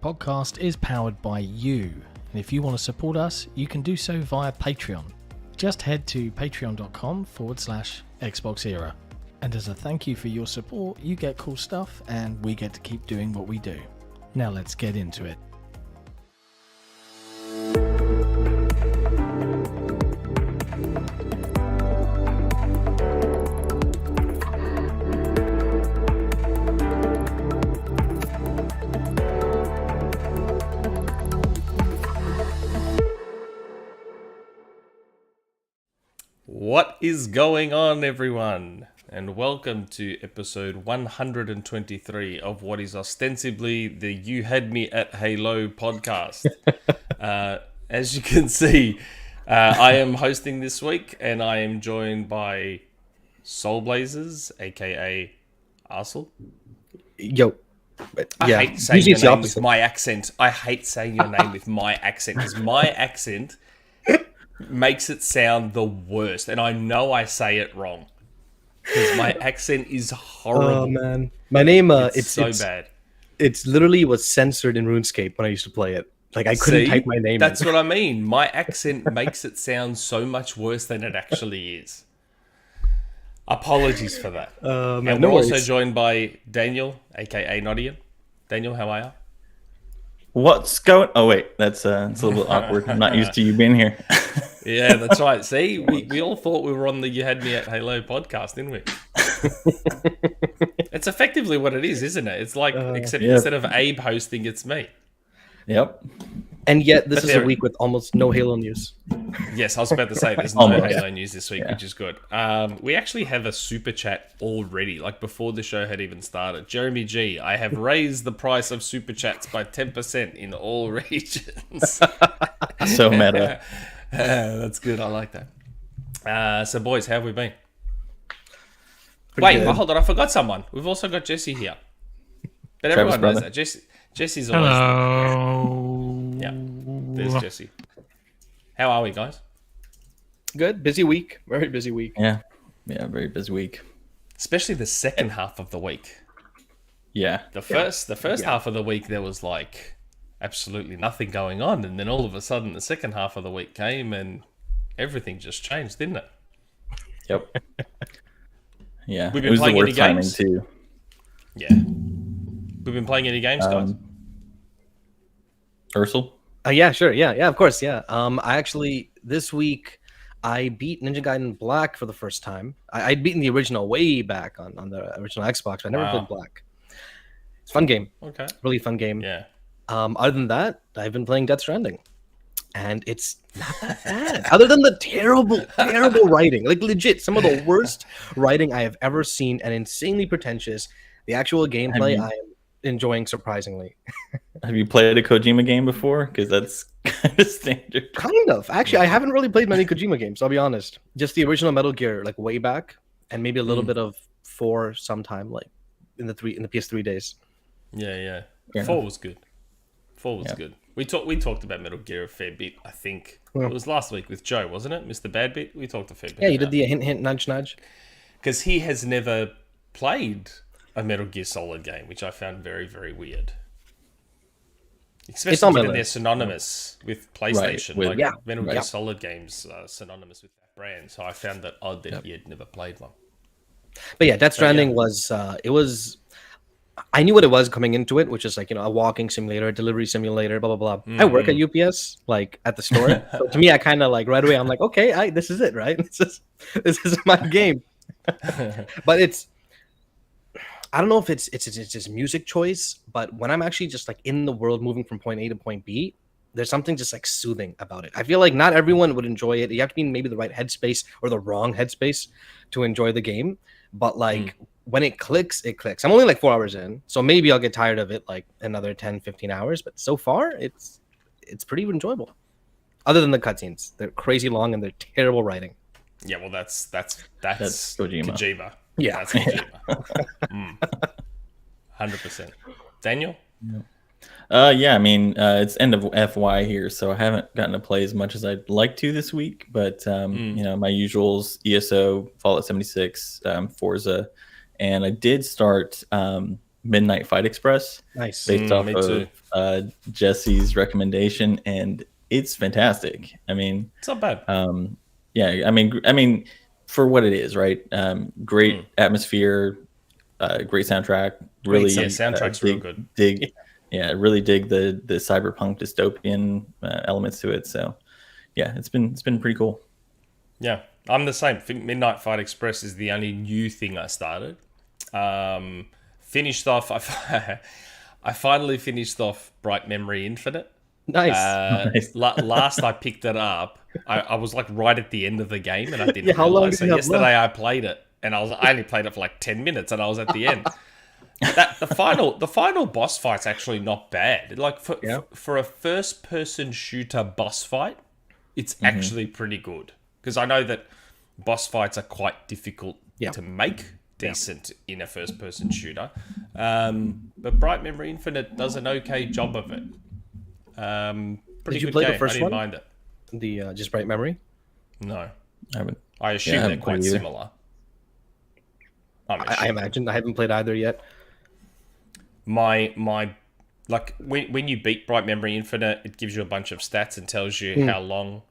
Podcast is powered by you, and if you want to support us, you can do so via Patreon. Just head to patreon.com/XboxEra, and as a thank you for your support, you get cool stuff and we get to keep doing what we do. Now let's get into it. What is going on, everyone? And welcome to episode 123 of what is ostensibly the You Had Me at Halo podcast. As you can see, I am hosting this week, and I am joined by Soulblazerz, a.k.a. Aarsal. Yo. I hate saying your name with my accent. I hate saying your name with my accent, because my accent makes it sound the worst, and I know I say it wrong because my accent is horrible. Oh man, my name it's so bad. It's literally was censored in RuneScape when I used to play it. Like I couldn't type my name. That's what I mean. My accent makes it sound so much worse than it actually is. Apologies for that. Man, and we're also joined by Daniel, aka Knottian. Daniel, how are you? What's going? Oh wait, it's a little bit awkward. I'm not used to you being here. Yeah, that's right. See, we all thought we were on the You Had Me at Halo podcast, didn't we? It's effectively what it is, isn't it? It's like, except instead of Abe hosting, it's me. Yep. And yet, this is a week with almost no Halo news. Yes, I was about to say there's no Halo news this week, which is good. We actually have a super chat already, like before the show had even started. Jeremy G, I have raised the price of super chats by 10% in all regions. So meta. That's good. I like that. So, boys, how have we been? Pretty good. Hold on. I forgot someone. We've also got Jesse here. But everyone knows that. Jesse's always there. Yeah, there's Jesse. How are we, guys? Good. Busy week. Very busy week. Yeah, very busy week. Especially the second half of the week. Yeah. The first half of the week, there was like absolutely nothing going on, and then all of a sudden the second half of the week came and everything just changed, didn't it? Yep. Yeah. We've been playing any games too. Yeah. We've been playing any games, guys? Aarsal? Yeah, sure. Yeah, of course. Yeah. I actually this week I beat Ninja Gaiden Black for the first time. I'd beaten the original way back on the original Xbox, but I never played Black. It's a fun game. Okay. Really fun game. Yeah. Other than that, I've been playing Death Stranding, and it's not that bad. Other than the terrible writing, like legit, some of the worst writing I have ever seen, and insanely pretentious. The actual gameplay, I am enjoying surprisingly. Have you played a Kojima game before? Because that's kind of standard. Kind of. Actually, I haven't really played many Kojima games. I'll be honest. Just the original Metal Gear, like way back, and maybe a little bit of 4 sometime, like in the PS3 days. Yeah. 4 was good. 4 was good. We talked about Metal Gear a fair bit, I think. It was last week with Joe, wasn't it? Mr. Badbit? We talked a fair bit. Yeah, you did the hint, nudge, nudge. Because he has never played a Metal Gear Solid game, which I found very, very weird. Especially given they're synonymous with PlayStation. Right, Metal Gear Solid games are synonymous with that brand. So I found that odd that he had never played one. But yeah, Death Stranding was... I knew what it was coming into it, which is like, a walking simulator, a delivery simulator, blah, blah, blah. I work at UPS, like at the store. So to me, I kind of like right away, I'm like, okay, this is it, right? This is my game. But I don't know if it's just music choice, but when I'm actually just like in the world moving from point A to point B, there's something just like soothing about it. I feel like not everyone would enjoy it. You have to be in maybe the right headspace or the wrong headspace to enjoy the game. But like when it clicks, it clicks. I'm only like 4 hours in, so maybe I'll get tired of it like another 10, 15 hours. But so far, it's pretty enjoyable. Other than the cutscenes, they're crazy long and they're terrible writing. Yeah, well, that's Kojima. Yeah, that's Kojima. 100%. Daniel? Yeah, I mean, it's end of FY here, so I haven't gotten to play as much as I'd like to this week. But you know, my usuals: ESO, Fallout 76, Forza, and I did start Midnight Fight Express. nice. Based off me of Jesse's recommendation, and it's fantastic. I mean, It's not bad. yeah, I mean, for what it is, right? Great atmosphere, great soundtrack. Really, soundtrack's real good. Really dig the cyberpunk dystopian elements to it. So, yeah, it's been pretty cool. Yeah, I'm the same. Midnight Fight Express is the only new thing I started. Finished off. I finally finished off Bright Memory Infinite. Nice. Last I picked it up, I was like right at the end of the game, and I didn't how long realize. did So you have yesterday I played it, and I only played it for like 10 minutes, and I was at the end. The final boss fight's actually not bad. Like for a first person shooter boss fight, it's actually pretty good. Because I know that boss fights are quite difficult to make decent in a first person shooter. But Bright Memory Infinite does an okay job of it. Pretty Did you good play game. the first I didn't one? mind it. The just Bright Memory. No, I haven't. I assume I they're haven't quite played either. similar. I imagine. I haven't played either yet. My like when you beat Bright Memory Infinite, it gives you a bunch of stats and tells you how long.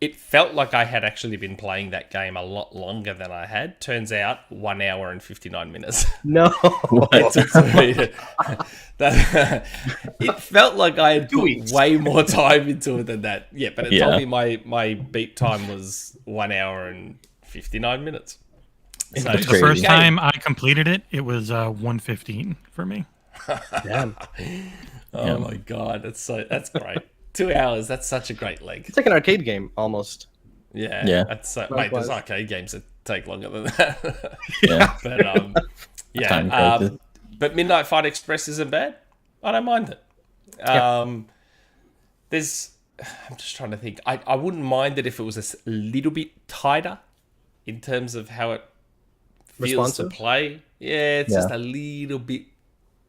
It felt like I had actually been playing that game a lot longer than I had. Turns out 1 hour and 59 minutes. No. It took me it felt like I had put way more time into it than that. Yeah, but it told me my beat time was 1 hour and 59 minutes. So That's The crazy. first time I completed it, it was 1:15 for me. Damn. oh my god, that's great. 2 hours. That's such a great leg. It's like an arcade game almost. Yeah. Yeah. That's mate. Likewise. There's arcade games that take longer than that. Yeah. But Time yeah. crisis. But Midnight Fight Express isn't bad. I don't mind it. There's. I'm just trying to think. I wouldn't mind it if it was a little bit tighter in terms of how it feels Responsive? to play. Yeah, it's just a little bit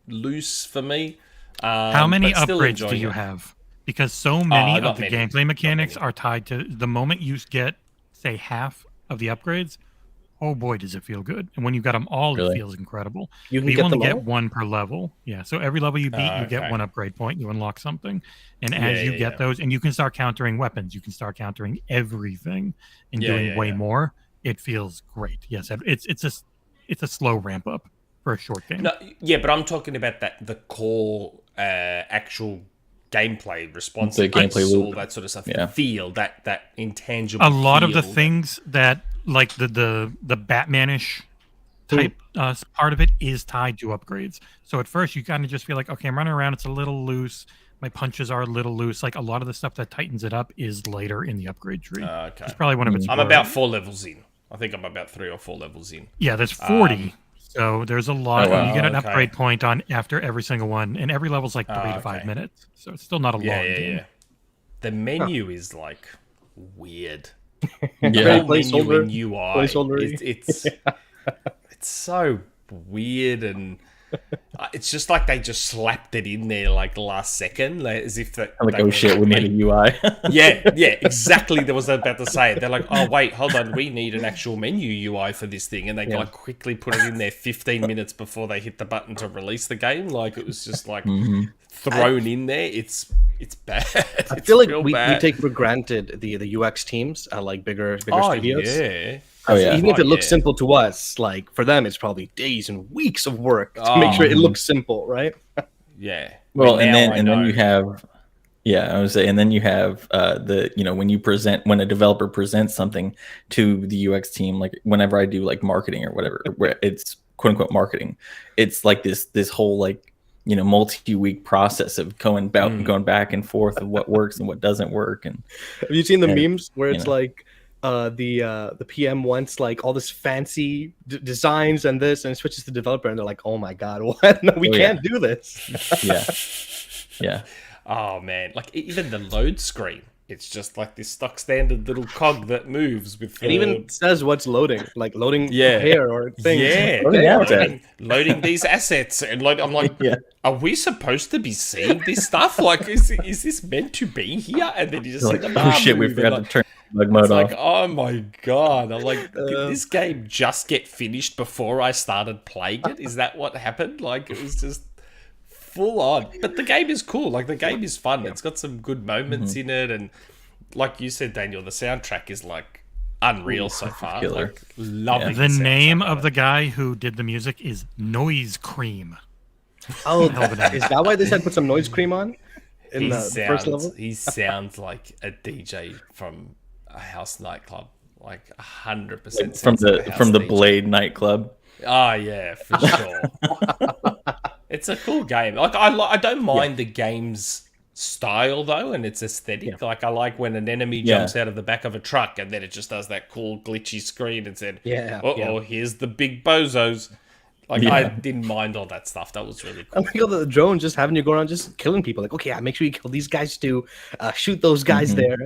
loose for me. How many but still upgrades do enjoying you it. have? Because so many not of the many. gameplay mechanics many. are tied to the moment you get, say, half of the upgrades. Oh boy, does it feel good! And when you got them all, Really? it feels incredible. You can But you get only them get all? one per level. Yeah, so every level you beat, you okay. get one upgrade point. You unlock something, and as you get yeah. those, and you can start countering weapons. You can start countering everything and doing way yeah. more. It feels great. Yes, it's a slow ramp up for a short game. No, yeah, but I'm talking about the core actual gameplay response, The gameplay all loop. that sort of stuff. Yeah. Feel that intangible. A lot of the feel things that like the Batmanish type part of it is tied to upgrades. So at first you kind of just feel like, okay, I'm running around, it's a little loose, my punches are a little loose. Like a lot of the stuff that tightens it up is later in the upgrade tree. Okay. It's probably one of its I'm worst. about 4 levels in. I think I'm about 3 or 4 levels in. Yeah, there's 40. So there's a lot. Oh, wow. You get an Okay. upgrade point on after every single one, and every level's like 3 to 5 okay. minutes. So it's still not a long game. The menu is like weird. Yeah. The whole Placeholder- menu in UI. placeholder-y. It's so weird, and it's just like they just slapped it in there like last second, like, as if that. I'm like, they oh were shit, we like, need a UI. Yeah, exactly. That was about to say it. They're like, oh wait, hold on, we need an actual menu UI for this thing, and they like quickly put it in there 15 minutes before they hit the button to release the game. Like it was just like thrown in there. It's bad. I feel like we take for granted the UX teams at like bigger studios. Yeah. Oh yeah. Even if it looks yeah. simple to us, like for them, it's probably days and weeks of work to make sure it looks simple, right? Yeah. Well, Now and I then know. you have, I would say, and then you have when a developer presents something to the UX team, like whenever I do like marketing or whatever, where it's quote unquote marketing, it's like this whole like multi-week process of going back and forth of what works and what doesn't work. And Have you seen the And, memes where it's like the PM wants like all this fancy designs and this, and it switches to developer, and they're like, oh my god, what? No, we can't do this. Yeah. Oh man, like even the load screen, it's just like this stock standard little cog that moves with. It even says what's loading, like loading Yeah. hair or things. Yeah, loading these assets, and like I'm like, are we supposed to be seeing this stuff? Like, is this meant to be here? And then you just Like, see the oh bar shit, we move, forgot and, to turn debug mode it's off. like, oh my god! I'm like, did this game just get finished before I started playing it? Is that what happened? Like, it was just full on. But the game is cool. Like, the game is fun. It's got some good moments in it, and like you said, Daniel, the soundtrack is like unreal so far. killer. Like, loving The name soundtrack of the guy who did the music is Noise Cream. Oh, is that why they said put some noise cream on in the first level? He sounds like a DJ from a house nightclub, like 100% From the Blade nightclub. Oh yeah, for sure. It's a cool game. Like I don't mind the game's style though, and its aesthetic. Like I like when an enemy jumps out of the back of a truck, and then it just does that cool glitchy screen and said, here's the big bozos." Like I didn't mind all that stuff. That was really cool. I like all the drone just having you go around just killing people. Like, okay, make sure you kill these guys too. Shoot those guys there.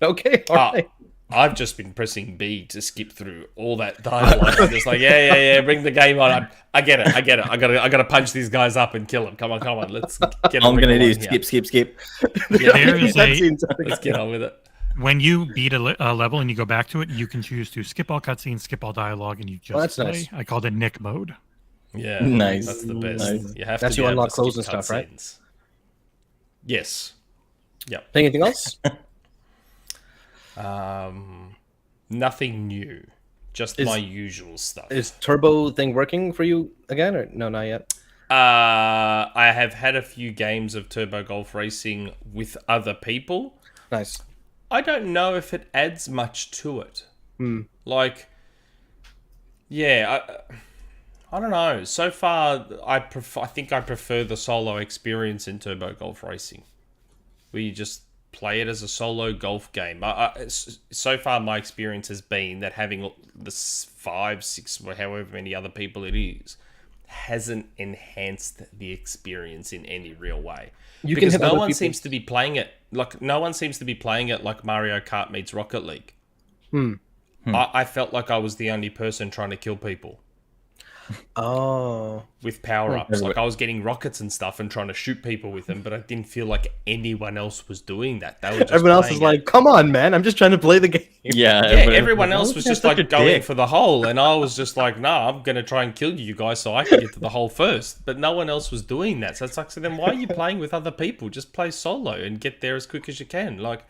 Okay, all right. I've just been pressing B to skip through all that dialogue. I'm just like, yeah, bring the game on. I get it. I gotta punch these guys up and kill them. Come on. Let's get. All I'm gonna do is skip. There is Let's get on with it. When you beat a level and you go back to it, you can choose to skip all cutscenes, skip all dialogue, and you just that's play. nice. I called it Nick mode. Yeah, Nice. That's the best. Nice. You have That's to you be able unlock to clothes skip and stuff, right? cutscenes. Yes. Yep. Anything else? Nothing new. Just my usual stuff. Is turbo thing working for you again, or no, not yet? I have had a few games of Turbo Golf Racing with other people. Nice. I don't know if it adds much to it. Like, I don't know. So far, I think I prefer the solo experience in Turbo Golf Racing, where you just play it as a solo golf game. So far, my experience has been that having the 5, 6, or however many other people it is, hasn't enhanced the experience in any real way. Because no one seems to be playing it like Mario Kart meets Rocket League. I felt like I was the only person trying to kill people. Oh. With power-ups. Like, I was getting rockets and stuff and trying to shoot people with them, but I didn't feel like anyone else was doing that. They were just everyone else is like, come on, man, I'm just trying to play the game. Yeah, everyone else was just like going for the hole, and I was just like, nah, I'm going to try and kill you guys so I can get to the hole first. But no one else was doing that. So it's like, so then why are you playing with other people? Just play solo and get there as quick as you can. Like,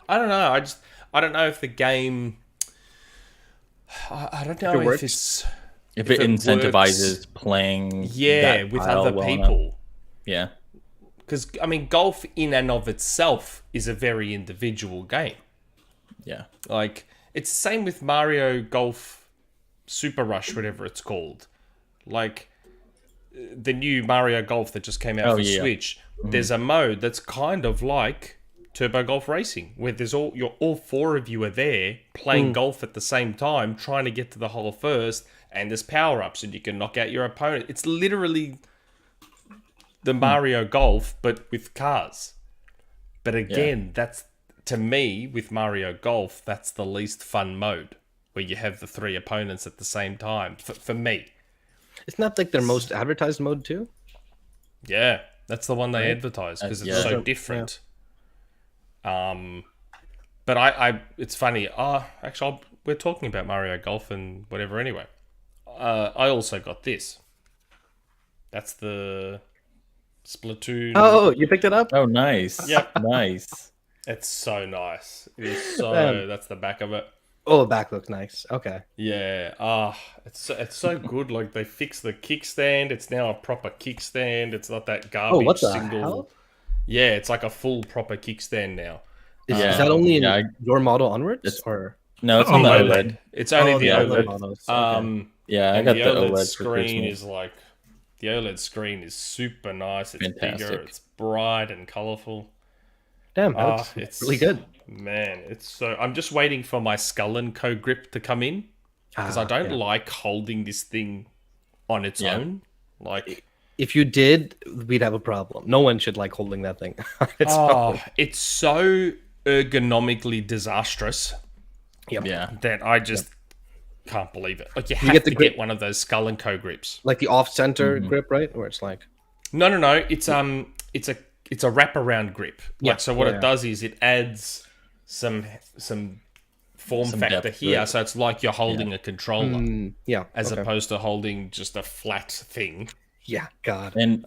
I don't know. I don't know if the game... I don't know if it's... If it incentivizes works, playing with other people. Yeah. Because, I mean, golf in and of itself is a very individual game. Yeah. Like, it's the same with Mario Golf Super Rush, whatever it's called. Like, the new Mario Golf that just came out for Switch. There's a mode that's kind of like Turbo Golf Racing, where there's all 4 of you are there playing golf at the same time, trying to get to the hole first, and there's power-ups, and you can knock out your opponent. It's literally the Mario Golf, but with cars. But again, that's, to me, with Mario Golf, that's the least fun mode, where you have the 3 opponents at the same time, for me. Isn't that like their most advertised mode too? Yeah, that's the one they advertise, because it's so different. Yeah. But I it's funny. Actually, we're talking about Mario Golf and whatever anyway. I also got this. That's the Splatoon. Oh, you picked it up? Oh, nice. Yep. Nice. It's so nice. It is so. That's the back of it. Oh, the back looks nice. Okay. Yeah. It's so good. Like, they fixed the kickstand. It's now a proper kickstand. It's not that garbage what the single. hell? Yeah, it's like a full proper kickstand now. Is that only in your model onwards, or no? It's on the OLED. It's only the OLED. models. Okay. Yeah, I got the OLED screen. Is like the OLED screen is super nice. It's bigger. It's bright and colorful. Damn, it's really good. Man, it's so... I'm just waiting for my Skull & Co grip to come in. Because I don't like holding this thing on its own. Like... If you did, we'd have a problem. No one should like holding that thing on its own. It's so ergonomically disastrous. Yep. Yeah. That I just can't believe it. Like, you have to get one of those Skull & Co grips. Like the off-center grip, right? Where it's like... No. It's a wraparound grip. Like, so what it does is it adds some form factor here, so it's like you're holding a controller, as opposed to holding just a flat thing. Yeah, God. And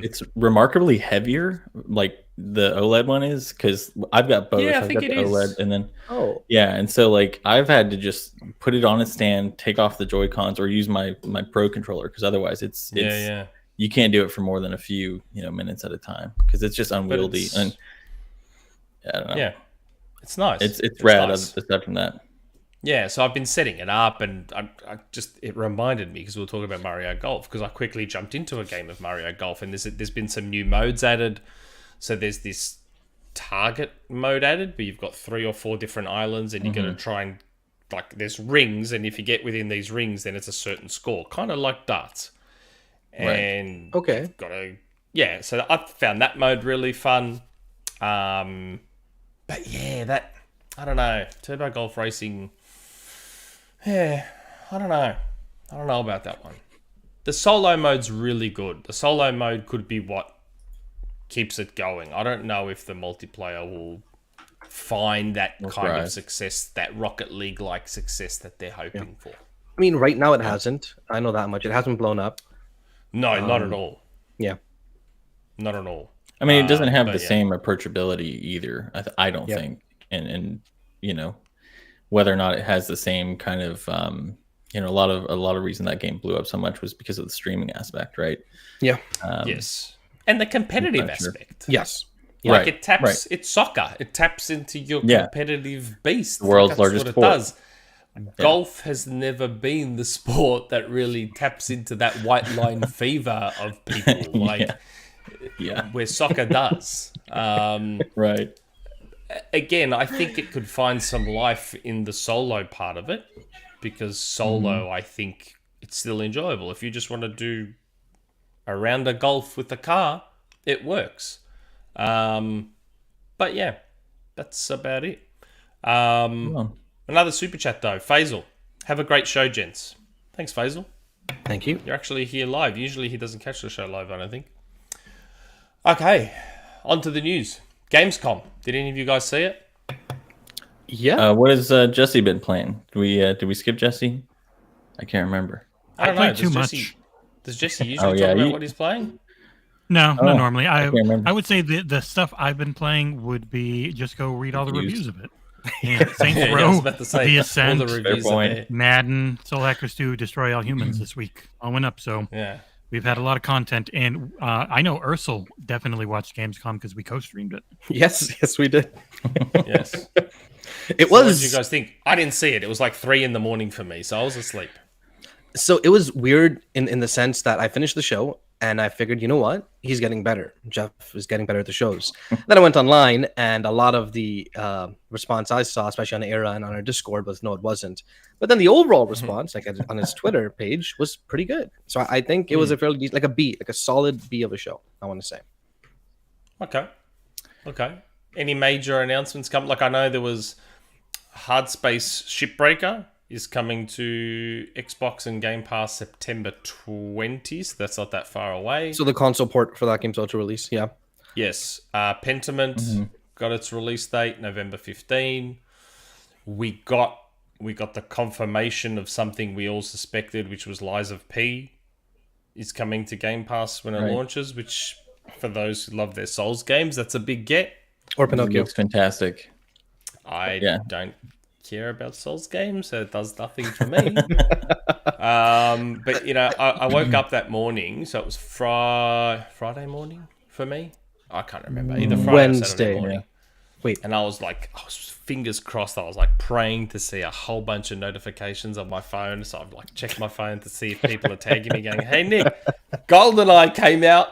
it's remarkably heavier, like the OLED one is, because I've got both. Yeah, I've got the OLED, and then and so like I've had to just put it on a stand, take off the Joy-Cons, or use my Pro controller, because otherwise it's you can't do it for more than a few minutes at a time, because it's just unwieldy. And I don't know. Yeah, it's nice. It's rad. Nice. Aside from that. Yeah, so I've been setting it up, and it reminded me, because we were talking about Mario Golf, because I quickly jumped into a game of Mario Golf, and there's been some new modes added. So there's this target mode added, where you've got 3 or 4 different islands, and you're going to try and, like, there's rings, and if you get within these rings, then it's a certain score, kind of like darts. And so I found that mode really fun. But yeah, I don't know, Turbo Golf Racing. Yeah, I don't know about that one. The solo mode's really good. The solo mode could be what keeps it going. I don't know if the multiplayer will find that kind of success, that Rocket League-like success that they're hoping for. I mean, right now it hasn't. I know that much. It hasn't blown up. No, not at all. Yeah. Not at all. I mean, it doesn't have the same approachability either, I don't think. And whether or not it has the same kind of a lot of reason that game blew up so much was because of the streaming aspect, right? Yeah. Yes. And the competitive aspect. Yes. Like it taps, it's soccer. It taps into your competitive beast. The world's largest sport. Does. Golf has never been the sport that really taps into that white line fever of people, where soccer does. Right. Again, I think it could find some life in the solo part of it, because solo, I think it's still enjoyable. If you just want to do a round of golf with the car, it works. But yeah, that's about it. Another super chat though. Faisal, have a great show, gents. Thanks, Faisal. Thank you. You're actually here live. Usually he doesn't catch the show live, I don't think. Okay, on to the news. Gamescom. Did any of you guys see it? Yeah. What has Jesse been playing? Did we skip Jesse? I can't remember. I don't know. Too much. Does Jesse usually talk about what he's playing? No, not normally. I would say the stuff I've been playing would be just go read all the reviews of it. Yeah, Saints Row, The Ascent, all the reviews Madden, Soul Hackers 2, Destroy All Humans this week. All went up, so we've had a lot of content. And I know Aarsal definitely watched Gamescom because we co-streamed it. Yes, we did. Yes. It was. What did you guys think? I didn't see it. It was like 3 a.m. for me, so I was asleep. So it was weird in the sense that I finished the show and I figured, you know what? He's getting better. Jeff is getting better at the shows. Then I went online and a lot of the response I saw, especially on Era and on our Discord, was no, it wasn't. But then the overall response, like on his Twitter page, was pretty good. So I think it was a fairly decent, like a B, like a solid B of a show, I want to say. Okay. Any major announcements come? Like, I know there was Hardspace Shipbreaker is coming to Xbox and Game Pass September 20th. That's not that far away. So the console port for that game's out to release, yeah. Yes. Pentiment got its release date, November 15. We got the confirmation of something we all suspected, which was Lies of P is coming to Game Pass when it launches, which for those who love their Souls games, that's a big get. Or Pinocchio. Looks fantastic. I don't care about Souls games, so it does nothing for me. But I woke up that morning, so it was Friday morning for me. I can't remember, either Friday Wednesday, or Saturday morning. Wait, and I was fingers crossed. I was like praying to see a whole bunch of notifications on my phone. So I've like checked my phone to see if people are tagging me, going, "Hey Nick, GoldenEye came out,"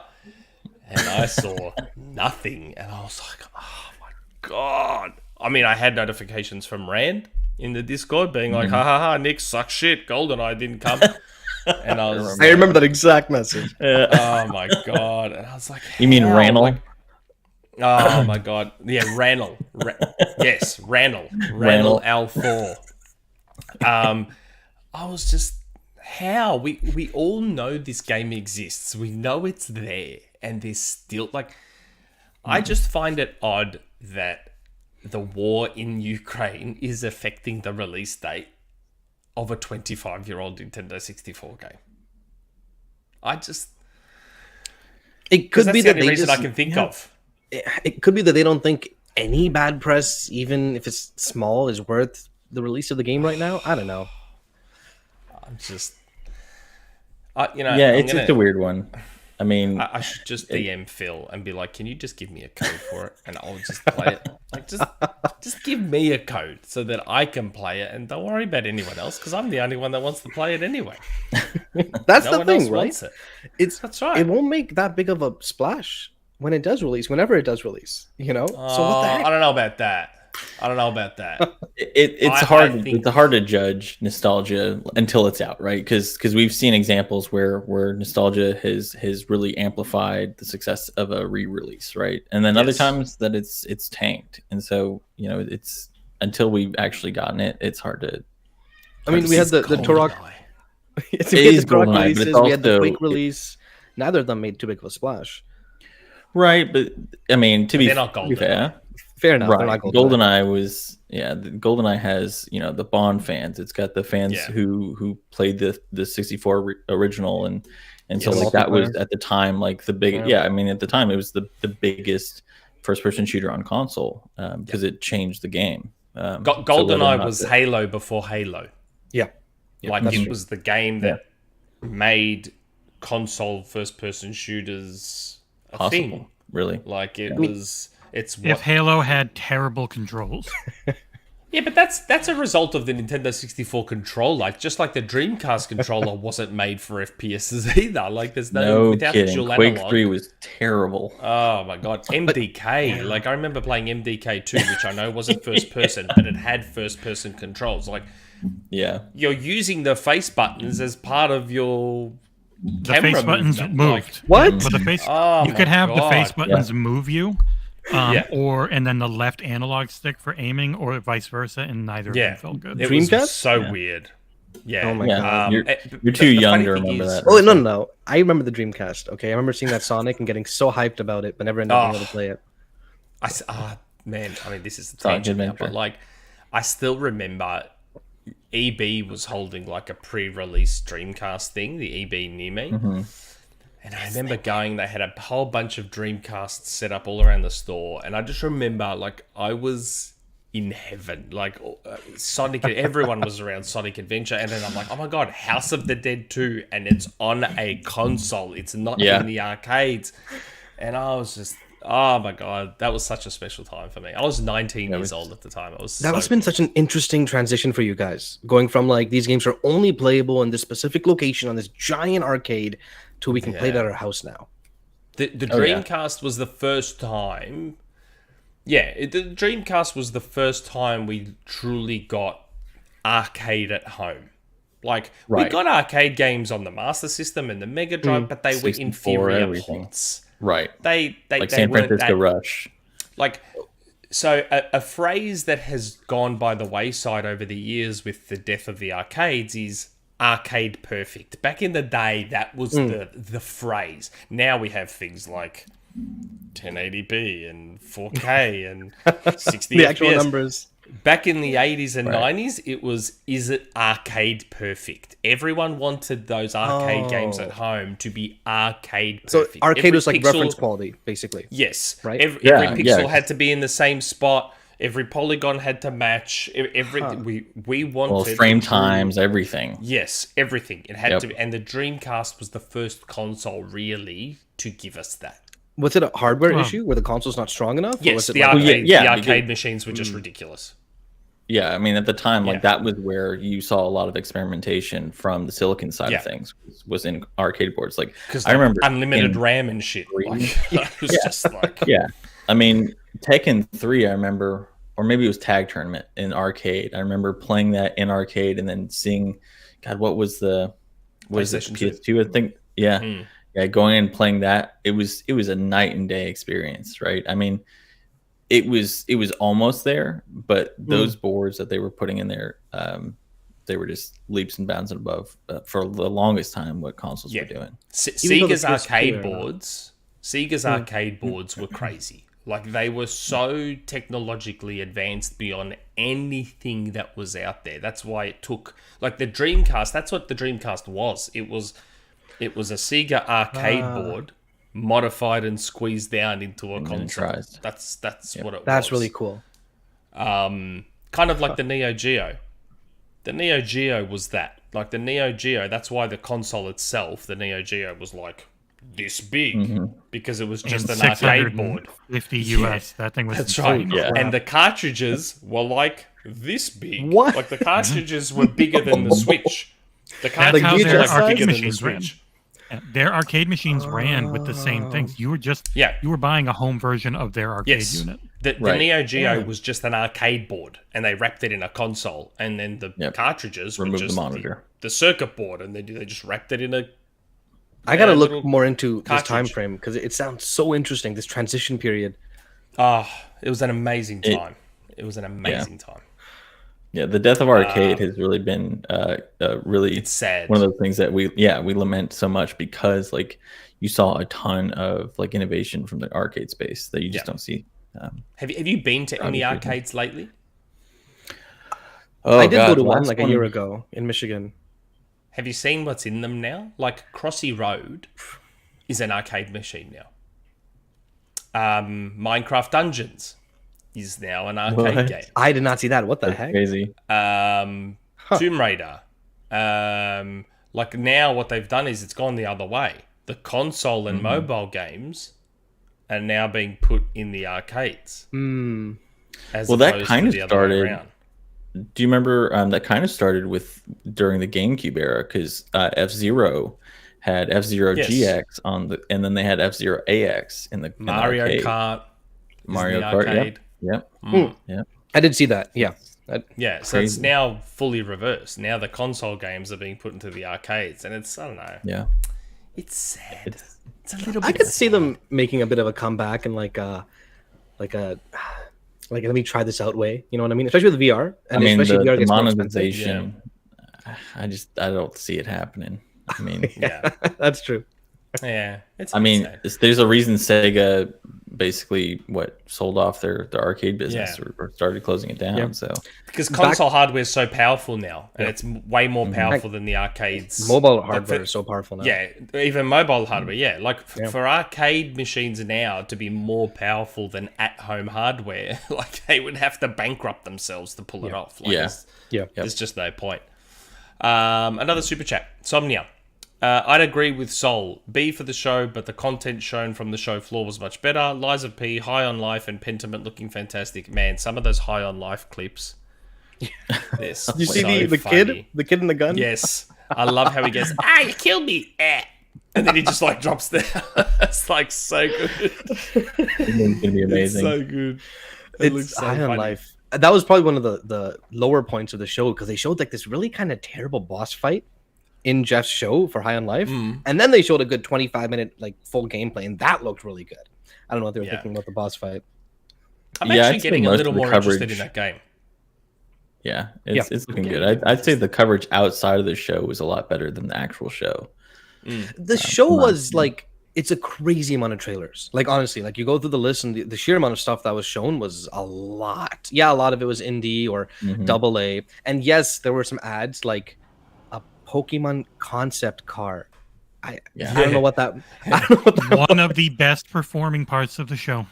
and I saw nothing, and I was like, "Oh my god." I mean, I had notifications from Rand in the Discord being like, ha ha ha, Nick sucks shit, GoldenEye didn't come. And I remember that exact message. oh my God. And I was like, You mean how? Randall? Like, oh my God. Yeah, Randall. Yes, Randall. Randall L4. I was just, how? We all know this game exists. We know it's there. And there's still, like, I just find it odd that the war in Ukraine is affecting the release date of a 25-year-old Nintendo 64 game. It could be that's the that only they reason just, I can think of. It could be that they don't think any bad press, even if it's small, is worth the release of the game right now. I don't know. I'm just, it's just a weird one. I mean, I should just DM Phil and be like, "Can you just give me a code for it, and I'll just play it? Like, just give me a code so that I can play it, and don't worry about anyone else because I'm the only one that wants to play it anyway." That's no the one thing, else right? wants it. That's right. It won't make that big of a splash when it does release, whenever it does release. You know. So what the heck? I don't know about that. it's hard to judge nostalgia until it's out, right? Because we've seen examples where nostalgia has really amplified the success of a re-release, right? And then other times that it's tanked. And so it's until we've actually gotten it, it's hard to. I mean, we had the Turok. It is GoldenEye, but it's we had the also Quake release. Neither of them made too big of a splash. Right, but I mean, to be fair. Fair enough. Right. GoldenEye was GoldenEye has the Bond fans. It's got the fans who played the 64 original and so like that was at the time like the big I mean at the time it was the biggest first person shooter on console because it changed the game. GoldenEye was Halo before Halo. Yeah. Like it was the game that made console first person shooters a thing. Really? Like it was. It's if Halo had terrible controls. Yeah, but that's a result of the Nintendo 64 controller. Like just like the Dreamcast controller wasn't made for FPSs either. Like there's no without kidding. Dual Quake analog. 3 was terrible. Oh my God, MDK. Like I remember playing MDK 2, which I know wasn't first person, but it had first person controls. Like you're using the face buttons as part of your the face buttons moved. Like, what? But the face, you could have the face buttons move you. And then the left analog stick for aiming, or vice versa, and neither of them felt good. It was so weird. Yeah. Oh my God. You're too young to remember that. Oh no! I remember the Dreamcast. Okay, I remember seeing that Sonic and getting so hyped about it, but never ended up being able to play it. Man, I mean, this is a tangent now, but like, I still remember EB was holding like a pre-release Dreamcast thing, the EB near me. Mm-hmm. And I remember going, they had a whole bunch of Dreamcasts set up all around the store. And I just remember, like, I was in heaven. Like, Sonic, everyone was around Sonic Adventure. And then I'm like, oh my God, House of the Dead 2. And it's on a console. It's not in the arcades. And I was just, oh my God, that was such a special time for me. I was 19 years old at the time. That must have been such an interesting transition for you guys. Going from, like, these games are only playable in this specific location on this giant arcade till we can play it at our house now. The Dreamcast was the first time. Yeah, the Dreamcast was the first time we truly got arcade at home. Like, we got arcade games on the Master System and the Mega Drive, but they were inferior ports. Right. They like San Francisco Rush. Like, so a phrase that has gone by the wayside over the years with the death of the arcades is arcade perfect. Back in the day, that was the phrase. Now we have things like 1080p and 4K and 60 the FPS. actual numbers. Back in the 80s and 90s, it was, is it arcade perfect? Everyone wanted those arcade games at home to be arcade perfect. So arcade was like reference quality, basically. Yes. Right? Every pixel had to be in the same spot. Every polygon had to match. We wanted frame times, everything. Yes, everything. It had to be, and the Dreamcast was the first console really to give us that. Was it a hardware issue? Were the consoles not strong enough? Yes, or was it the arcade machines were just ridiculous. Yeah, I mean, at the time, like that was where you saw a lot of experimentation from the silicon side of things. Was in arcade boards, like I remember unlimited RAM and shit. Like, it was just like I mean, Tekken 3. I remember or maybe it was Tag Tournament in arcade. I remember playing that in arcade and then seeing, God, what was it, PS2? I think, yeah. Yeah, going in and playing that, it was a night and day experience, right? I mean, it was almost there, but those boards that they were putting in there, they were just leaps and bounds and above for the longest time what consoles were doing. Sega's arcade boards were crazy. Like, they were so technologically advanced beyond anything that was out there. That's why it took, like, the Dreamcast. That's what the Dreamcast was. It was a Sega arcade board modified and squeezed down into a console. That's what it was. That's really cool. Kind of like the Neo Geo. The Neo Geo was that. Like, the Neo Geo, that's why the console itself, the Neo Geo, was like this big because it was just an arcade board. 50 US. That thing was That's right. Yeah. And the cartridges were like this big. What? Like, the cartridges were bigger than the Switch. The cartridges were like bigger than the Switch. Their arcade machines ran with the same things. You were buying a home version of their arcade unit. The Neo Geo was just an arcade board, and they wrapped it in a console, and then the cartridges were just the monitor, the circuit board, and they just wrapped it in a. I gotta look more into this time frame because it sounds so interesting. This transition period. It was an amazing time. It was an amazing time. Yeah, the death of arcade has really been really it's sad. One of those things that we lament so much because like you saw a ton of like innovation from the arcade space that you just don't see. Have you been to any arcades lately? I did go to one like a year ago in Michigan. Have you seen what's in them now? Like Crossy Road is an arcade machine now. Minecraft Dungeons is now an arcade game. I did not see that. What the heck? Crazy. Tomb Raider. Like now what they've done is it's gone the other way. The console and mobile games are now being put in the arcades. That kind of started. Do you remember that kind of started with during the GameCube era because F-Zero had F-Zero GX on the, and then they had F-Zero AX in the Mario Kart. Mario Kart. Yep. I did see that. Yeah. So it's now fully reversed. Now the console games are being put into the arcades, and it's, I don't know. Yeah. It's sad. It's a little bit. I could see them making a bit of a comeback and like let me try this out way. You know what I mean? Especially with VR. And especially VR gets monetization. I don't see it happening. I mean, that's true. Yeah, there's a reason Sega basically sold off their arcade business or started closing it down. So because console hardware is so powerful now, and it's way more powerful than the arcades. Mobile hardware is so powerful now. Yeah, even mobile hardware. Yeah, like for arcade machines now to be more powerful than at-home hardware, like they would have to bankrupt themselves to pull it off. Like, there's just no point. Another super chat, Somnia. I'd agree with Soul. B for the show, but the content shown from the show floor was much better. Lies of P, High on Life, and Pentiment looking fantastic. Man, some of those High on Life clips. You see the kid? The kid in the gun? Yes. I love how he goes, you killed me. And then he just like drops down. It's like so good. It's going to be amazing. It's so good. It's High on Life. That was probably one of the lower points of the show because they showed like this really kind of terrible boss fight in Jeff's show for High on Life, and then they showed a good 25-minute like full gameplay, and that looked really good. I don't know what they were thinking about the boss fight. I'm actually getting a little more interested in that game. Yeah, it's looking good. I'd say the coverage outside of the show was a lot better than the actual show. The show was like, it's a crazy amount of trailers. Like honestly, like you go through the list and the sheer amount of stuff that was shown was a lot. Yeah, a lot of it was indie or AA, and yes, there were some ads like Pokemon concept car. I don't know what that. One of the best performing parts of the show.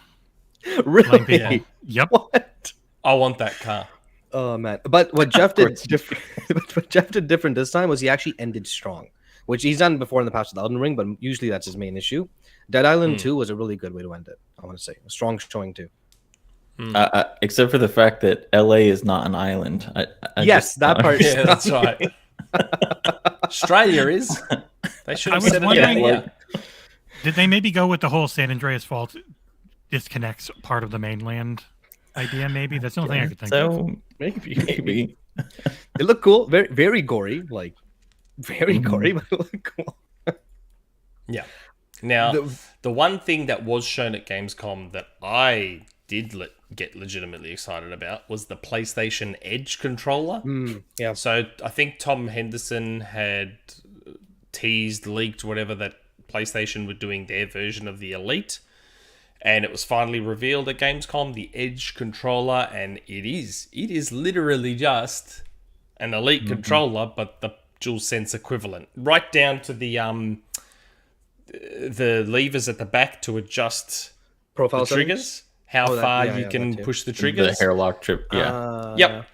Really? Yeah. Yep. What? I want that car. Oh man! But what Jeff did different. What Jeff did different this time was he actually ended strong, which he's done before in the past with Elden Ring, but usually that's his main issue. Dead Island 2 was a really good way to end it. I want to say a strong showing too. Except for the fact that LA is not an island. That part. Yeah, that's right. Australia is. They should have said it. Did they maybe go with the whole San Andreas Fault disconnects part of the mainland? idea, maybe. That's the only thing I could think of. So maybe. They look cool. Very, very gory. Like, very gory, but they look cool. Yeah. Now, the one thing that was shown at Gamescom that I did get legitimately excited about was the PlayStation Edge controller. Yeah. So I think Tom Henderson had teased, leaked, whatever, that PlayStation were doing their version of the Elite. And it was finally revealed at Gamescom, the Edge controller, and it is literally just an Elite controller, but the DualSense equivalent. Right down to the levers at the back to adjust Profile the triggers, how far you can push the triggers. The hairlock trip, yeah. Yep.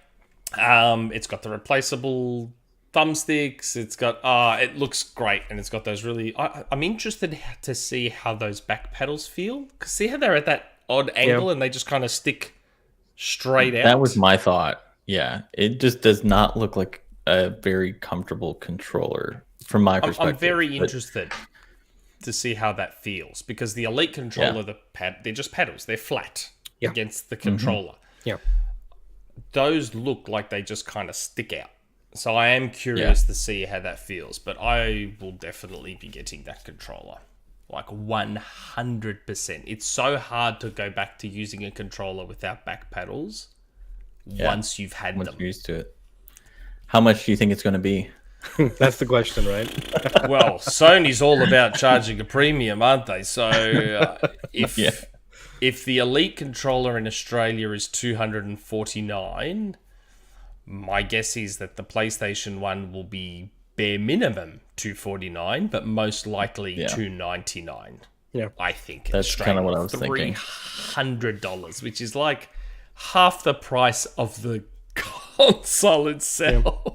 It's got the replaceable thumbsticks. It's got it looks great, and it's got those really. I'm interested to see how those back pedals feel. Cause see how they're at that odd angle and they just kind of stick straight out. That was my thought. Yeah, it just does not look like a very comfortable controller from my perspective. I'm very interested to see how that feels, because the Elite controller, they're just pedals. They're flat against the controller. Yeah. Those look like they just kind of stick out. So I am curious to see how that feels, but I will definitely be getting that controller. Like 100%. It's so hard to go back to using a controller without back pedals once you've had them. Once you're used to it. How much do you think it's going to be? That's the question, right? Well, Sony's all about charging a premium, aren't they? So if the Elite controller in Australia is $249, my guess is that the PlayStation one will be bare minimum $249, but most likely $299. Yeah, I think that's kind of what I was thinking. $300, which is like half the price of the console itself.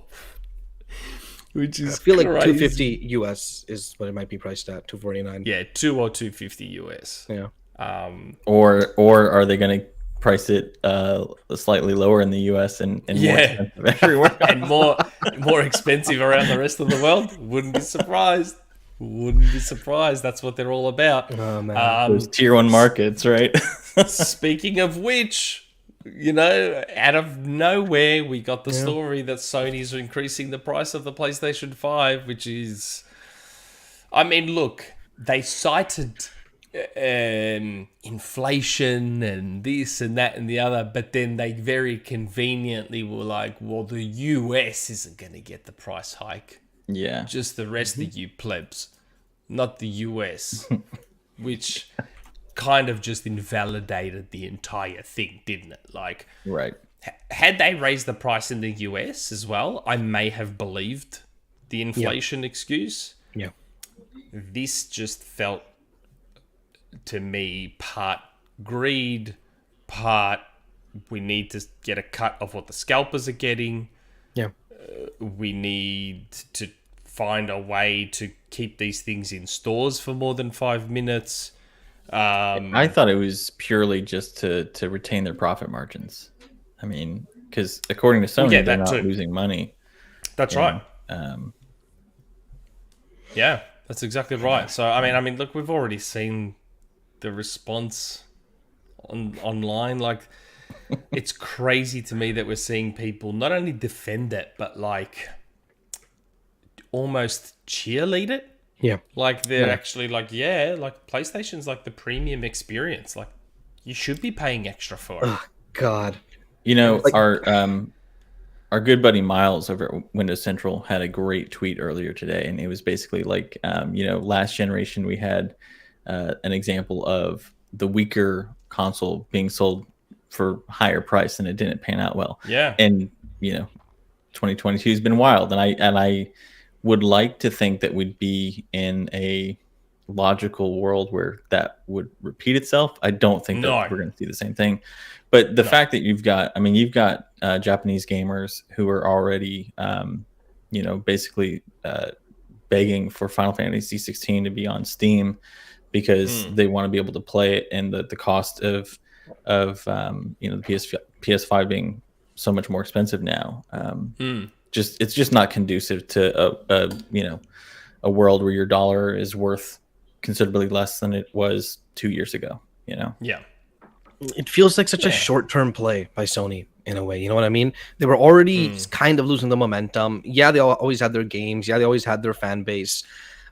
Which is I feel like crazy. $250 US is what it might be priced at. $249. Yeah, $2 or $250 US. Yeah. Or are they going to price it slightly lower in the US and more expensive everywhere, and more expensive around the rest of the world? Wouldn't be surprised. That's what they're all about. Oh, man. Those tier 1 markets, right? Speaking of which, out of nowhere, we got the story that Sony's increasing the price of the PlayStation 5, which is... I mean, look, they cited inflation and this and that and the other, but then they very conveniently were like, well, the US isn't going to get the price hike. Yeah. Just the rest of you plebs, not the US, which... kind of just invalidated the entire thing, didn't it? Like, right. Had they raised the price in the US as well, I may have believed the inflation excuse. Yeah. This just felt to me part greed, part we need to get a cut of what the scalpers are getting. Yeah. We need to find a way to keep these things in stores for more than 5 minutes. I thought it was purely just to retain their profit margins. I mean, because according to Sony, they're not losing money. That's right. Yeah, that's exactly right. So I mean, look, we've already seen the response online. Like, it's crazy to me that we're seeing people not only defend it, but like almost cheerlead it. Yeah. Like, they're actually like, like PlayStation's like the premium experience. Like, you should be paying extra for it. Oh, God. Our good buddy Miles over at Windows Central had a great tweet earlier today, and it was basically like, last generation we had an example of the weaker console being sold for higher price, and it didn't pan out well. Yeah. And 2022 has been wild, and I would like to think that we'd be in a logical world where that would repeat itself. I don't think that we're going to see the same thing. But the fact that you've got Japanese gamers who are already, basically begging for Final Fantasy 16 to be on Steam because they want to be able to play it, and the cost of the PS5 being so much more expensive now. It's just not conducive to a world where your dollar is worth considerably less than it was 2 years ago. Yeah. it feels like such a short-term play by Sony in a way. You know what I mean? They were already kind of losing the momentum. Yeah, they always had their games. Yeah, they always had their fan base.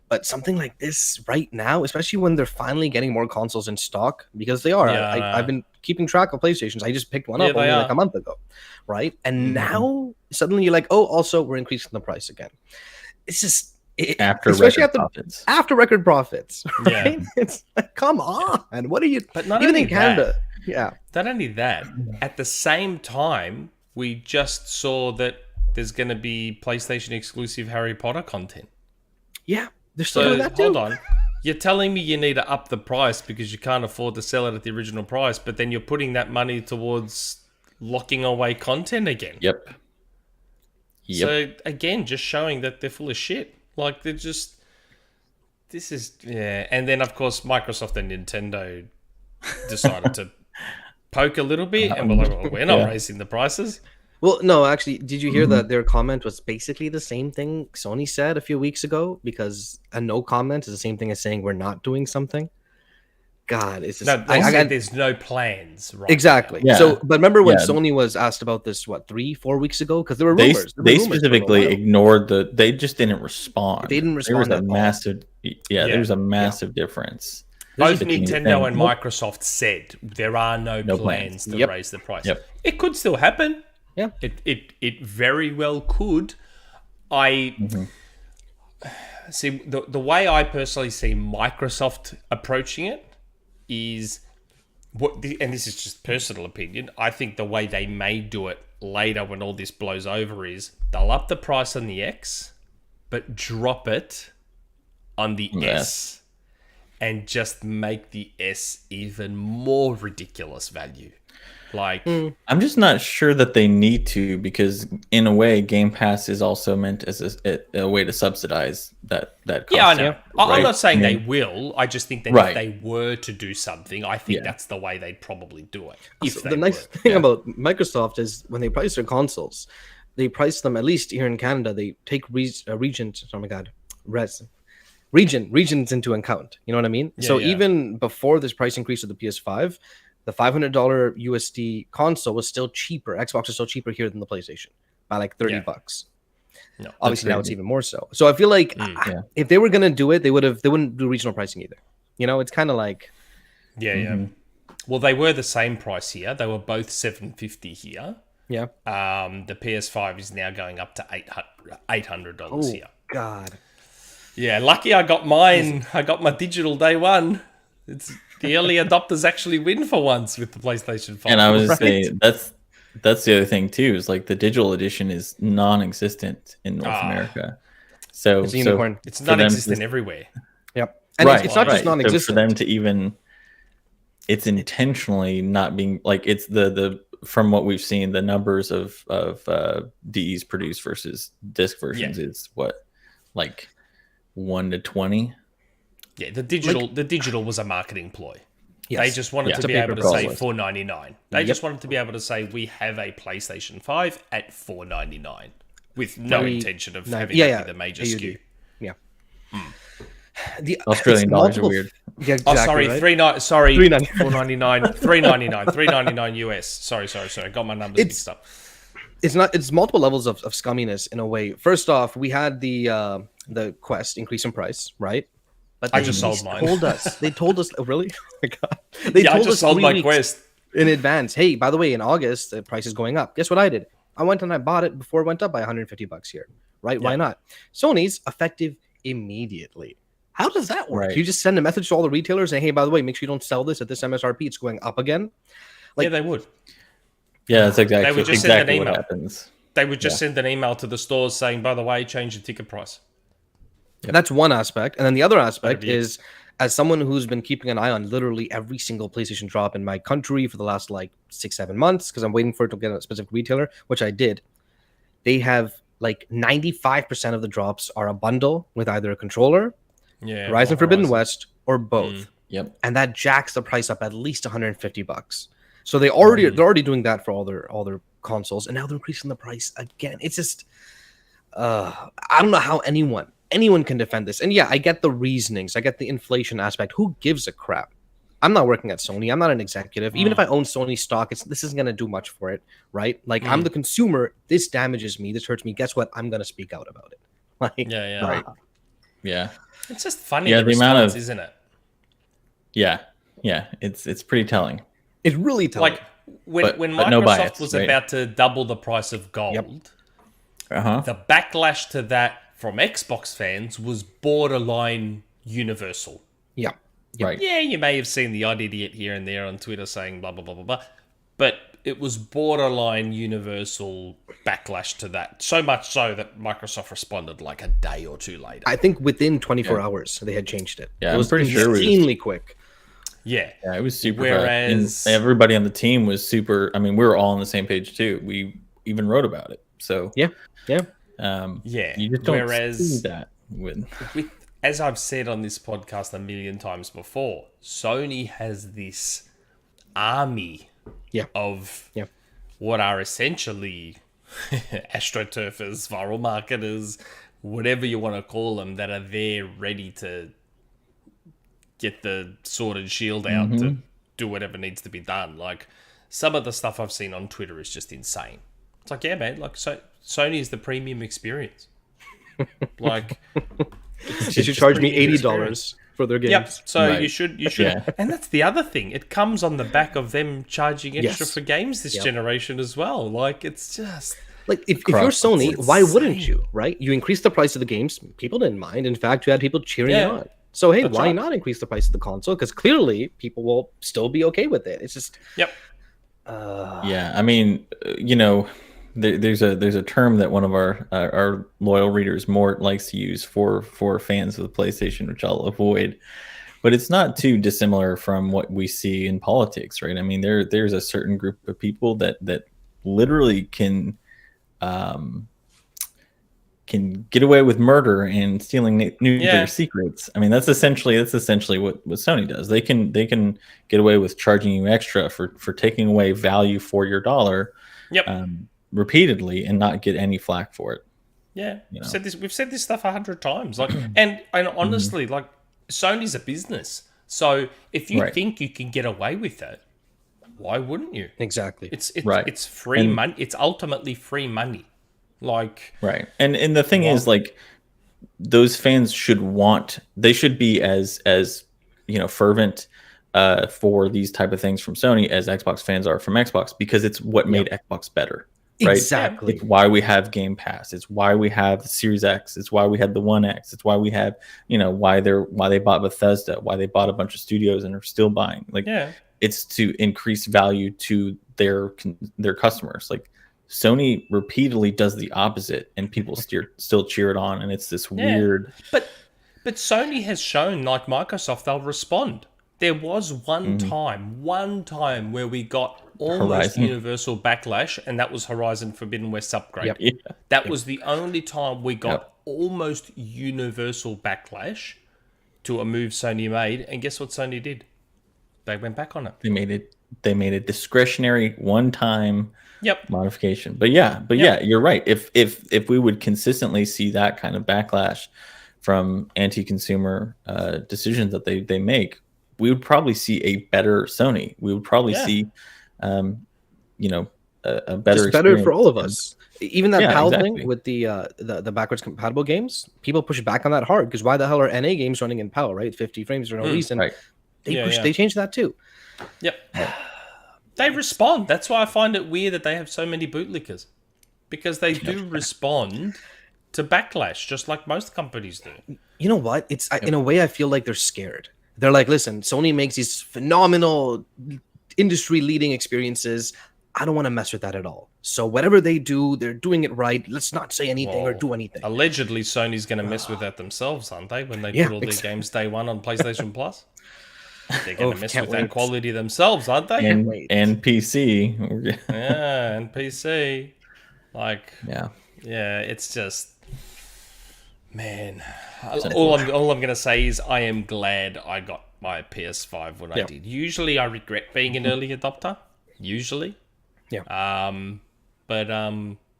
But something like this right now, especially when they're finally getting more consoles in stock, because they are. I've been keeping track of PlayStations. I just picked one up only like a month ago, right? And now suddenly you're like, oh, also we're increasing the price again. It's just after record profits, right? Yeah. It's like, come on, what are you? But not even only in Canada, not only that. At the same time, we just saw that there's going to be PlayStation exclusive Harry Potter content. Yeah. So hold on, you're telling me you need to up the price because you can't afford to sell it at the original price, but then you're putting that money towards locking away content again. Yep. So again, just showing that they're full of shit. Like they're just. This is and then of course Microsoft and Nintendo decided to poke a little bit, and we're not raising the prices. Well, no, actually, did you hear that their comment was basically the same thing Sony said a few weeks ago? Because a no comment is the same thing as saying we're not doing something. God, it's just... No, they said there's no plans, right? Exactly. Yeah. So, but remember when Sony was asked about this, 3-4 weeks ago? Because there were rumors. They specifically ignored they just didn't respond. They didn't respond. There was a massive... there was a massive difference. Both Nintendo and Microsoft said there are no plans to raise the price. Yep. It could still happen. Yeah, it very well could. I see the way I personally see Microsoft approaching it is and this is just personal opinion. I think the way they may do it later when all this blows over is they'll up the price on the X, but drop it on the S, and just make the S even more ridiculous value. Like, I'm just not sure that they need to, because in a way, Game Pass is also meant as a way to subsidize that cost. Yeah, I know. Right? I'm not saying they will. I just think that if they were to do something, I think that's the way they'd probably do it. The nice thing about Microsoft is when they price their consoles, they price them, at least here in Canada, they take regions into account. You know what I mean? Yeah, even before this price increase of the PS5, the $500 USD console was still cheaper. Xbox is still cheaper here than the PlayStation by like $30. No, obviously now it's even more so. So I feel like if they were gonna do it, they wouldn't do regional pricing either. You know, it's kind of like Well, they were the same price here. They were both $750 here. Yeah. The PS5 is now going up to $800 here. God. Yeah, lucky I got mine. I got my digital day one. It's the early adopters actually win for once with the PlayStation 5. And I was saying that's the other thing too, is like the digital edition is non-existent in North America. So it's a unicorn. It's non-existent everywhere. Yep. And it's not just non-existent. So for them to even, it's intentionally not being like, it's the from what we've seen, the numbers of DEs produced versus disc versions is what, like 1 to 20. Yeah, the digital was a marketing ploy. Yes. They just wanted to be able to say $4.99. They just wanted to be able to say we have a PlayStation 5 at $4.99 with no intention of having that be the major SKU. Yeah. The Australian dollars are weird. Yeah, exactly, $4.99, $3.99 US. Sorry. Got my numbers mixed up. It's multiple levels of scumminess in a way. First off, we had the Quest increase in price, right? But I just sold mine. They told us, oh, really? Oh my God. I just sold my Quest in advance. Hey, by the way, in August, the price is going up. Guess what I did? I went and I bought it before it went up by $150 here, right? Yeah. Why not? Sony's effective immediately. How does that work? Right. You just send a message to all the retailers saying, hey, by the way, make sure you don't sell this at this MSRP. It's going up again. Like, yeah, they would. Yeah, that's exactly, they would just send an email. What happens. They would just send an email to the stores saying, by the way, change the ticket price. Yep. That's one aspect. And then the other aspect is, as someone who's been keeping an eye on literally every single PlayStation drop in my country for the last like 6-7 months, because I'm waiting for it to get a specific retailer, which I did. They have like 95% of the drops are a bundle with either a controller, Horizon Forbidden West, or both. Yep. And that jacks the price up at least $150. So they're already doing that for all their consoles, and now they're increasing the price again. It's just I don't know how anyone can defend this. And yeah, I get the reasonings. I get the inflation aspect. Who gives a crap? I'm not working at Sony. I'm not an executive. Even if I own Sony stock, this isn't going to do much for it, right? Like, I'm the consumer. This damages me. This hurts me. Guess what? I'm going to speak out about it. Like, Yeah. Right. Yeah. It's just funny. Yeah, the amount response, of isn't it? Yeah. It's pretty telling. it's really telling. Like when but no Microsoft bias, was right? about to double the price of gold, the backlash to that from Xbox fans was borderline universal. yeah. Right. Yeah, you may have seen the odd idiot here and there on Twitter saying blah, blah, blah, blah, blah. But it was borderline universal backlash to that. So much so that Microsoft responded like a day or two later. I think within 24 hours they had changed it. Yeah, it I'm was pretty sure it was- insanely quick. Yeah. Yeah, it was super Whereas- fast. And everybody on the team was super. I mean, we were all on the same page too. We even wrote about it. So Yeah. you just don't Whereas- see that with As I've said on this podcast a million times before, Sony has this army of what are essentially astroturfers, viral marketers, whatever you want to call them, that are there ready to get the sword and shield out to do whatever needs to be done. Like, some of the stuff I've seen on Twitter is just insane. It's like, yeah, man, like, Sony is the premium experience. Like, They should charge me $80 for their games. yep. So Right. you should, Yeah. and that's the other thing. It comes on the back of them charging extra Yes. for games this generation as well. Like, it's just Like, if you're Cross- Sony, it's why wouldn't insane. you, right? You increase the price of the games. People didn't mind. In fact, you had people cheering Yeah. on. So, hey, That's why right. not increase the price of the console? Because clearly people will still be okay with it. It's just... yep. Yeah, I mean, there's a term that one of our loyal readers, Mort, likes to use for fans of the PlayStation, which I'll avoid. But it's not too dissimilar from what we see in politics, right? I mean, there's a certain group of people that literally can get away with murder and stealing nuclear secrets. I mean, that's essentially what Sony does. They can get away with charging you extra for taking away value for your dollar. Yep. Repeatedly and not get any flack for it. Yeah, You know. we've said this stuff 100 times. Like, and honestly, like, Sony's a business, so if you Right. think you can get away with it, why wouldn't you? Exactly. It's Right. it's free money. It's ultimately free money. Like, Right. And the thing is, like, those fans should be as fervent for these type of things from Sony as Xbox fans are from Xbox, because it's what made Xbox better. Right? Exactly. It's why we have Game Pass. It's why we have the Series X. It's why we had the One X. It's why we have, why they bought Bethesda, why they bought a bunch of studios and are still buying. Like, it's to increase value to their customers. Like, Sony repeatedly does the opposite, and people still cheer it on, and it's this weird. But Sony has shown, like Microsoft, they'll respond. There was one time where we got almost Horizon. universal backlash, and that was Horizon Forbidden West upgrade. Yep. Yeah. That was the only time we got almost universal backlash to a move Sony made, and guess what Sony did? They went back on it. They made a discretionary one-time Yep. modification. But yeah, you're right. If we would consistently see that kind of backlash from anti-consumer decisions that they make, we would probably see a better Sony. We would probably see, a better. Just better for all of experience. us. Even that PAL exactly. thing with the backwards compatible games, people push back on that hard because why the hell are NA games running in PAL, right? 50 frames for no reason. Right. They changed that too. Yep. They respond. That's why I find it weird that they have so many bootlickers, because they do respond to backlash, just like most companies do. You know what? It's in a way I feel like they're scared. They're like, listen, Sony makes these phenomenal industry-leading experiences. I don't want to mess with that at all. So whatever they do, they're doing it right. Let's not say anything or do anything. Allegedly, Sony's going to mess with that themselves, aren't they? When they Yeah, put all their exactly. games day one on PlayStation Plus, they're going to mess can't with that wait. quality themselves, aren't they? And Wait. PC. Yeah, and PC, like, Yeah. it's just, man. All I'm going to say is I am glad I got my PS5 when I did. Usually, I regret being an early adopter. Usually. Yeah. But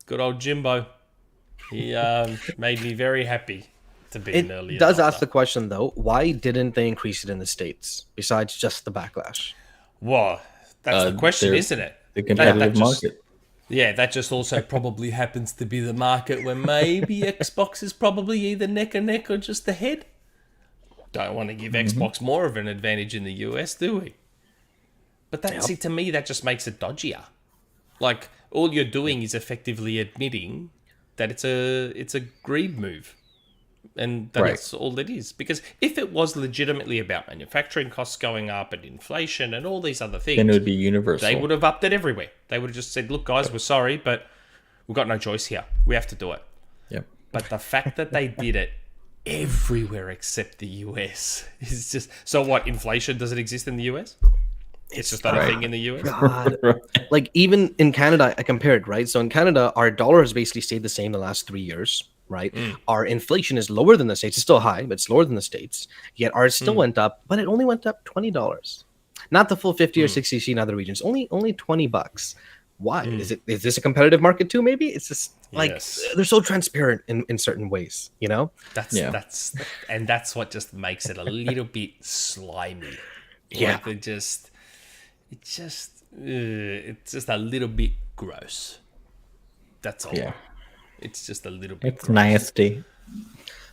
good old Jimbo, he made me very happy to be an early It does adopter. ask the question, though, why didn't they increase it in the States, besides just the backlash? Well, that's the question, isn't it? The competitive just- market. Yeah, that just also probably happens to be the market where maybe Xbox is probably either neck and neck or just ahead. Don't want to give Xbox more of an advantage in the US, do we? But that, see, to me, that just makes it dodgier. Like, all you're doing is effectively admitting that it's a greed move. And that's all it is. Because if it was legitimately about manufacturing costs going up and inflation and all these other things, Then it would be universal. they would have upped it everywhere. They would have just said, look, guys, we're sorry, but we've got no choice here. We have to do it. Yep. But the fact that they did it everywhere except the US is just... So what, inflation doesn't exist in the US? It's just not a thing in the US? God. Like, even in Canada, I compared, right? So in Canada, our dollar has basically stayed the same the last 3 years, right? Our inflation is lower than the States. It's still high, but it's lower than the States. Yet ours still went up, but it only went up $20. Not the full 50 or 60 you see in other regions. Only $20. Why? Is this a competitive market too, maybe? It's just like they're so transparent in certain ways, you know? That's what just makes it a little bit slimy. Yeah. Like it's just a little bit gross. That's all. Yeah. It's just a little bit It's gross. nasty.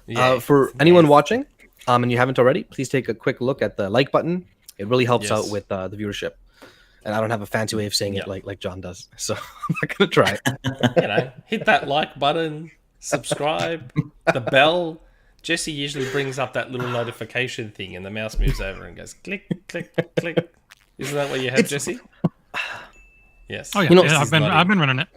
Yeah, For anyone watching, and you haven't already, please take a quick look at the like button. It really helps out with the viewership. And I don't have a fancy way of saying it like John does, so I'm not gonna try. Hit that like button, subscribe, the bell. Jesse usually brings up that little notification thing, and the mouse moves over and goes click, click, click. Isn't that what you have, Jesse? Yes. Oh yeah, You know, I've been running it.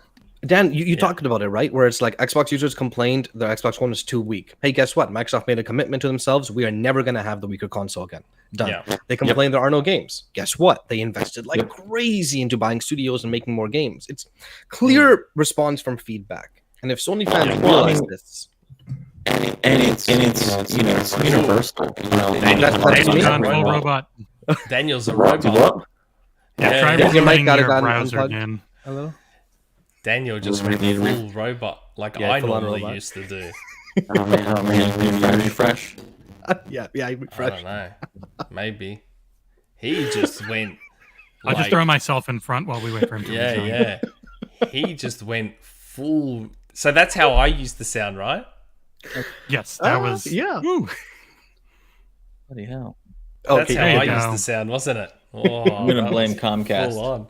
Dan, you talked about it, right? Where it's like Xbox users complained their Xbox One was too weak. Hey, guess what? Microsoft made a commitment to themselves. We are never going to have the weaker console again. Done. Yeah. They complained there are no games. Guess what? They invested like crazy into buying studios and making more games. It's clear response from feedback. And if Sony fans realize this... And it's universal. You know, That's me. John, full robot. Daniel's a robot. Yeah, try Your mic rebooting got your gotten browser unplugged. again. A little? Daniel just went full robot, like I full-on normally robot. used to do. oh man, refresh. Yeah, I I refreshed. don't know. Maybe. He just went... I'll just throw myself in front while we wait for him to rejoin. Yeah. He just went full... So that's how I used to sound, right? Yes, that was... Yeah. Woo. Bloody hell. That's Okay, how there you I go. used to sound, wasn't it? Oh, I'm gonna that blame was Comcast. full on.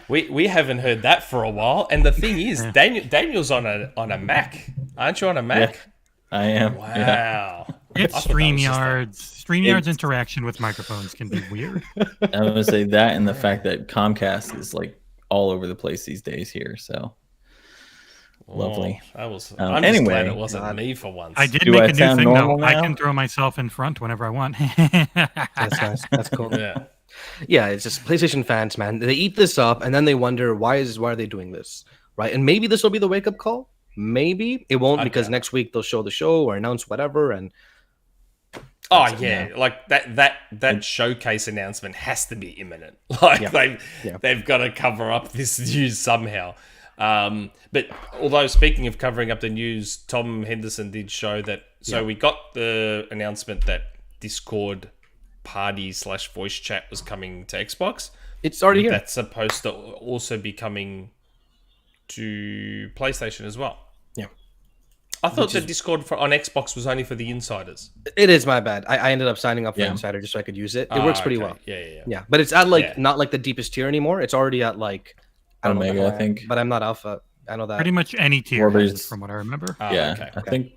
We haven't heard that for a while, and the thing is, Daniel's on a Mac, aren't you on a Mac? I am. Wow, Yeah. It's I thought that was just StreamYard's. StreamYard's interaction with microphones can be weird. I would say that, and the fact that Comcast is like all over the place these days here. So lovely. I was. Um, I'm just anyway. glad it wasn't me for once. I did Do make I a new sound thing though. normal I now? can throw myself in front whenever I want. That's nice. That's cool. Yeah. Yeah, it's just PlayStation fans, man. They eat this up and then they wonder why are they doing this, right? And maybe this will be the wake up call. Maybe it won't because next week they'll show the show or announce whatever. And Oh yeah, like that showcase announcement has to be imminent. Like they've got to cover up this news somehow. But although speaking of covering up the news, Tom Henderson did show that. So we got the announcement that Discord party/voice chat was coming to Xbox. it's already here. That's supposed to also be coming to PlayStation as well. Yeah. I thought the Discord on Xbox was only for the insiders. It is my bad. I ended up signing up for Yeah. Insider just so I could use it. It works pretty okay. well. Yeah. Yeah, but it's at Yeah. not like the deepest tier anymore. It's already at like I don't know Omega, what I think. but I'm not alpha. I know that. Pretty much any tier, Or has it, there's- from what I remember. Yeah, Okay. I think.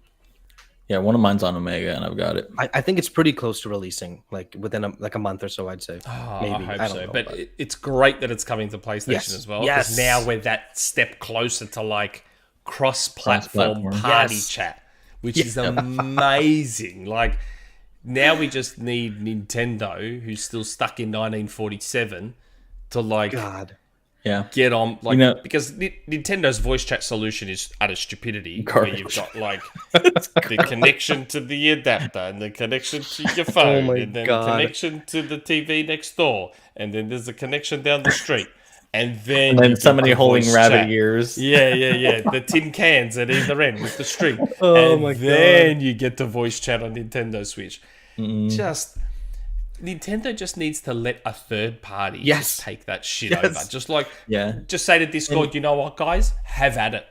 Yeah, one of mine's on Omega, and I've got it. I think it's pretty close to releasing, like within a month or so. I'd say. I hope don't so. know, but it's great that it's coming to PlayStation Yes. as well. Yes. Because now we're that step closer to like cross-platform Cross-platform. party Yes. chat, which is amazing. Like now we just need Nintendo, who's still stuck in 1947, to like God. Yeah. get on, like, You know- because Nintendo's voice chat solution is utter stupidity. Garbage. Where you've got like the connection to the adapter and the connection to your phone, my and then God. connection to the TV next door, and then there's a connection down the street. And then, And then you get somebody the holding voice rabbit chat. ears. Yeah. The tin cans at either end with the string. Oh and my then you get the voice chat on Nintendo Switch. Mm. Nintendo just needs to let a third party Yes. just take that shit Yes. over. Just like, Yeah. just say to Discord, you know what, guys? Have at it.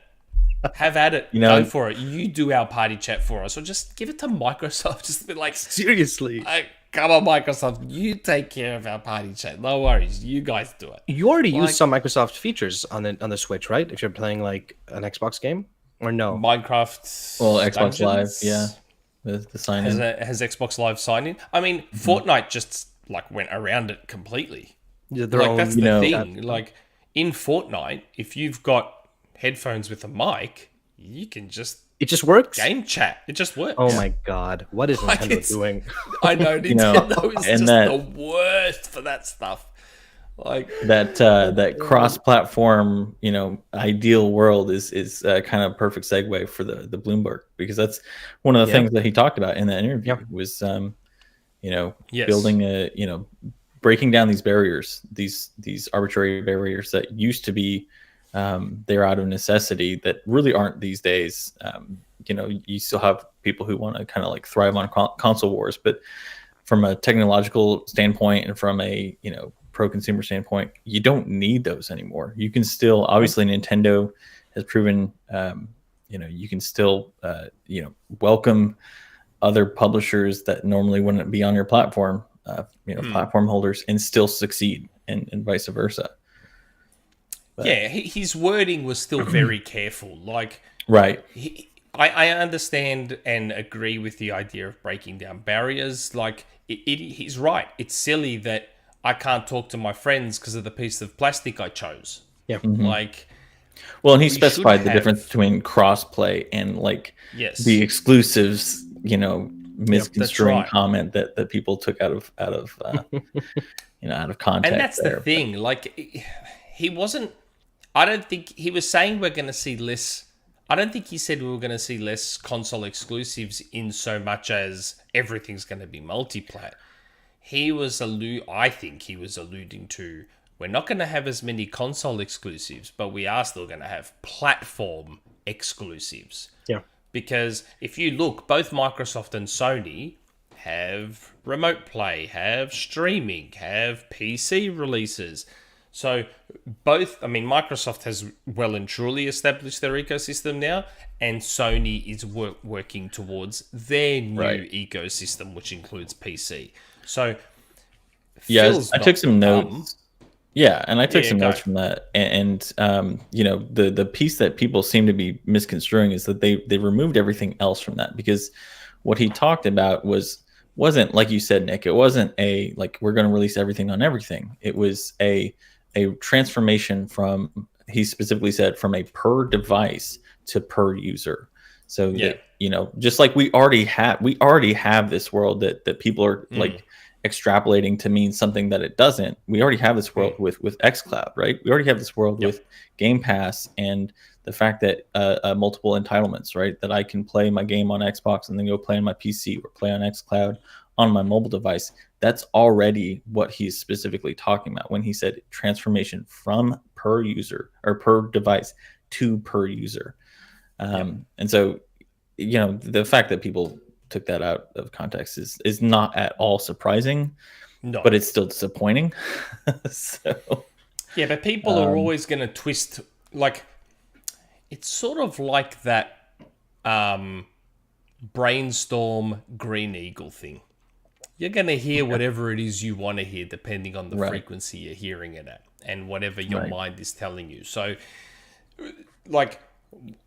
Have at it. You know- Go for it. You do our party chat for us. Or just give it to Microsoft. Just be like, Seriously. come on, Microsoft. You take care of our party chat. No worries. You guys do it. You already Like- use some Microsoft features on the Switch, right? If you're playing like an Xbox game, or no? Minecraft. Well, Xbox Dungeons Live, yeah. The sign in. Has Xbox Live signed in? I mean, Fortnite just like went around it completely. Their Like own, that's the know- thing. Like in Fortnite, if you've got headphones with a mic, you can just it just works. game chat. It just works. Oh my god, what is Like, Nintendo it's- doing? I know You know, Nintendo is and just that- the worst for that stuff. Like That cross-platform, ideal world is kind of perfect segue for the Bloomberg, because that's one of the things that he talked about in that interview was, Yes. building breaking down these barriers, these arbitrary barriers that used to be they're out of necessity that really aren't these days. You still have people who want to kind of like thrive on console wars, but from a technological standpoint and from a pro-consumer standpoint, you don't need those anymore. You can still, obviously, Nintendo has proven, you can still, welcome other publishers that normally wouldn't be on your platform, platform holders, and still succeed, and vice versa. But, yeah, his wording was still very careful. Like right. I understand and agree with the idea of breaking down barriers. Like he's right. It's silly that I can't talk to my friends because of the piece of plastic I chose. Yeah. Like, Well, and he we specified should the difference between cross-play and like yes, the exclusives, misconstruing right. comment that people took out of out of context. and that's there. the thing. Like, he wasn't. I don't think he was saying we're going to see less. I don't think he said we were going to see less console exclusives in so much as everything's going to be multiplat. I think he was alluding to, we're not going to have as many console exclusives, but we are still going to have platform exclusives. Yeah. Because if you look, both Microsoft and Sony have remote play, have streaming, have PC releases. So Microsoft has well and truly established their ecosystem now, and Sony is working towards their new ecosystem, which includes PC. So, yeah, I took some dumb. notes. Yeah, and I took Yeah, some go. notes from that, and the piece that people seem to be misconstruing is that they removed everything else from that, because what he talked about wasn't like you said, Nick. It wasn't a like we're going to release everything on everything. It was a transformation from, he specifically said, from a per device to per user. So that, just like we already have this world that people are like extrapolating to mean something that it doesn't. We already have this world with xCloud, right? We already have this world with Game Pass and the fact that multiple entitlements, right? That I can play my game on Xbox and then go play on my PC or play on xCloud on my mobile device. That's already what he's specifically talking about when he said transformation from per user or per device to per user. And so, the fact that people took that out of context is not at all surprising, but it's still disappointing. So yeah, but people are always going to twist, like, it's sort of like that brainstorm Green Eagle thing. You're going to hear whatever it is you want to hear, depending on the frequency you're hearing it at and whatever your mind is telling you. So, like,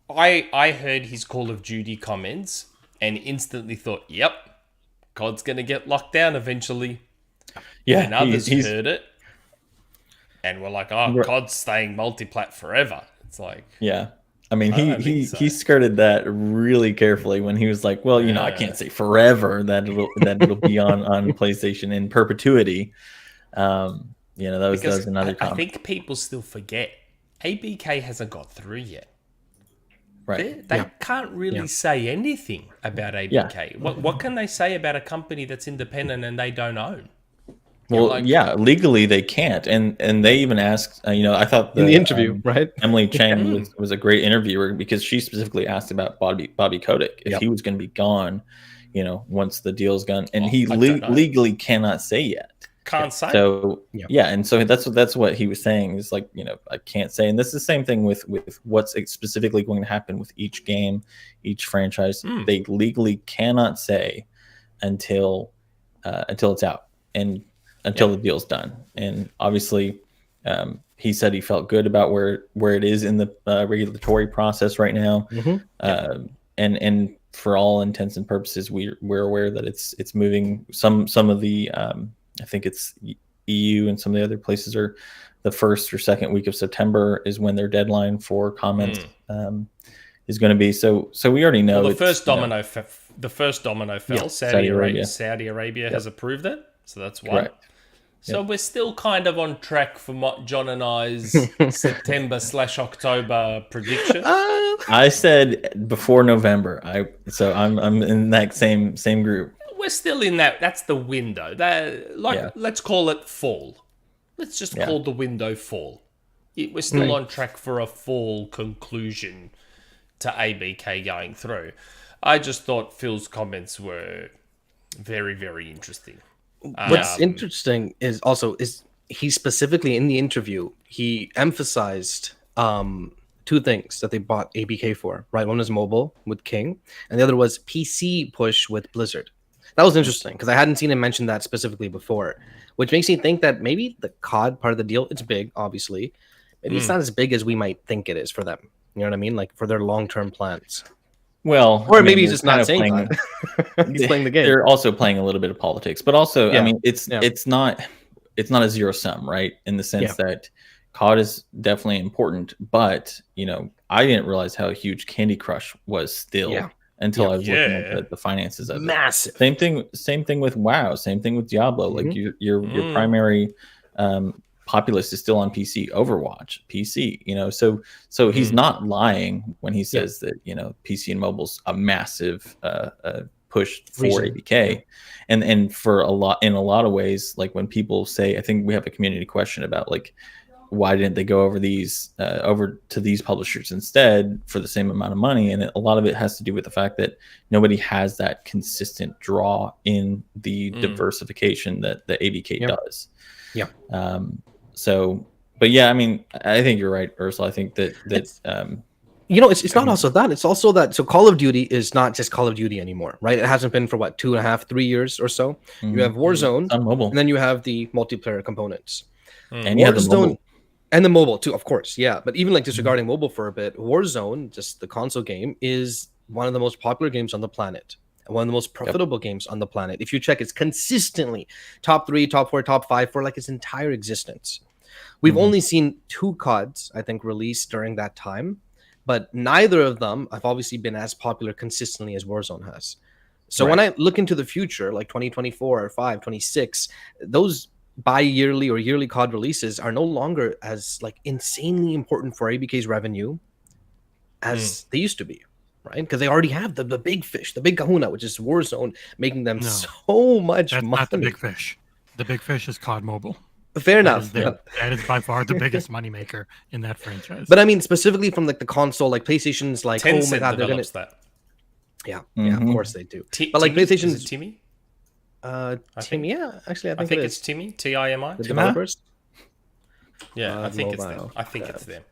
I heard his Call of Duty comments and instantly thought, yep, COD's going to get locked down eventually. yeah, And others he's heard it and were like, oh, COD's staying multiplat forever. It's like... yeah. I mean, I don't he think so. he skirted that really carefully when he was like, well, I can't say forever that it'll be on PlayStation in perpetuity. That was another I comment. think people still forget ABK hasn't got through yet. Right. They can't really say anything about ABK. What can they say about a company that's independent and they don't own? Well, yeah, legally they can't, and they even asked. I thought in the interview, right? Emily Chang was a great interviewer because she specifically asked about Bobby Kotick if he was going to be gone, once the deal's done, and he legally cannot say yet. Can't say. So and so that's what he was saying is like I can't say, and this is the same thing with what's specifically going to happen with each game, each franchise. They legally cannot say until it's out and until the deal's done. And obviously, he said he felt good about where it is in the regulatory process right now. And for all intents and purposes, we're aware that it's moving. Some of the I think it's EU and some of the other places are the first or second week of September is when their deadline for comments is going to be. So we already know the first domino fell. Yeah, Saudi Arabia has approved it, so that's one. Correct. So we're still kind of on track for John and I's September/October prediction. I said before November. I'm in that same group. We're still in that. That's the window. Let's call it fall. Let's just call the window fall. We're still on track for a fall conclusion to ABK going through. I just thought Phil's comments were very, very interesting. What's interesting is he specifically in the interview, he emphasized two things that they bought ABK for, right? One was mobile with King, and the other was PC push with Blizzard. That was interesting because I hadn't seen him mention that specifically before, which makes me think that maybe the COD part of the deal, it's big, obviously. Maybe it's not as big as we might think it is for them. You know what I mean? Like for their long-term plans. Well, or maybe he's just not saying that. He's playing the game. They're also playing a little bit of politics, but also, I mean, it's not a zero sum, right? In the sense that COD is definitely important, but I didn't realize how huge Candy Crush was still until I was looking at the finances of it. Massive. Same thing with WoW. Same thing with Diablo. Like your primary populace is still on PC. Overwatch, PC. So he's not lying when he says that PC and mobile's a massive push for ABK, and in a lot of ways, like when people say, I think we have a community question about like why didn't they go over to these publishers instead for the same amount of money, and a lot of it has to do with the fact that nobody has that consistent draw in the diversification that the ABK does. So, but I mean, I think you're right, Aarsal. I think that it's not also that. It's also that. So Call of Duty is not just Call of Duty anymore, right? It hasn't been for 2.5, 3 years or so. You have Warzone, on mobile, and then you have the multiplayer components, and you have the mobile. And the mobile too, of course, But even like disregarding mobile for a bit, Warzone, just the console game, is one of the most popular games on the planet. And one of the most profitable games on the planet. If you check, it's consistently top 3, top 4, top 5 for like its entire existence. We've only seen 2 CODs, I think, released during that time, but neither of them have obviously been as popular consistently as Warzone has. So when I look into the future, like 2024 or 26, those bi-yearly or yearly COD releases are no longer as like insanely important for ABK's revenue as they used to be, right? Because they already have the big fish, the big kahuna, which is Warzone, making them so much money. Not the big fish. The big fish is COD Mobile. Fair enough. That is by far the biggest moneymaker in that franchise. But I mean, specifically from like the console, like PlayStation's like, Tencent oh my god, they're gonna. That. Yeah, of course they do. But like PlayStation's Is it Timmy? Timmy, yeah, actually, I think it's Timmy. TIMI. The developers. Yeah, I think it's them. It's them.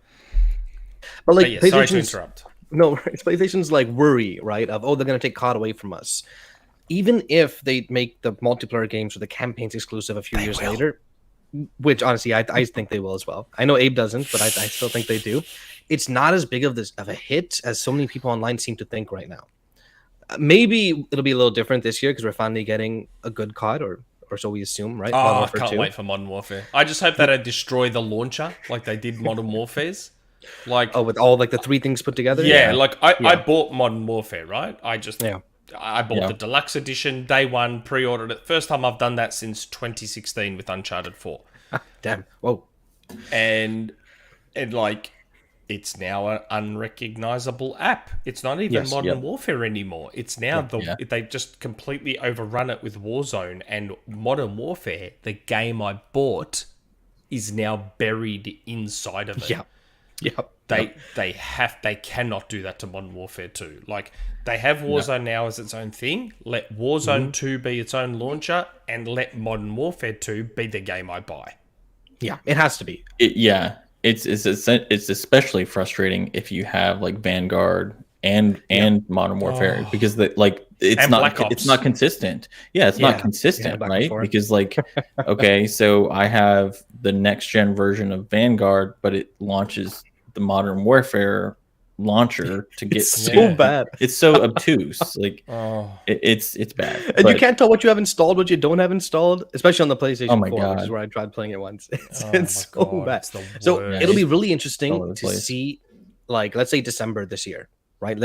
But like, sorry to interrupt. No, it's PlayStation's like worry, right? Of they're gonna take COD away from us. Even if they make the multiplayer games or the campaigns exclusive a few years later, which honestly I think they will as well. I know Abe doesn't, but I still think they do. It's not as big of a hit as so many people online seem to think right now. Maybe it'll be a little different this year because we're finally getting a good COD, or so we assume, right? Oh, I can't wait for Modern Warfare. I just hope that I destroy the launcher like they did Modern Warfare's. Like, with all like the 3 things put together. Yeah, like I bought Modern Warfare, right? I bought the deluxe edition day one, pre-ordered it. First time I've done that since 2016 with Uncharted 4. Damn. Whoa. And like it's now an unrecognizable app. It's not even Modern Warfare anymore. It's now they've just completely overrun it with Warzone, and Modern Warfare, the game I bought, is now buried inside of it. They cannot do that to Modern Warfare 2. Like, they have Warzone now as its own thing. Let Warzone 2 be its own launcher, and let Modern Warfare 2 be the game I buy. Yeah, it has to be. It's especially frustrating if you have like Vanguard and Modern Warfare because it's not consistent. Yeah, it's not consistent, right? Because like, okay, so I have the next gen version of Vanguard, but it launches the Modern Warfare launcher to get so bad. It's so obtuse. Like, it's bad. And you can't tell what you have installed, what you don't have installed, especially on the PlayStation 4, God. which is where I tried playing it once. It's so bad. So it'll be really interesting to see, like, let's say December this year, right? I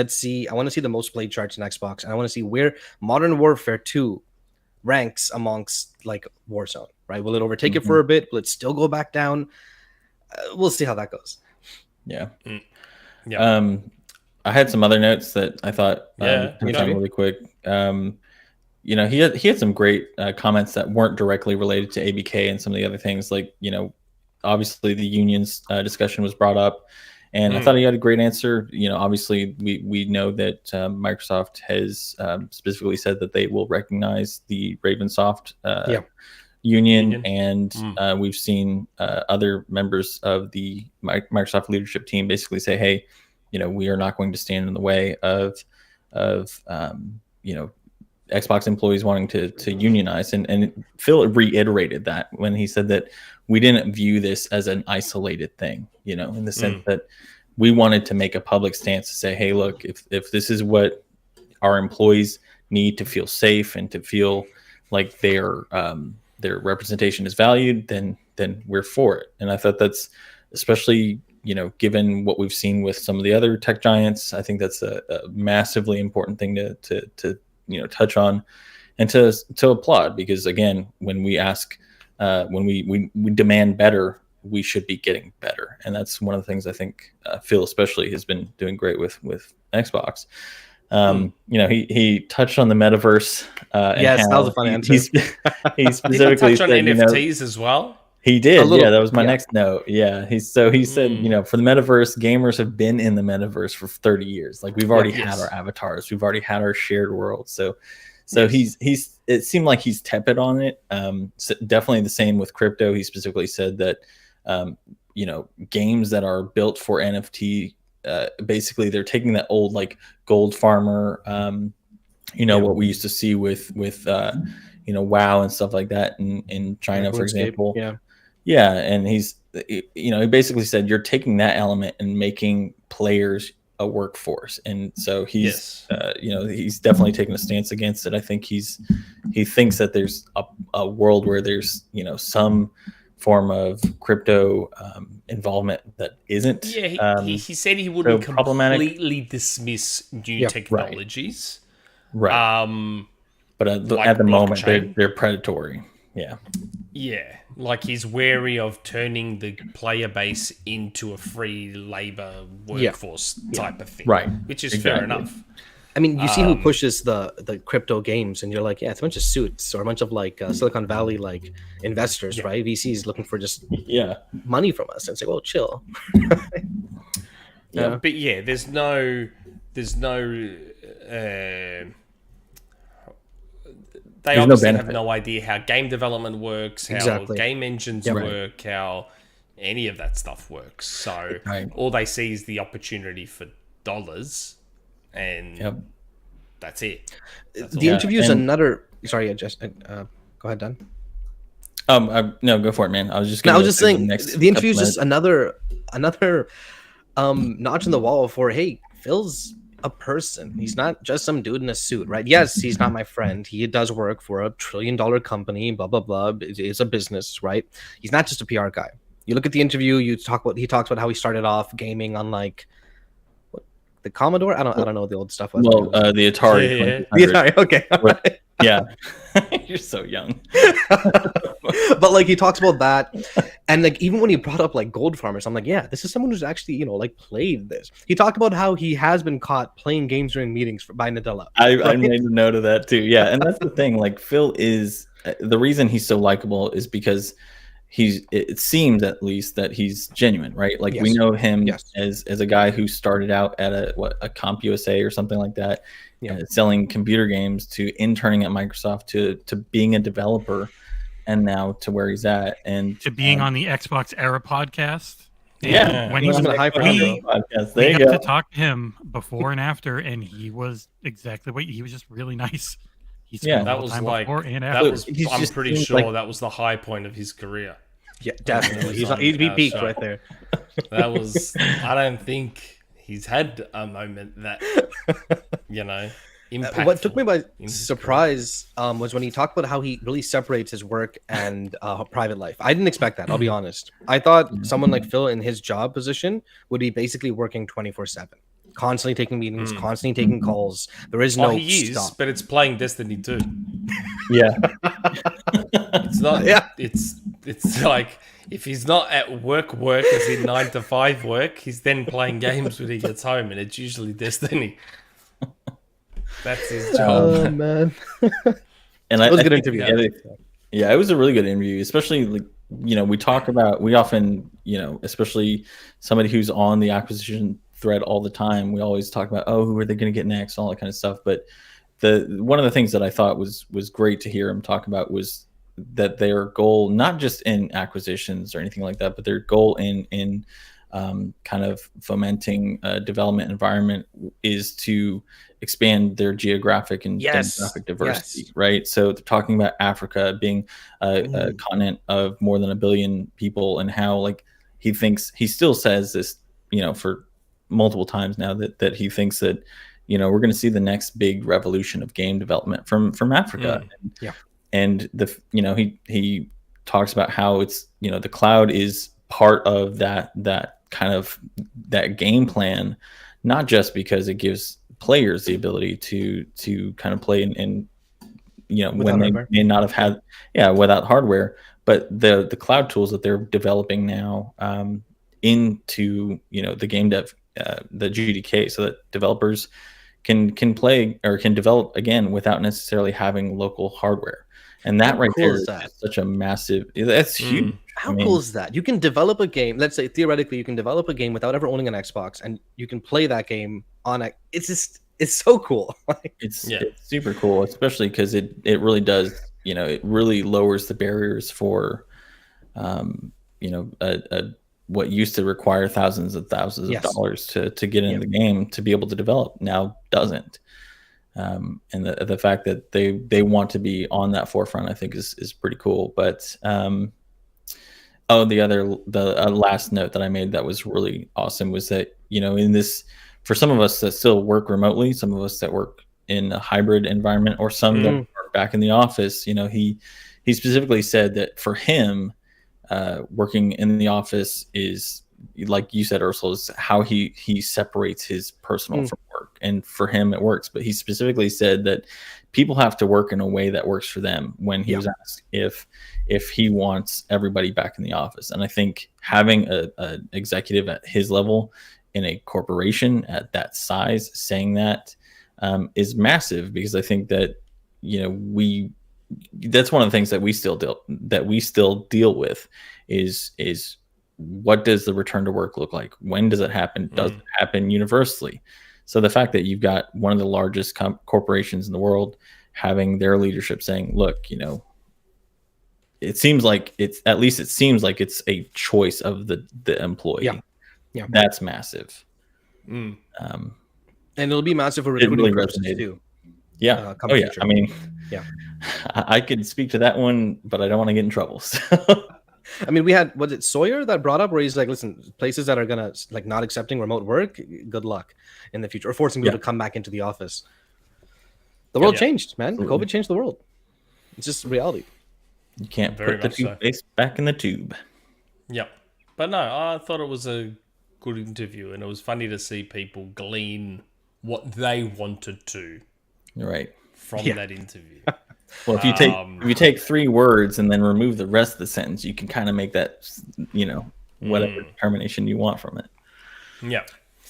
want to see the most played charts in Xbox, and I want to see where Modern Warfare 2 ranks amongst like Warzone, right? Will it overtake it for a bit? Will it still go back down? We'll see how that goes. Yeah. I had some other notes that I thought touch on really quick. He had some great comments that weren't directly related to ABK and some of the other things. Like, obviously the unions discussion was brought up, and I thought he had a great answer. Obviously we know that Microsoft has specifically said that they will recognize the Ravensoft union. And we've seen other members of the Microsoft leadership team basically say, hey, we are not going to stand in the way of Xbox employees wanting to unionize. And Phil reiterated that when he said that we didn't view this as an isolated thing, in the sense that we wanted to make a public stance to say, hey, look, if this is what our employees need to feel safe and to feel like their representation is valued, then we're for it. And I thought that's especially, given what we've seen with some of the other tech giants, I think that's a massively important thing to touch on and to applaud, because again, when we ask, when we demand better, we should be getting better. And that's one of the things I think Phil especially has been doing great with Xbox. He touched on the metaverse. Yes, that was a fun answer. He specifically said, on NFTs as well. He did. Yeah, that was my next note. Yeah, he said, for the metaverse, gamers have been in the metaverse for 30 years. Like, we've already had our avatars, we've already had our shared world. So he's it seemed like he's tepid on it. So definitely the same with crypto. He specifically said that games that are built for NFT, basically they're taking that old like Gold Farmer, what we used to see with WoW and stuff like that in China, for example. And he basically said you're taking that element and making players a workforce, and so he's he's definitely taking a stance against it. I think he thinks that there's a world where there's some form of crypto involvement that isn't. He said he wouldn't completely dismiss new technologies. Right. But at the moment, they're predatory. Yeah. Like, he's wary of turning the player base into a free labor workforce type of thing. Right. Which is fair enough. I mean, you see who pushes the crypto games, and you're like, it's a bunch of suits or a bunch of like Silicon Valley like investors, right? VCs looking for just money from us, and say, well, chill. But there's no. They obviously have no idea how game development works, how game engines work, how any of that stuff works. So all they see is the opportunity for dollars, and that's it. The interview is another. Sorry, go ahead, Dan. No, go for it, man. I was just saying the interview is just another notch in the wall for, hey, Phil's a person. He's not just some dude in a suit, right? Yes, he's not my friend. He does work for $1 trillion company, blah blah blah. It's a business, right? He's not just a PR guy. You look at the interview. He talks about how he started off gaming on like the Commodore. I don't know what the old stuff was. Well, the Atari. The Atari. Okay. Yeah. You're so young. But like he talks about that, and like even when he brought up like Gold Farmers, I'm like, yeah, this is someone who's actually like played this. He talked about how he has been caught playing games during meetings by Nadella. I made a note of that too. Yeah, and that's the thing. Like Phil is the reason he's so likable is because it seems at least that he's genuine, right? Like we know him as a guy who started out at a CompUSA or something like that, selling computer games to interning at Microsoft to being a developer, and now to where he's at, and to being on the XboxEra podcast. Yeah, when he was podcast. We got to talk to him before and after, and he was exactly what he was. Just really nice. That was like I'm pretty sure that was the high point of his career. Yeah, definitely. He peaked right there. That was. I don't think he's had a moment that impactful. What took me by surprise was when he talked about how he really separates his work and private life. I didn't expect that. I'll be honest. I thought someone like Phil in his job position would be basically working 24/7. Constantly taking meetings, constantly taking calls. There is no stop. But it's playing Destiny 2. Yeah. It's not. Yeah. It's like if he's not at work as in 9 to 5 work, he's then playing games when he gets home, and it's usually Destiny. That's his job. Oh man. And it was a good interview. Yeah, it was a really good interview, especially like we often especially somebody who's on the acquisition thread all the time, we always talk about who are they going to get next, all that kind of stuff. But one of the things that I thought was great to hear him talk about was that their goal, not just in acquisitions or anything like that, but their goal in kind of fomenting a development environment is to expand their geographic and demographic diversity, right? So they're talking about Africa being a continent of more than 1 billion people, and how like he still says this, for multiple times now that he thinks that we're going to see the next big revolution of game development from Africa. And he talks about how it's the cloud is part of that kind of that game plan, not just because it gives players the ability to kind of play in when they may not have had without hardware, but the cloud tools that they're developing now into the game dev the GDK, so that developers can play or can develop again without necessarily having local hardware. And that there is such a massive, that's huge. How cool is that? You can develop a game, let's say theoretically you can develop a game without ever owning an Xbox, and you can play that game on it's so cool. It's super cool, especially because it really does, it really lowers the barriers for what used to require thousands of dollars to get in the game to be able to develop now doesn't. And the fact that they want to be on that forefront, I think is pretty cool. But the last note that I made that was really awesome was that in this, for some of us that still work remotely, some of us that work in a hybrid environment, or some that are back in the office, he specifically said that for him, working in the office is, like you said, Aarsal, is how he separates his personal from work. And for him, it works. But he specifically said that people have to work in a way that works for them when he was asked if he wants everybody back in the office. And I think having a executive at his level in a corporation at that size saying that is massive, because I think that, that's one of the things that we still deal with is what does the return to work look like? When does it happen? Does it happen universally? So the fact that you've got one of the largest corporations in the world having their leadership saying, look, it seems like it's a choice of the employee. Yeah. That's massive. And it'll be massive for recruiting purposes too. Yeah. I mean, I could speak to that one, but I don't want to get in trouble. So. I mean, we had, was it Sawyer that brought up where he's like, listen, places that are going to like not accepting remote work, good luck in the future, or forcing people to come back into the office. The world changed, man. COVID changed the world. It's just reality. You can't put the toothpaste back in the tube. Yep. But no, I thought it was a good interview, and it was funny to see people glean what they wanted to from that interview. Well, if you take 3 words and then remove the rest of the sentence, you can kind of make that, whatever determination you want from it. Yeah,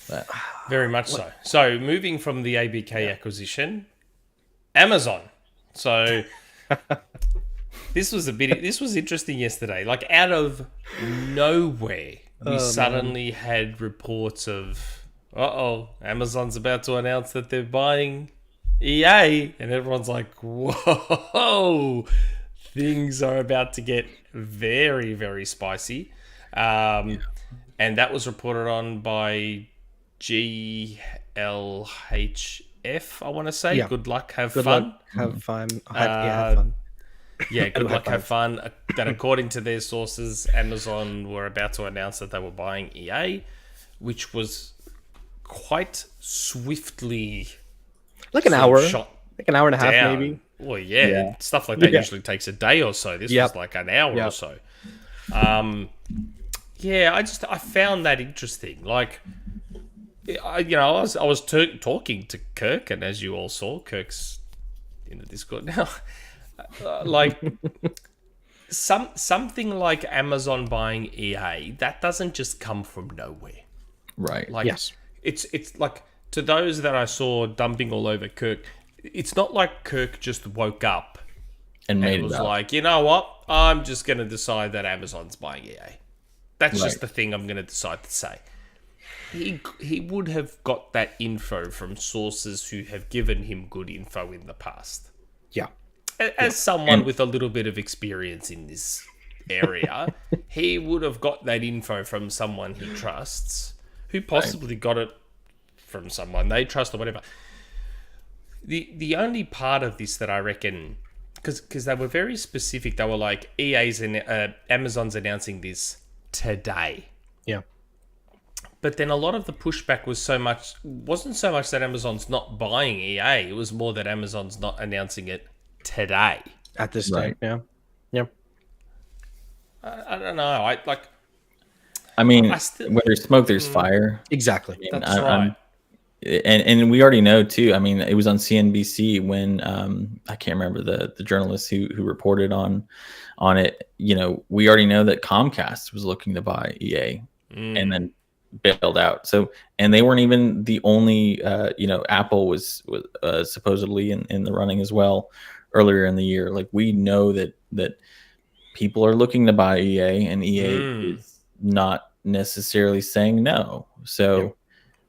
But, very much so. So moving from the ABK acquisition, Amazon. So this was interesting yesterday. Like out of nowhere, we suddenly had reports of, Amazon's about to announce that they're buying EA, and everyone's like, whoa, things are about to get very, very spicy. And that was reported on by GLHF, I want to say. Yeah. Good luck, have Good fun. luck, have fun. Have fun. Yeah, good luck, have fun. That according to their sources, Amazon were about to announce that they were buying EA, which was quite swiftly Like an sort hour. of shot Like an hour and a half, down. maybe. Well, yeah, stuff like that usually takes a day or so. This was like an hour or so. I found that interesting. Like, I was talking to Kirk, and as you all saw, Kirk's in the Discord now. Like something like Amazon buying EA, that doesn't just come from nowhere. right. Like, Yes. it's like, to those that I saw dumping all over Kirk, it's not like Kirk just woke up and made and it was up. like, you know what, I'm just going to decide that Amazon's buying EA. That's just Right. the thing I'm going to decide to say. He would have got that info from sources who have given him good info in the past. Yeah. As someone with a little bit of experience in this area, he would have got that info from someone he trusts, who possibly got it from someone they trust or whatever. The only part of this that I reckon, because they were very specific, they were like, Amazon's announcing this today. Yeah. But then a lot of the pushback wasn't so much that Amazon's not buying EA, it was more that Amazon's not announcing it today. At this Right. time, yeah. I don't know. I mean, I still- where there's smoke, there's fire. Exactly. And That's right. And we already know too. I mean, it was on CNBC when I can't remember the journalist who reported on it. We already know that Comcast was looking to buy EA and then bailed out. So, and they weren't even the only. Apple was supposedly in the running as well earlier in the year. Like, we know that people are looking to buy EA, and EA is not necessarily saying no. So.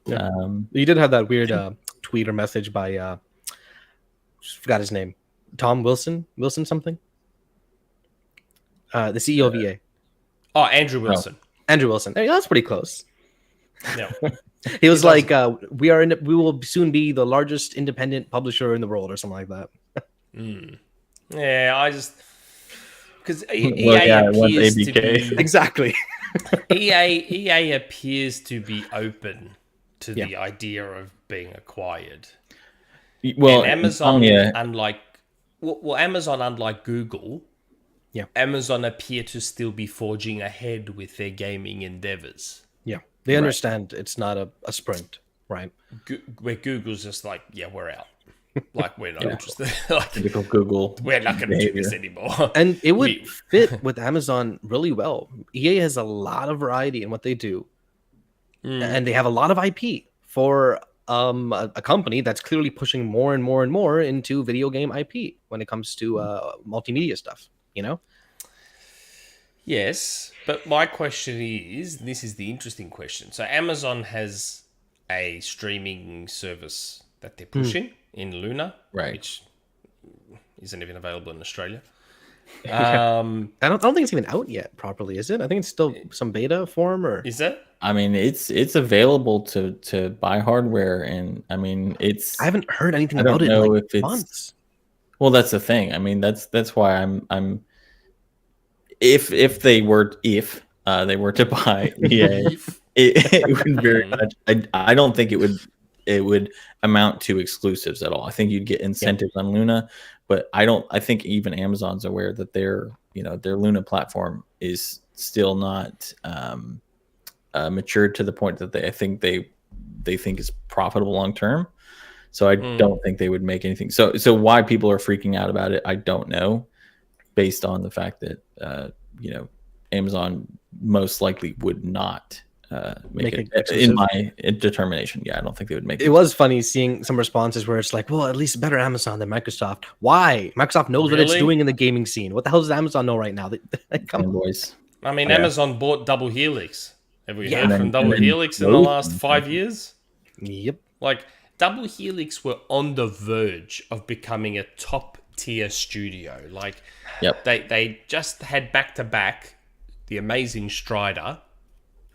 Yeah. You did have that weird tweet or message by forgot his name, Tom Wilson something, the CEO of EA. Oh, Andrew Wilson. Andrew Wilson. Hey, that's pretty close. Yeah. He was like, we will soon be the largest independent publisher in the world, or something like that. Yeah, I just, because EA it was appears to ABK. be Exactly. EA appears to be open to the Yeah. idea of being acquired. Well, And Amazon, Insomnia- Amazon, unlike Google, Yeah. Amazon appear to still be forging ahead with their gaming endeavors. Yeah, they understand it's not a sprint, right? Where Google's just like, yeah, we're out. Like, we're not interested. Like, typical Google. we're not going to do this anymore. And it would fit with Amazon really well. EA has a lot of variety in what they do, and they have a lot of IP for a company that's clearly pushing more and more and more into video game IP when it comes to multimedia stuff. Yes, but my question is, this is the interesting question. So Amazon has a streaming service that they're pushing in Luna, Right. which isn't even available in Australia. I don't think it's even out yet properly, is it? I think it's still some beta form, or Is it? I mean, it's available to buy hardware, and I mean, it's. I haven't heard anything I don't about it in know like if it's- months. Well, that's the thing. I mean, that's why I'm. If they were to buy EA, it would very much. I don't think it would amount to exclusives at all. I think you'd get incentives on Luna, but I think even Amazon's aware that their Luna platform is still not matured to the point that they think is profitable long term. So I don't think they would make anything. So why people are freaking out about it, I don't know, based on the fact that Amazon most likely would not make it in my determination. Yeah, I don't think they would make it. It was funny seeing some responses where it's like, well, at least better Amazon than Microsoft. Why? Microsoft knows what it's doing in the gaming scene. What the hell does Amazon know right now? Come on, boys. I mean, Amazon bought Double Helix. Have we heard from Double Helix in the last 5 years? Yep. Like, Double Helix were on the verge of becoming a top tier studio. Like, they just had back to back the amazing Strider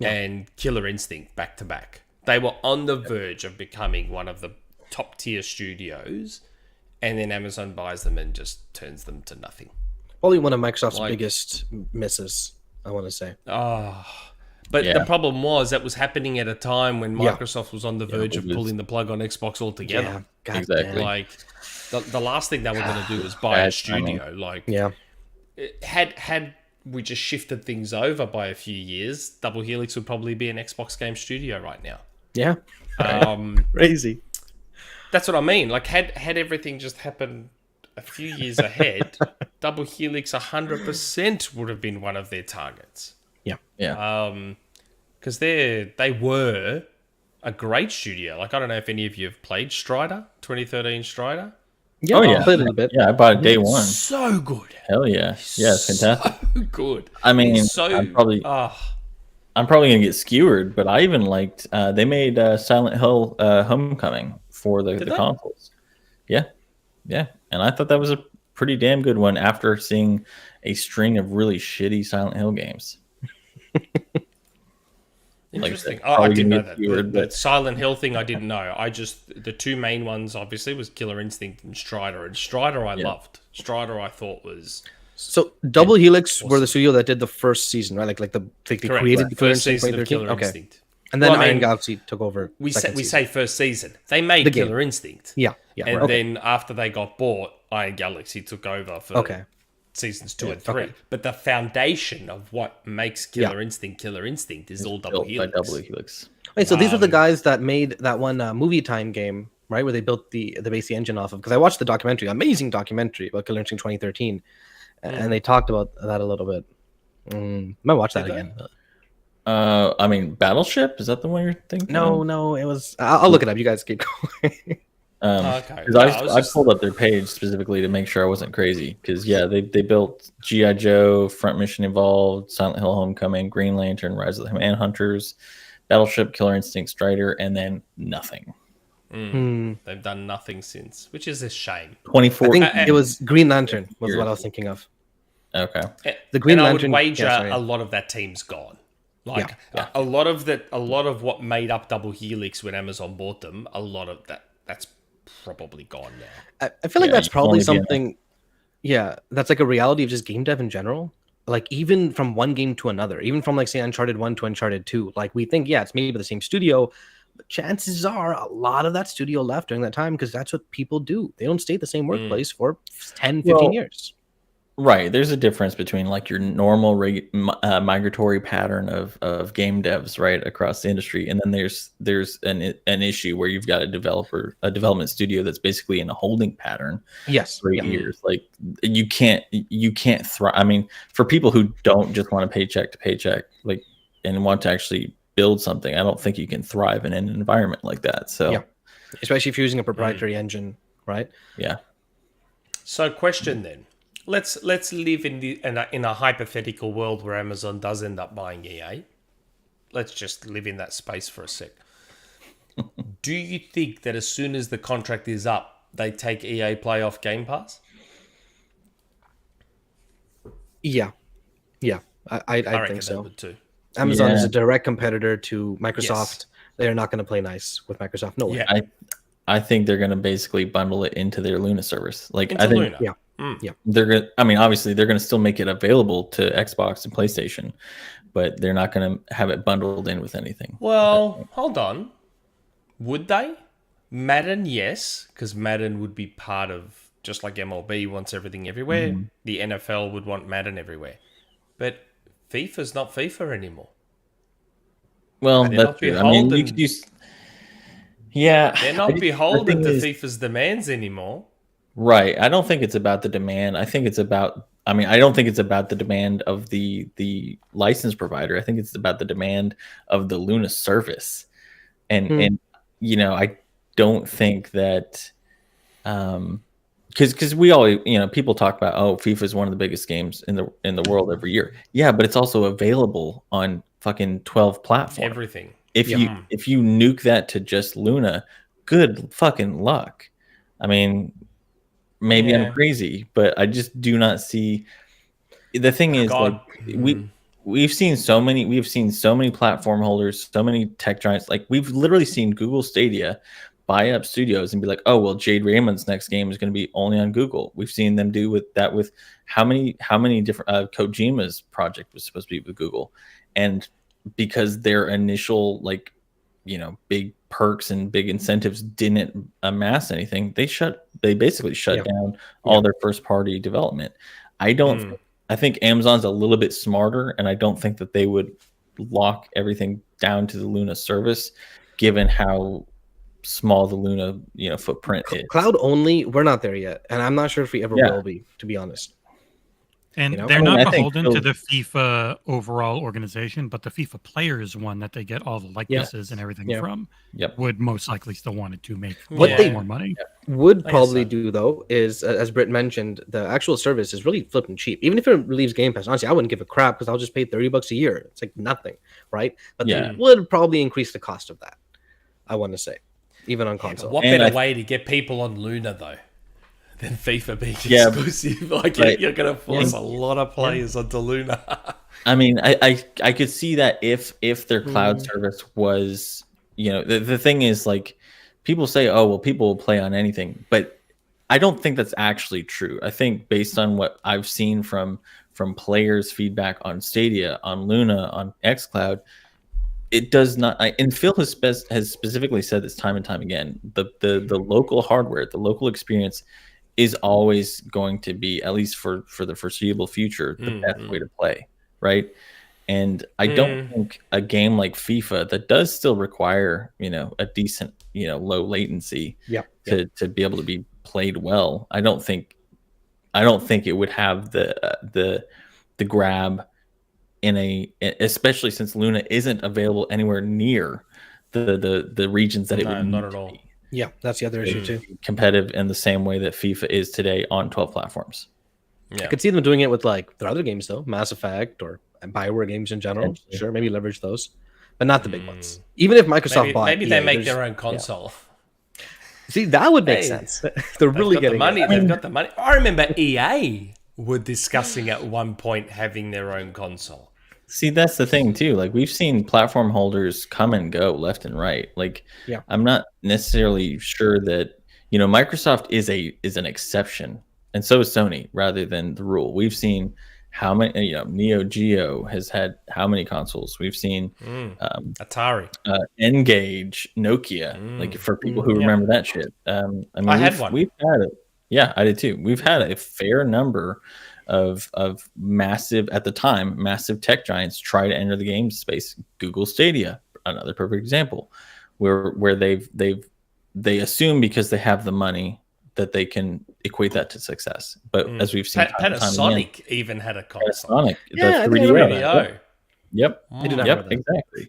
and Killer Instinct back to back. They were on the verge of becoming one of the top tier studios, and then Amazon buys them and just turns them to nothing. Probably one of Microsoft's biggest misses, I want to say. But the problem was that was happening at a time when Microsoft was on the verge of pulling the plug on Xbox altogether. Yeah, exactly. Like, the last thing they were going to do was buy a studio. Like, had we just shifted things over by a few years, Double Helix would probably be an Xbox game studio right now. Yeah. Crazy. That's what I mean. Like, had everything just happened a few years ahead, Double Helix 100% would have been one of their targets. Yeah. Because they were a great studio. Like, I don't know if any of you have played Strider, 2013 Strider. Yeah, I played it a bit. Yeah, I bought it day one. So good. Hell yeah. Yeah, it's fantastic. So good. I mean, I'm probably gonna get skewered, but I even liked they made Silent Hill Homecoming for the consoles. Yeah. And I thought that was a pretty damn good one after seeing a string of really shitty Silent Hill games. Interesting. I didn't know that. The Silent Hill thing, I didn't know. The two main ones, obviously, was Killer Instinct and Strider. And Strider I loved. Strider I thought was... So Double Helix were the studio that did the first season, right? Like they created the first season of Killer Instinct. And then Iron Galaxy took over. We say first season. They made Killer Instinct. Yeah. And then after they got bought, Iron Galaxy took over for seasons 2 and 3. But the foundation of what makes Killer Instinct is all Double Helix. By Double Helix. Wait, so these are the guys that made that one Movie Time game, right? Where they built the basic engine off of. Because I watched the documentary, amazing documentary about Killer Instinct 2013. And they talked about that a little bit. I might watch that again. I mean, Battleship? Is that the one you're thinking? No, it was... I'll look it up. You guys keep going. Because I pulled up their page specifically to make sure I wasn't crazy. Because they built G.I. Joe, Front Mission Evolved, Silent Hill Homecoming, Green Lantern, Rise of the Manhunters, Battleship, Killer Instinct, Strider, and then nothing. They've done nothing since, which is a shame. 24. I think it was Green Lantern was what I was thinking of. Okay. The Green Lantern. I would wager a lot of that team's gone. Like a lot of what made up Double Helix when Amazon bought them, a lot of that's probably gone now. I feel like that's probably something. Yeah, that's like a reality of just game dev in general. Like even from one game to another, even from like say Uncharted 1 to Uncharted 2, like we think it's maybe the same studio, but chances are a lot of that studio left during that time because that's what people do. They don't stay at the same workplace for 10, 15 years. Right. There's a difference between like your normal migratory pattern of game devs, right, across the industry, and then there's an issue where you've got a development studio that's basically in a holding pattern. Yes. For 8 years. Like you can't thrive. I mean, for people who don't just want to paycheck to paycheck, like, and want to actually build something, I don't think you can thrive in an environment like that. So especially if you're using a proprietary engine, right? Yeah. So question then. Let's live in a hypothetical world where Amazon does end up buying EA. Let's just live in that space for a sec. Do you think that as soon as the contract is up, they take EA Play off Game Pass? Yeah. I think so. That would too. Amazon is a direct competitor to Microsoft. Yes. They are not going to play nice with Microsoft. No way. Yeah. I think they're going to basically bundle it into their Luna service. Like into I think, Luna. Yeah. They're going. I mean, obviously, they're going to still make it available to Xbox and PlayStation, but they're not going to have it bundled in with anything. Well, hold on. Would they? Madden, yes, because Madden would be part of, just like MLB wants everything everywhere. Mm-hmm. The NFL would want Madden everywhere, but FIFA's not FIFA anymore. Well, that's true. I mean, Yeah, They're not beholden to is, FIFA's demands anymore. right. I don't think it's about the demand. I think it's about. I mean, I don't think it's about the demand of the license provider. I think it's about the demand of the Luna service, and you know, I don't think that because we all, you know, people talk about, oh, FIFA is one of the biggest games in the world every year. Yeah, but it's also available on fucking 12 platforms. Everything. If you nuke that to just Luna, good fucking luck. I mean, maybe I'm crazy, but I just do not see. The thing is, like, we've seen so many platform holders, so many tech giants. Like, we've literally seen Google Stadia buy up studios and be like, oh well, Jade Raymond's next game is going to be only on Google. We've seen them do with how many different Kojima's project was supposed to be with Google, and because their initial, like, you know, big perks and big incentives didn't amass anything, they basically shut down all their first party development. I think Amazon's a little bit smarter, and I don't think that they would lock everything down to the Luna service, given how small the Luna, you know, footprint is. Cloud only, we're not there yet, and I'm not sure if we ever will be, to be honest. And you know? they're not beholden to the FIFA overall organization, but the FIFA players one that they get all the likenesses and everything from would most likely still want it to make more money. Would probably do, though, is, as Britt mentioned, the actual service is really flipping cheap. Even if it leaves Game Pass, honestly, I wouldn't give a crap because I'll just pay $30 a year. It's like nothing, right? But they would probably increase the cost of that, I want to say, even on console. What better way to get people on Luna, though, than FIFA being exclusive? Like, you're going to force a lot of players onto Luna. I mean, I could see that if their cloud service was, you know, the thing is, like, people say, oh, well, people will play on anything, but I don't think that's actually true. I think based on what I've seen from players' feedback on Stadia, on Luna, on xCloud, it does not. And Phil has specifically said this time and time again. The local hardware, the local experience, is always going to be, at least for the foreseeable future, the best way to play, right? And I don't think a game like FIFA, that does still require, you know, a decent, you know, low latency to be able to be played well. I don't think it would have the grab especially since Luna isn't available anywhere near the regions that it would not at all. Yeah, that's the other issue too. Competitive in the same way that FIFA is today on 12 platforms. I could see them doing it with, like, their other games, though, Mass Effect or BioWare games in general. Sure, maybe leverage those, but not the big ones. Even if Microsoft bought, maybe they make their own console. See, that would make sense. They're really getting the money. They've got the money. I remember EA were discussing at one point having their own console. See, that's the thing too. Like, we've seen platform holders come and go left and right. Like, I'm not necessarily sure that, you know, Microsoft is an exception, and so is Sony, rather than the rule. We've seen how many, you know, Neo Geo has had how many consoles. We've seen Atari, N-Gage, Nokia. Like, for people who remember that shit. I mean, I had one. We've had it. Yeah, I did too. We've had a fair number of massive tech giants try to enter the game space. Google Stadia, another perfect example, where they assume because they have the money that they can equate that to success. But as we've seen, Panasonic even had a console. Panasonic, the 3DO. Yep. Exactly.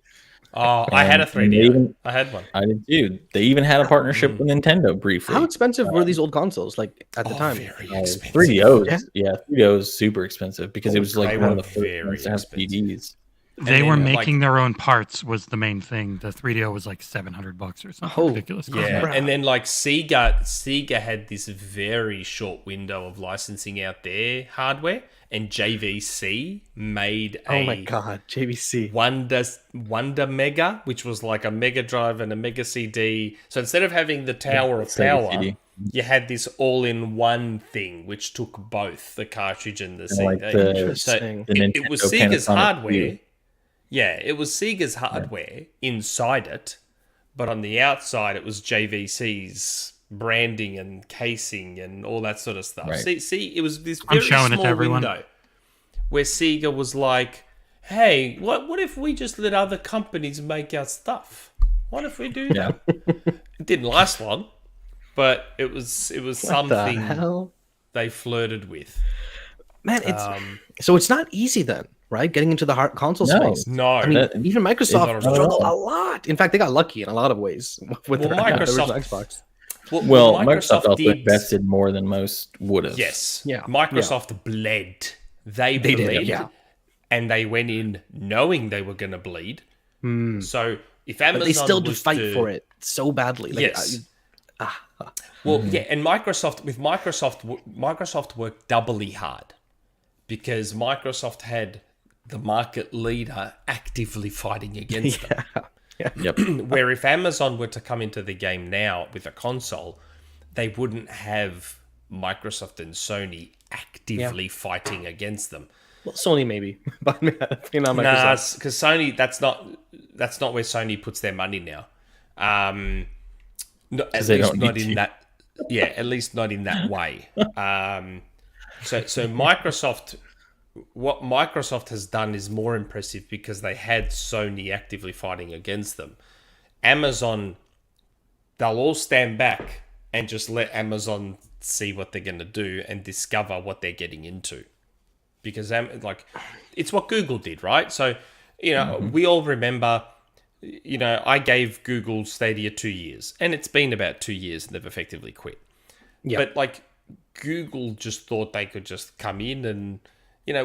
Oh, I had a 3DO. I had one. I did too. They even had a partnership with Nintendo briefly. How expensive were these old consoles, like, at the time? Very expensive. 3DOs. Yeah, 3DO is super expensive because it was like one of the first ones to have PDs. They were making their own parts was the main thing. The 3DO was like $700 or something ridiculous. Yeah, and then, like, Sega had this very short window of licensing out their hardware, and JVC made JVC Wonder Mega, which was like a Mega Drive and a Mega CD. So instead of having the Tower of Power, you had this all-in-one thing, which took both the cartridge and the CD. Like it was Sega's hardware. Yeah, it was Sega's hardware inside it, but on the outside it was JVC's branding and casing and all that sort of stuff. Right. See, it was this very small window where Sega was like, "Hey, what if we just let other companies make our stuff? What if we do Yeah. that? It didn't last long, but it was something hell? they flirted with. Man, so it's not easy then, right? Getting into the hard console No. space. No, I mean, even Microsoft not at struggled all. a lot. In fact, they got lucky in a lot of ways with their Microsoft- original Xbox. Well, Microsoft also did- invested more than most would have. Yes. Yeah. Microsoft bled. They They bled. did, yeah. And they went in knowing they were going to bleed. So if Amazon But they still did was fight to- for it so badly. Like, Yes. Well, yeah, and Microsoft worked doubly hard because Microsoft had the market leader actively fighting against them. Yep. Where if Amazon were to come into the game now with a console, they wouldn't have Microsoft and Sony actively fighting against them. well, Sony maybe, but not Nah, Microsoft. because Sony, that's not where Sony puts their money now. At they least don't not need in to. that. Yeah, at least not in that way. So Microsoft, what Microsoft has done is more impressive because they had Sony actively fighting against them. Amazon, they'll all stand back and just let Amazon see what they're going to do and discover what they're getting into. Because it's what Google did, right? So, we all remember, I gave Google Stadia 2 years, and it's been about 2 years and they've effectively quit. Yeah. But Google just thought they could just come in and,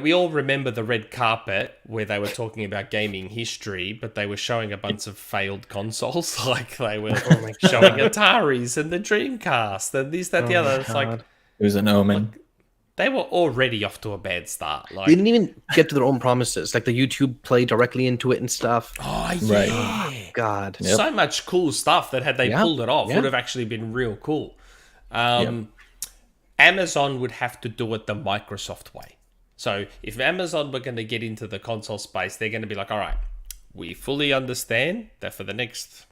we all remember the red carpet where they were talking about gaming history, but they were showing a bunch of failed consoles. They were showing Ataris and the Dreamcast and this, that, the other. It's It was an Omen. they were already off to a bad start. They didn't even get to their own promises, like the YouTube play directly into it and stuff. Oh, yeah. Right. God. Yep. So much cool stuff that had they Yeah, pulled it off yeah. would have actually been real cool. Amazon would have to do it the Microsoft way. So if Amazon were going to get into the console space, they're going to be like, all right, we fully understand that for the next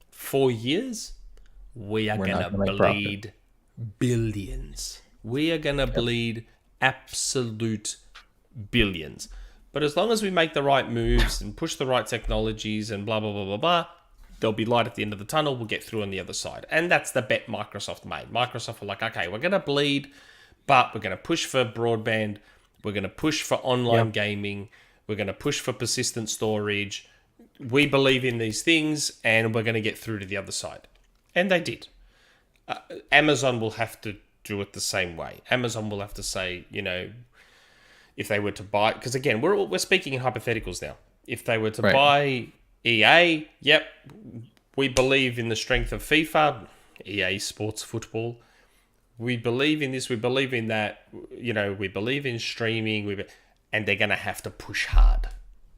4 years, we are We're going not to gonna make profit. bleed billions. We are going to bleed absolute billions. But as long as we make the right moves and push the right technologies and blah, blah, blah, blah, blah, there'll be light at the end of the tunnel. We'll get through on the other side. And that's the bet Microsoft made. Microsoft were like, okay, we're going to bleed, but we're going to push for broadband. We're going to push for online gaming. We're going to push for persistent storage. We believe in these things, and we're going to get through to the other side. And they did. Amazon will have to do it the same way. Amazon will have to say, if they were to buy... Because, again, we're speaking in hypotheticals now. If they were to buy EA, yep, we believe in the strength of FIFA, EA Sports Football. We believe in this, we believe in that, we believe in streaming, and they're going to have to push hard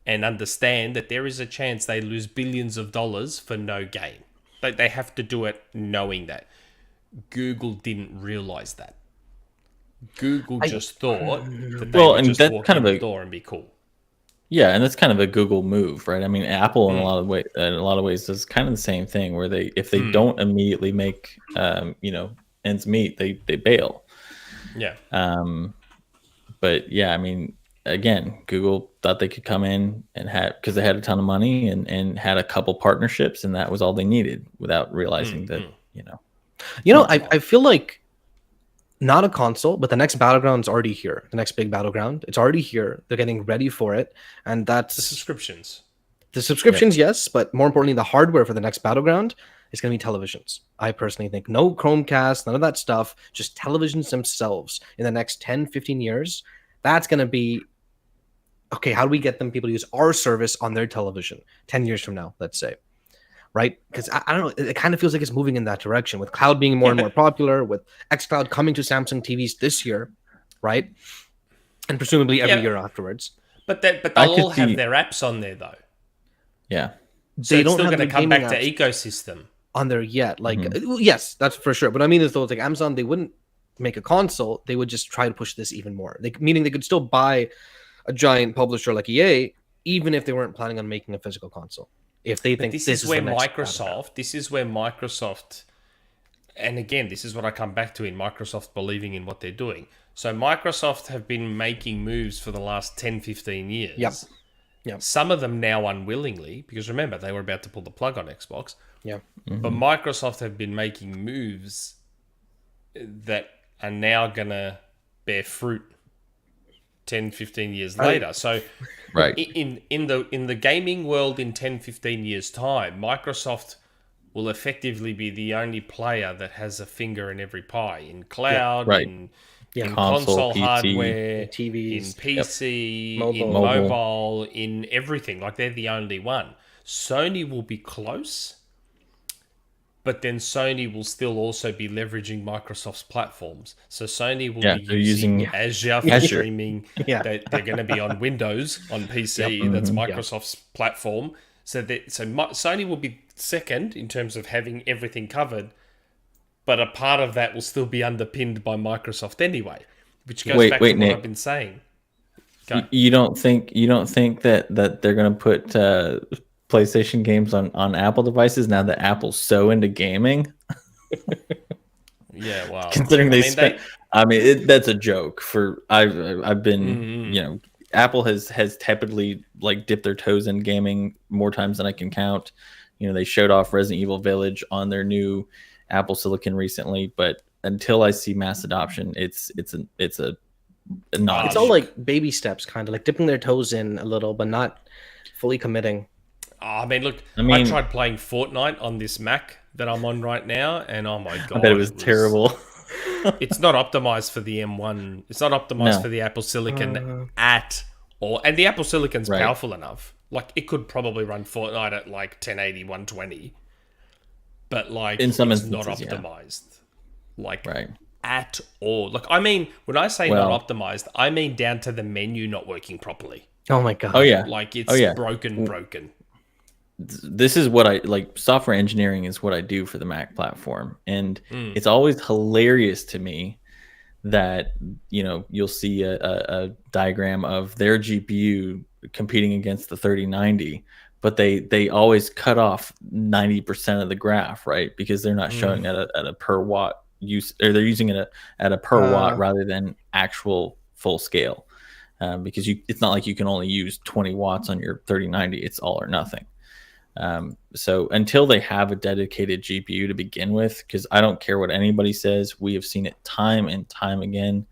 and understand that there is a chance they lose billions of dollars for no game. They have to do it knowing that. Google didn't realize that. Google just thought that they would just walk in the door and be cool. Yeah, and that's kind of a Google move, right? I mean, Apple in a lot of ways does kind of the same thing, where if they don't immediately make ends meet, they bail. Yeah. But yeah, I mean, again, Google thought they could come in and because they had a ton of money and had a couple partnerships, and that was all they needed, without realizing that I feel like not a console, but the next battleground's already here. The next big battleground, it's already here. They're getting ready for it, and that's The subscriptions. the subscriptions, yes, but more importantly, the hardware for the next battleground is going to be televisions. I personally think no Chromecast, none of that stuff, just televisions themselves in the next 10, 15 years. That's going to be, okay, how do we get people to use our service on their television 10 years from now, let's say, right? Because I don't know, it kind of feels like it's moving in that direction with cloud being more and more popular, with xCloud coming to Samsung TVs this year, right? And presumably every year afterwards. But they'll all have their apps on there, though. Yeah. So They it's don't still have going to the come back gaming to apps ecosystem. on there yet. Like, yes, that's for sure. But I mean, as though it's like Amazon, they wouldn't make a console. They would just try to push this even more. Meaning they could still buy a giant publisher like EA, even if they weren't planning on making a physical console. If they think This is where the next Microsoft, and again, this is what I come back to in Microsoft believing in what they're doing. So Microsoft have been making moves for the last 10, 15 years. Yep. Yeah. Some of them now unwillingly, because remember, they were about to pull the plug on Xbox. Yeah. But Microsoft have been making moves that are now going to bear fruit 10, 15 years later. So Right. in the gaming world in 10, 15 years' time, Microsoft will effectively be the only player that has a finger in every pie, in cloud, right. in Console, console PC, hardware, in TVs, PC, Mobile. in mobile, in everything. Like, they're the only one. Sony will be close, but then Sony will still also be leveraging Microsoft's platforms. So Sony will be using Azure for streaming. Yeah. They're going to be on Windows, on PC. That's Microsoft's platform. So Sony will be second in terms of having everything covered, but a part of that will still be underpinned by Microsoft anyway, which goes back to what Nick. I've been saying. You don't think that they're going to put PlayStation games on Apple devices now that Apple's so into gaming? Yeah, wow. Considering that's a joke. I've been Apple has tepidly dipped their toes in gaming more times than I can count. They showed off Resident Evil Village on their new Apple Silicon recently, but until I see mass adoption, it's a not. It's all like baby steps, kind of like dipping their toes in a little, but not fully committing. Look, I tried playing Fortnite on this Mac that I'm on right now, and oh my god, I bet it was terrible. It's not optimized for the M1. It's not optimized for the Apple Silicon at all. And the Apple Silicon's powerful enough. Like, it could probably run Fortnite at 1080, 120. But in some instances, not optimized. At all. Look, when I say not optimized, I mean down to the menu not working properly. Oh my god. Oh yeah. It's broken. This is what I like. Software engineering is what I do for the Mac platform, and it's always hilarious to me that you'll see a diagram of their GPU competing against the 3090, but they always cut off 90% of the graph, right? Because they're not showing at a per watt use, or they're using it at a per watt rather than actual full scale, because it's not like you can only use 20 watts on your 3090. It's all or nothing. So until they have a dedicated GPU to begin with, because I don't care what anybody says, we have seen it time and time again.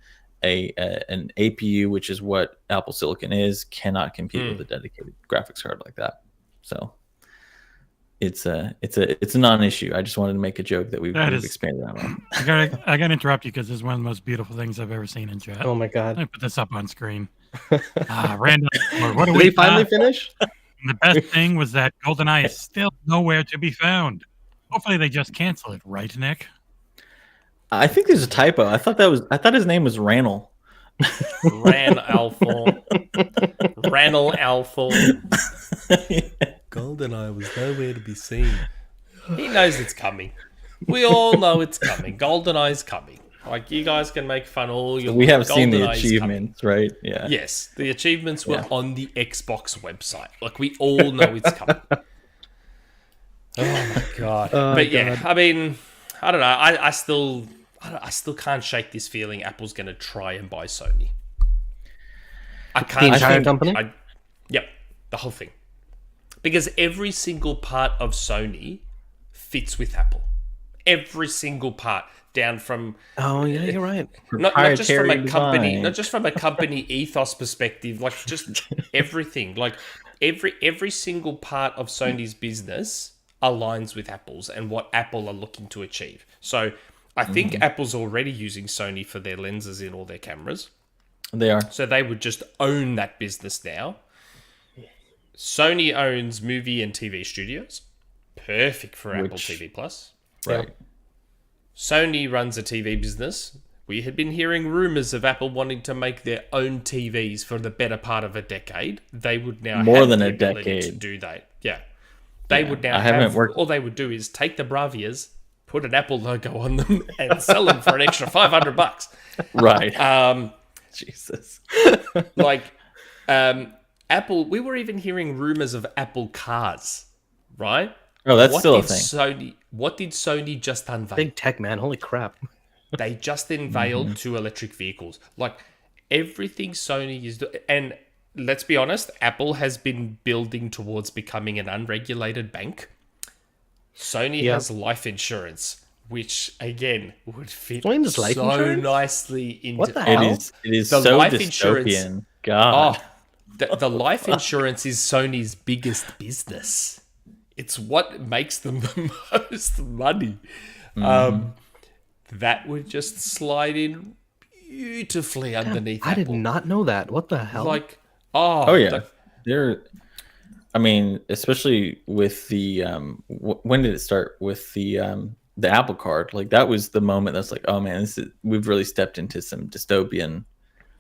An APU, which is what Apple Silicon is, cannot compete with a dedicated graphics card like that. So it's a non-issue. I just wanted to make a joke that we've expanded on. I gotta interrupt you because this is one of the most beautiful things I've ever seen in chat. Oh my god! Let me put this up on screen. Random. What Did they finally finish? The best thing was that GoldenEye is still nowhere to be found. Hopefully they just cancel it, right, Nick? I think there's a typo. I thought his name was Rannel. Ranel Alpha. GoldenEye was nowhere to be seen. He knows it's coming. We all know it's coming. GoldenEye's coming. You guys can make fun all your. We have seen the achievements, right? Yeah. Yes, the achievements were on the Xbox website. We all know it's coming. Oh my god! But yeah, I don't know. I still can't shake this feeling. Apple's going to try and buy Sony. I can't. The entire company. Yep, the whole thing. Because every single part of Sony fits with Apple. Every single part. Down from you're right. Not just from a company, not just from a company ethos perspective, just everything. Every single part of Sony's business aligns with Apple's and what Apple are looking to achieve. So I think Apple's already using Sony for their lenses in all their cameras. They are. So they would just own that business now. Sony owns movie and TV studios. Perfect for Apple TV Plus. Right. Sony runs a TV business. We had been hearing rumors of Apple wanting to make their own TVs for the better part of a decade. They would now have the ability to do that. Yeah. They would now all they would do is take the Bravias, put an Apple logo on them, and sell them for an extra $500. Right. Jesus. Apple, we were even hearing rumors of Apple cars, right? Oh, that's still a thing. What did Sony just unveil? Big tech, man. Holy crap. They just unveiled 2 electric vehicles. Everything Sony is doing. And let's be honest, Apple has been building towards becoming an unregulated bank. Sony has life insurance, which again would fit Sony's life so insurance? nicely into What the hell? It is The so life dystopian. insurance- God. the life insurance is Sony's biggest business. It's what makes them the most money. That would just slide in beautifully underneath I did Apple. not know that. What the hell? Like, Oh yeah, I mean, especially with the when did it start with the Apple Card? Like that was the moment that's like, oh man, we've really stepped into some dystopian,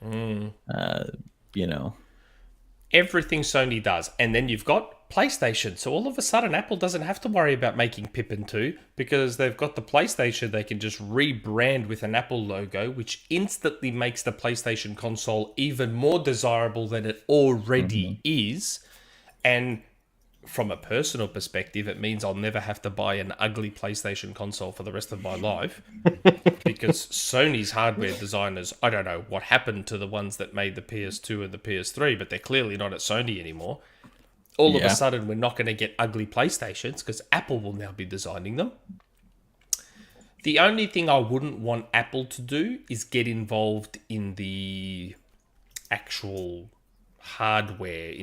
you know. everything Sony does. And then you've got PlayStation. So all of a sudden, Apple doesn't have to worry about making Pippin 2 because they've got the PlayStation. They can just rebrand with an Apple logo, which instantly makes the PlayStation console even more desirable than it already is. And from a personal perspective, it means I'll never have to buy an ugly PlayStation console for the rest of my life because Sony's hardware designers, I don't know what happened to the ones that made the PS2 and the PS3, but they're clearly not at Sony anymore. All of a sudden, we're not going to get ugly PlayStations because Apple will now be designing them. The only thing I wouldn't want Apple to do is get involved in the actual hardware not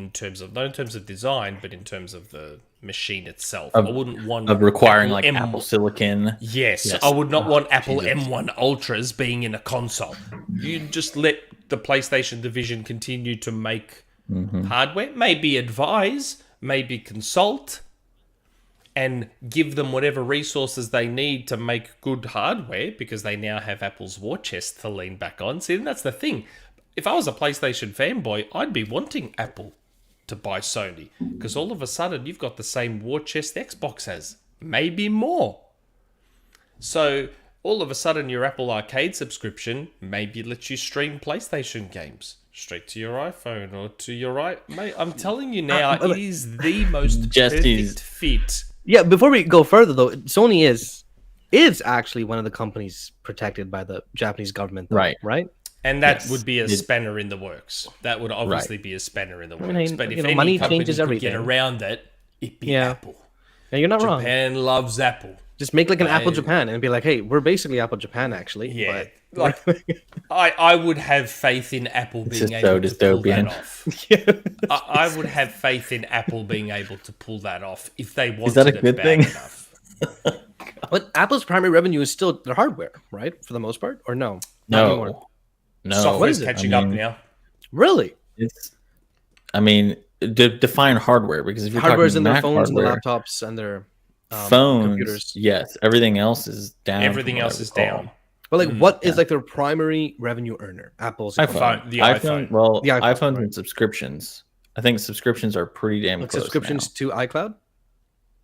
in terms of design, but in terms of the machine itself. I wouldn't want Of requiring Apple like M- Apple Silicon. Yes, I would not want Apple M1 Ultras being in a console. You just let the PlayStation division continue to make hardware, maybe advise, maybe consult, and give them whatever resources they need to make good hardware because they now have Apple's war chest to lean back on. See, and that's the thing. If I was a PlayStation fanboy, I'd be wanting Apple to buy Sony because all of a sudden you've got the same war chest Xbox has, maybe more. So all of a sudden your Apple Arcade subscription maybe lets you stream PlayStation games straight to your iPhone or to your mate. I'm telling you now, it is the most perfect fit. Yeah, before we go further though, Sony is actually one of the companies protected by the Japanese government, though, right? And that would be a spanner in the works. That would obviously be a spanner in the works. mean, but if you know, any money company changes could everything. get around it, it'd be Apple. Yeah, you're not wrong. Japan loves Apple. Just make like an Apple Japan and be like, hey, we're basically Apple Japan, actually. Yeah, But I would have faith in Apple being just able so to pull that dystopian. off. I would have faith in Apple being able to pull that off if they wanted that a it good bad thing? enough. But Apple's primary revenue is still their hardware, right? For the most part, or no? Not anymore. No. Software's is it? catching up now. Really? Define hardware because if you're Hardware's talking in their Mac phones hardware, and their laptops and their phones, computers. yes. Everything else is down. Everything else is down. But like, what is like their primary revenue earner? Apple's iPhone. The iPhone. Well, The iPhone, iPhones right. and subscriptions. I think subscriptions are pretty damn like close subscriptions to iCloud.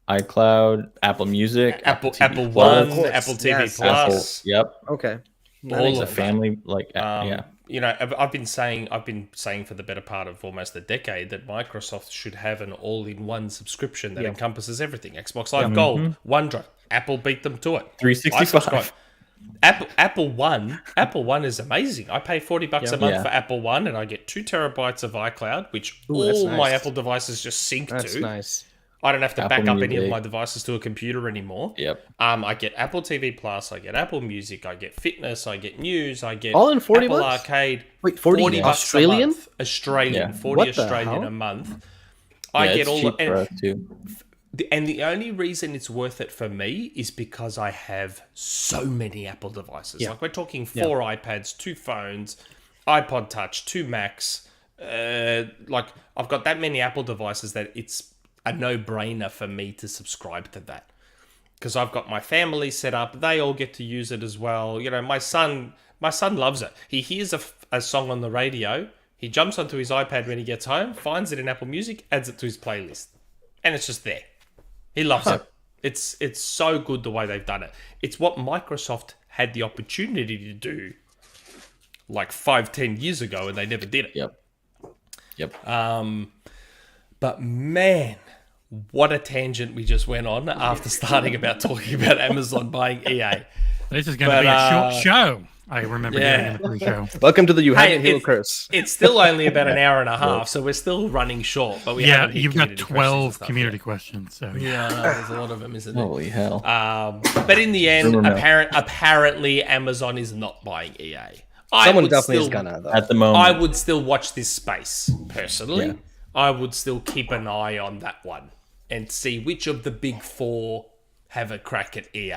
now. iCloud, Apple Music, Apple TV One, Plus, Apple TV Yes. Plus. Yep. Okay. That All makes of It's a sense. family yeah. You know, I've been saying for the better part of almost a decade that Microsoft should have an all-in-one subscription that encompasses everything. Xbox Live Gold, OneDrive. Apple beat them to it. 365. Apple One is amazing. I pay $40 a month for Apple One, and I get 2 terabytes of iCloud, which that's all my nice. Apple devices just sync That's to. nice. I don't have to Apple back up any of Music. my devices to a computer anymore. Yep. I get Apple TV Plus, I get Apple Music, I get fitness, I get news, I get All in 40 Apple bucks? Arcade. Wait, 40 bucks Australian? a month. Australian, Yeah. 40 What the Australian hell? a month. Yeah, I get it's all cheap for us too. and the only reason it's worth it for me is because I have so many Apple devices. Yeah. Like we're talking 4 iPads, 2 phones, iPod Touch, 2 Macs. Like I've got that many Apple devices that it's a no-brainer for me to subscribe to that. Because I've got my family set up. They all get to use it as well. You know, my son loves it. He hears a song on the radio. He jumps onto his iPad when he gets home, finds it in Apple Music, adds it to his playlist. And it's just there. He loves it. It's so good the way they've done it. It's what Microsoft had the opportunity to do like 5-10 years ago, and they never did it. Yep. But man, what a tangent we just went on after starting about talking about Amazon buying EA. This is going to be a short show. I remember hearing in the pre-show. Welcome to the You Have Hey, It Heal it's, curse. it's still only about an hour and a half, so we're still running short. But we Yeah, haven't hit you've got community 12 questions community and questions. So stuff yet. Yeah, there's a lot of them, isn't there? Holy hell! But in the end, Rumourmill. apparently Amazon is not buying EA. Someone definitely is gonna, though. At the moment, I would still watch this space, personally. Yeah. I would still keep an eye on that one and see which of the big four have a crack at EA.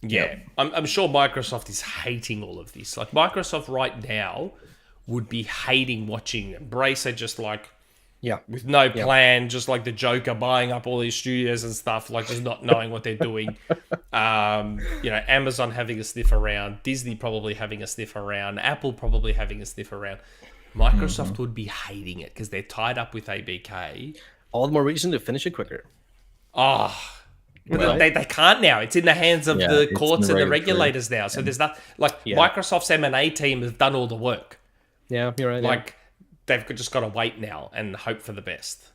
Yeah, I'm sure Microsoft is hating all of this. Like, Microsoft right now would be hating watching Embracer just like, Yeah. with no plan, just like the Joker buying up all these studios and stuff, like just not knowing what they're doing. Amazon having a sniff around, Disney probably having a sniff around, Apple probably having a sniff around. Microsoft would be hating it because they're tied up with ABK. All the more reason to finish it quicker. But they can't now. It's in the hands of the it's courts in the and the regulatory. regulators now. So there's not like Microsoft's M&A team has done all the work. Yeah, you're right. Like they've just got to wait now and hope for the best.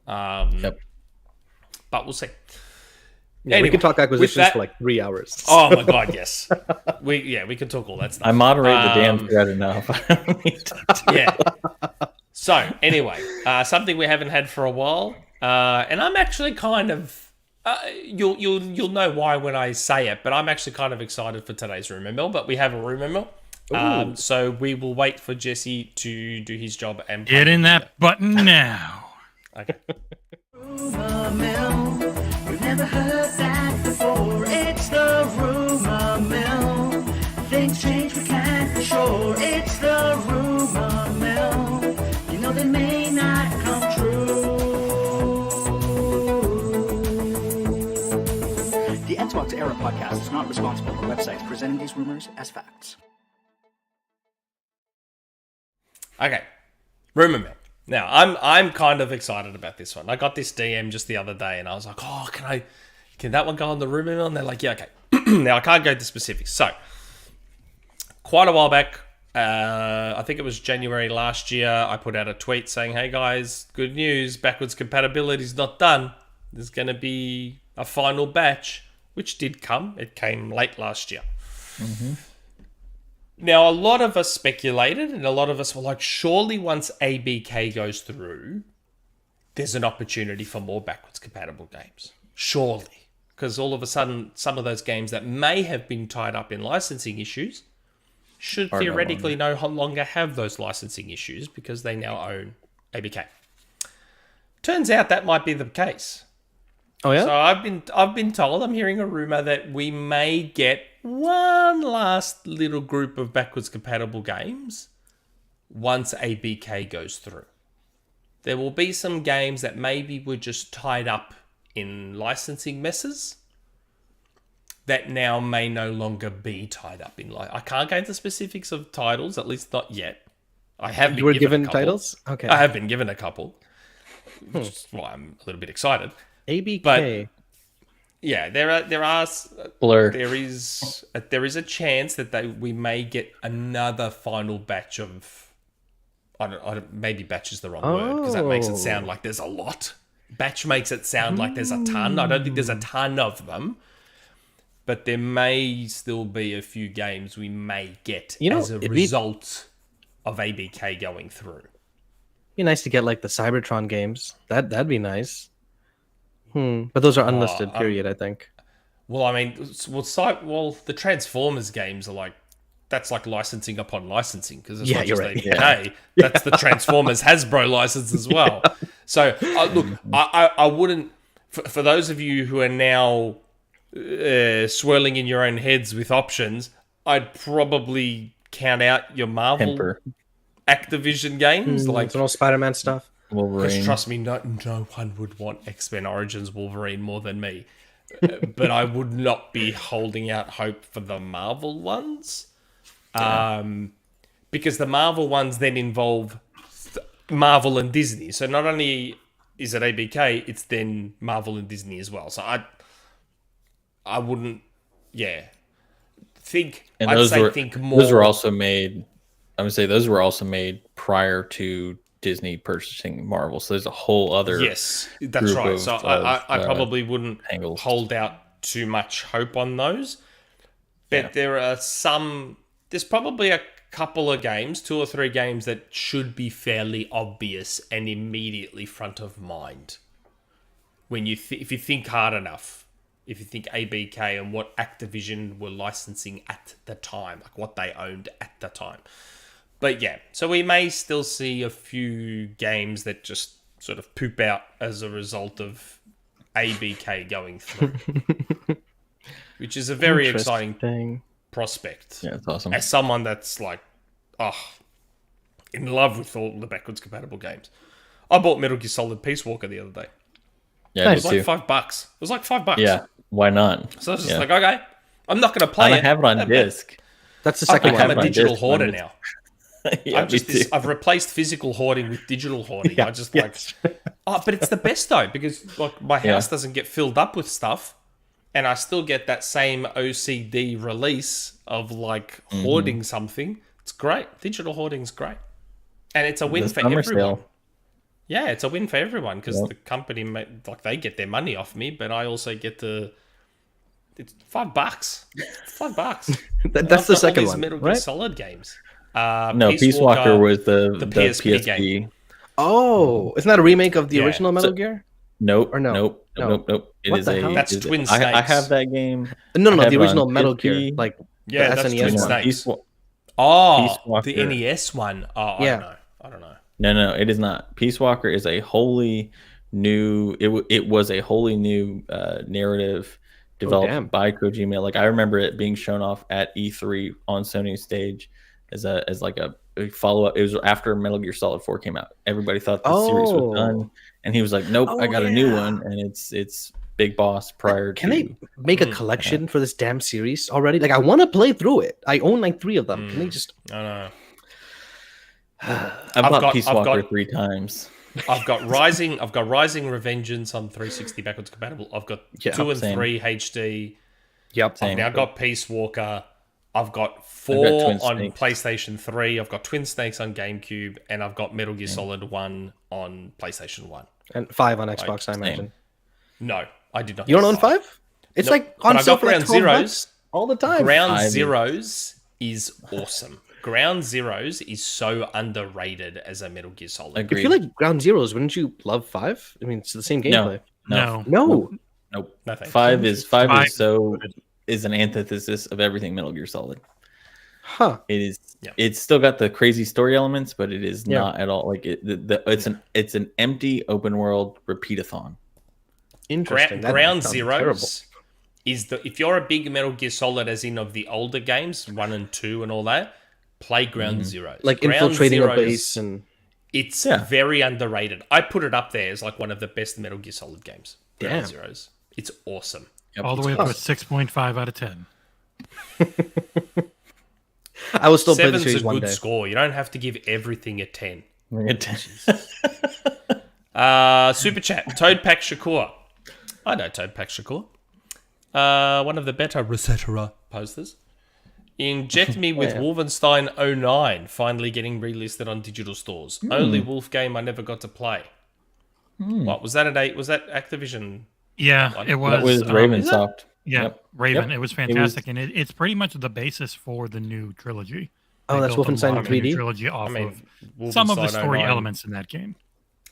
Yep. But we'll see. yeah, Anyway, we can talk acquisitions with that- for like 3 hours. Oh my god, yes. We can talk all that stuff. I moderate the damn thread enough. I don't need to- Yeah. So anyway, something we haven't had for a while, and I'm actually kind of you'll know why when I say it, but I'm actually kind of excited for today's Rumourmill. But we have a Rumourmill, so we will wait for Jesse to do his job and get in that button now. Okay. Rumourmill. We've never heard that before. It's the Rumourmill. Things change, we can't be sure. It's the Rumourmill. You know they may not come true. The XboxEra podcast is not responsible for websites presenting these rumors as facts. Okay, Rumourmill. Now, I'm kind of excited about this one. I got this DM just the other day, and I was like, "Oh, can that one go on the Rumourmill?" And they're like, "Yeah, okay." Now I can't go into specifics. So, quite a while back, I think it was January last year, I put out a tweet saying, "Hey guys, good news! Backwards compatibility is not done. There's going to be a final batch," which did come. It came late last year. Now, a lot of us speculated, and a lot of us were like, surely once ABK goes through, there's an opportunity for more backwards compatible games. Surely. Because all of a sudden, some of those games that may have been tied up in licensing issues should theoretically no longer have those licensing issues because they now own ABK. Turns out that might be the case. Oh, yeah? So I've been told, I'm hearing a rumor that we may get one last little group of backwards compatible games once ABK goes through. There will be some games that maybe were just tied up in licensing messes that now may no longer be tied up in I can't go into specifics of titles, at least not yet. I have been You were given given a couple. titles? Okay. I have been given a couple, which is why I'm a little bit excited. ABK. But yeah, there are Blur. there is a chance that we may get another final batch of I don't maybe batch is the wrong word because that makes it sound like there's a lot. Batch makes it sound like there's a ton. I don't think there's a ton of them, but there may still be a few games we may get as a result of ABK going through. Be nice to get like the Cybertron games. That'd be nice. But those are unlisted. Period. I think. Well, I mean, the Transformers games are like that's like licensing upon licensing because it's not just ABK. Yeah. That's the Transformers Hasbro license as well. So look, I wouldn't. For those of you who are now swirling in your own heads with options, I'd probably count out your Marvel, Activision games like all Spider-Man stuff. Because trust me, no one would want X-Men Origins Wolverine more than me. But I would not be holding out hope for the Marvel ones. Because the Marvel ones then involve Marvel and Disney. So not only is it ABK, it's then Marvel and Disney as well. So I wouldn't, think. And think more. Those were also made. I would say those were also made prior to Disney purchasing Marvel. So there's a whole other. Yes, that's right. So I probably wouldn't angles. hold out too much hope on those. But there are some. There's probably a couple of games, 2 or 3 games that should be fairly obvious and immediately front of mind when you if you think hard enough. If you think ABK and what Activision were licensing at the time, like what they owned at the time. But yeah, so we may still see a few games that just sort of poop out as a result of ABK going through, which is a very exciting prospect. Yeah, it's awesome. As someone that's like, in love with all the backwards compatible games. I bought Metal Gear Solid Peace Walker the other day. Yeah, it was like $5. It was like $5. Yeah, why not? So I was just like, okay, I'm not going to play it. I have it on disc. That's the second one. I'm a digital hoarder now. Yeah, I've replaced physical hoarding with digital hoarding. Yeah, I just but it's the best though, because like my house doesn't get filled up with stuff, and I still get that same OCD release of like hoarding something. It's great. Digital hoarding's great, and it's a win for everyone. Sale. Yeah, it's a win for everyone because the company, they get their money off me, but I also get to. It's $5. $5. That's the second one, Metal Gear right? Solid games. No, Peace Walker was the PSP PSP game. Oh, isn't that a remake of the original Metal Gear? Nope. Or no? Nope. It What is the hell? That's Twin Snakes. I have that game. No, I have the it original on Metal PSP. Gear, like Yeah, the that's SNES Twin one. Snakes. Peace The Walker. NES one. Oh, Yeah. I don't know. No, it is not. Peace Walker is a wholly new. It was a wholly new narrative developed by Kojima. Like I remember it being shown off at E3 on Sony's stage as like a follow up. It was after Metal Gear Solid 4 came out. Everybody thought the series was done, and he was like, "Nope, I got a new one," and it's Big Boss prior to. Can they make a collection for this damn series already? Like, I want to play through it. I own like 3 of them. Can they just? I don't know. I've bought Peace Walker 3 times. I've got Rising Revengeance on 360 backwards compatible. I've got 2 and 3 HD. Yep. I've now got Peace Walker. I've got 4 Twin on Snakes. PlayStation 3. I've got Twin Snakes on GameCube, and I've got Metal Gear Solid 1 on PlayStation 1 And 5 on Xbox, I same. imagine. No, I did not. You don't have own 5? It's Nope. like on But I sale got for like Ground 12 Zeroes. bucks all the time. Ground 5 Zeroes is awesome. Ground Zeroes is so underrated as a Metal Gear Solid. Agreed. If you like Ground Zeroes, wouldn't you love 5? I mean, it's the same gameplay. No. No. Nope. Nothing. 5 is Five. is an antithesis of everything Metal Gear Solid. Huh. It is. Yeah. It's still got the crazy story elements, but it is Yeah. not at all like it. It's an empty open world repeat-a-thon. Interesting. That Ground sounds Zeroes terrible. is if you're a big Metal Gear Solid, as in of the older games, 1 and 2 and all that, play Ground Zeroes. Like Ground infiltrating a Zeroes, base and It's Yeah. very underrated. I put it up there as like one of the best Metal Gear Solid games. Ground Damn. Zeroes. It's awesome. Yep. All the way up to a 6.5 out of 10. I will still play the 7's series a one good day. score. You don't have to give everything a 10. Yeah. Super chat. Toad Pack Shakur. I know Toad Pack Shakur. One of the better Resetera posters. Inject me with Wolfenstein 09 finally getting relisted on digital stores. Only Wolf game I never got to play. What was that? Was that Activision? Yeah, it was. That was Ravensoft. Yeah, Yep. Raven. Yep. It was fantastic, and it's pretty much the basis for the new trilogy. Oh, They that's built a Wolfenstein lot of the new 3D? trilogy off I mean, of some of the Wolfenstein story 09. elements in that game.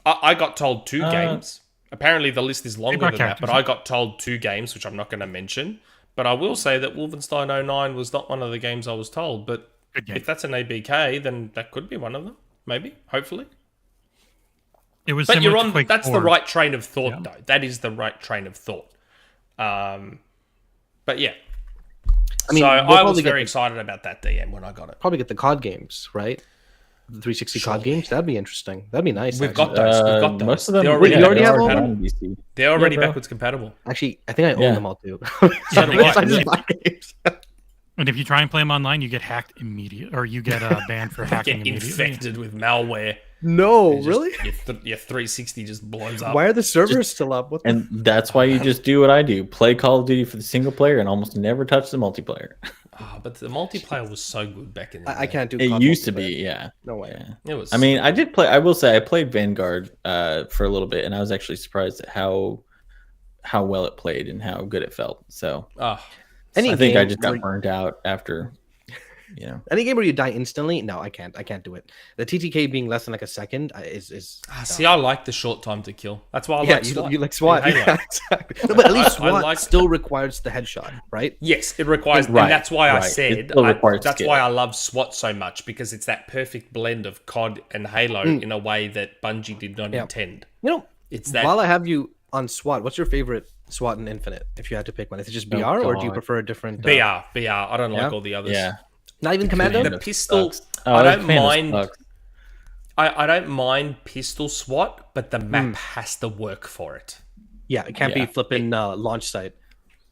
I got told 2 games. Apparently the list is longer got than that, but characters. I got told 2 games, which I'm not going to mention. But I will say that Wolfenstein 09 was not one of the games I was told. But Good game. if that's an ABK, then that could be one of them. Maybe, hopefully. It was But similar you're to on. Quake That's 4. the right train of thought, Yeah. though. That is the right train of thought. But yeah. I mean, so we'll I was probably very get excited about that DM when I got it. probably get the COD games, right? The 360 COD games. That'd be interesting. That'd be nice. We've actually. got those. We've got those. Most of them. They're already, you already they have are all of on PC. they're already bro. backwards compatible. Actually, I think I own Yeah. them all too. So do I. I just buy games. And if you try and play them online, you get hacked immediately, or you get banned for hacking Get immediately. infected with malware. No, Just- really? Your 360 just blows up. Why are the servers still up? What the And that's why you just do what I do: play Call of Duty for the single player and almost never touch the multiplayer. Oh, but the multiplayer was so good back in the day. I can't do. It COD used to multiplayer. be, yeah. No way. Yeah. It was. I mean, I did play. I will say, I played Vanguard for a little bit, and I was actually surprised at how well it played and how good it felt. So, Oh, Any I think I game just got where- burned out after, you know. Any game where you die instantly, no, I can't do it. The TTK being less than like a second is See, I like the short time to kill. That's why I yeah, like SWAT. you like SWAT. in Halo. Yeah, exactly. No, but at least I SWAT like- still requires the headshot, right? Yes, it requires, Right, and that's why I right. said It still requires that's skill. why I love SWAT so much, because it's that perfect blend of COD and Halo in a way that Bungie did not intend. You know, It's that while I have you on SWAT, what's your favorite SWAT in Infinite? If you had to pick one, is it just BR or do you God. prefer a different? BR. I don't like Yeah? all the others. Yeah. Not even Commando. The pistol. Oh, I that don't Commando mind. sucks. I don't mind pistol SWAT, but the map has to work for it. Yeah, it can't be Yeah. flipping launch site.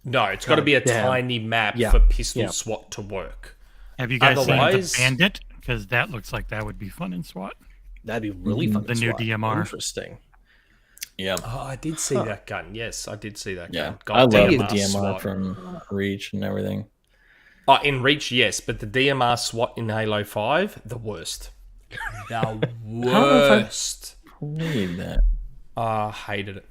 No, it's got to be a Yeah. tiny map Yeah. for pistol Yeah. SWAT to work. Have you guys Otherwise- seen the Bandit? Because that looks like that would be fun in SWAT. That'd be really fun. The to new SWAT. DMR. Interesting. Yeah. Oh, I did see that gun. Yes, I did see that Yeah. gun. I love the DMR DMR SWAT. from Reach and everything. Oh, in Reach, yes, but the DMR SWAT in Halo 5, the worst. The worst. Played that. I hated it.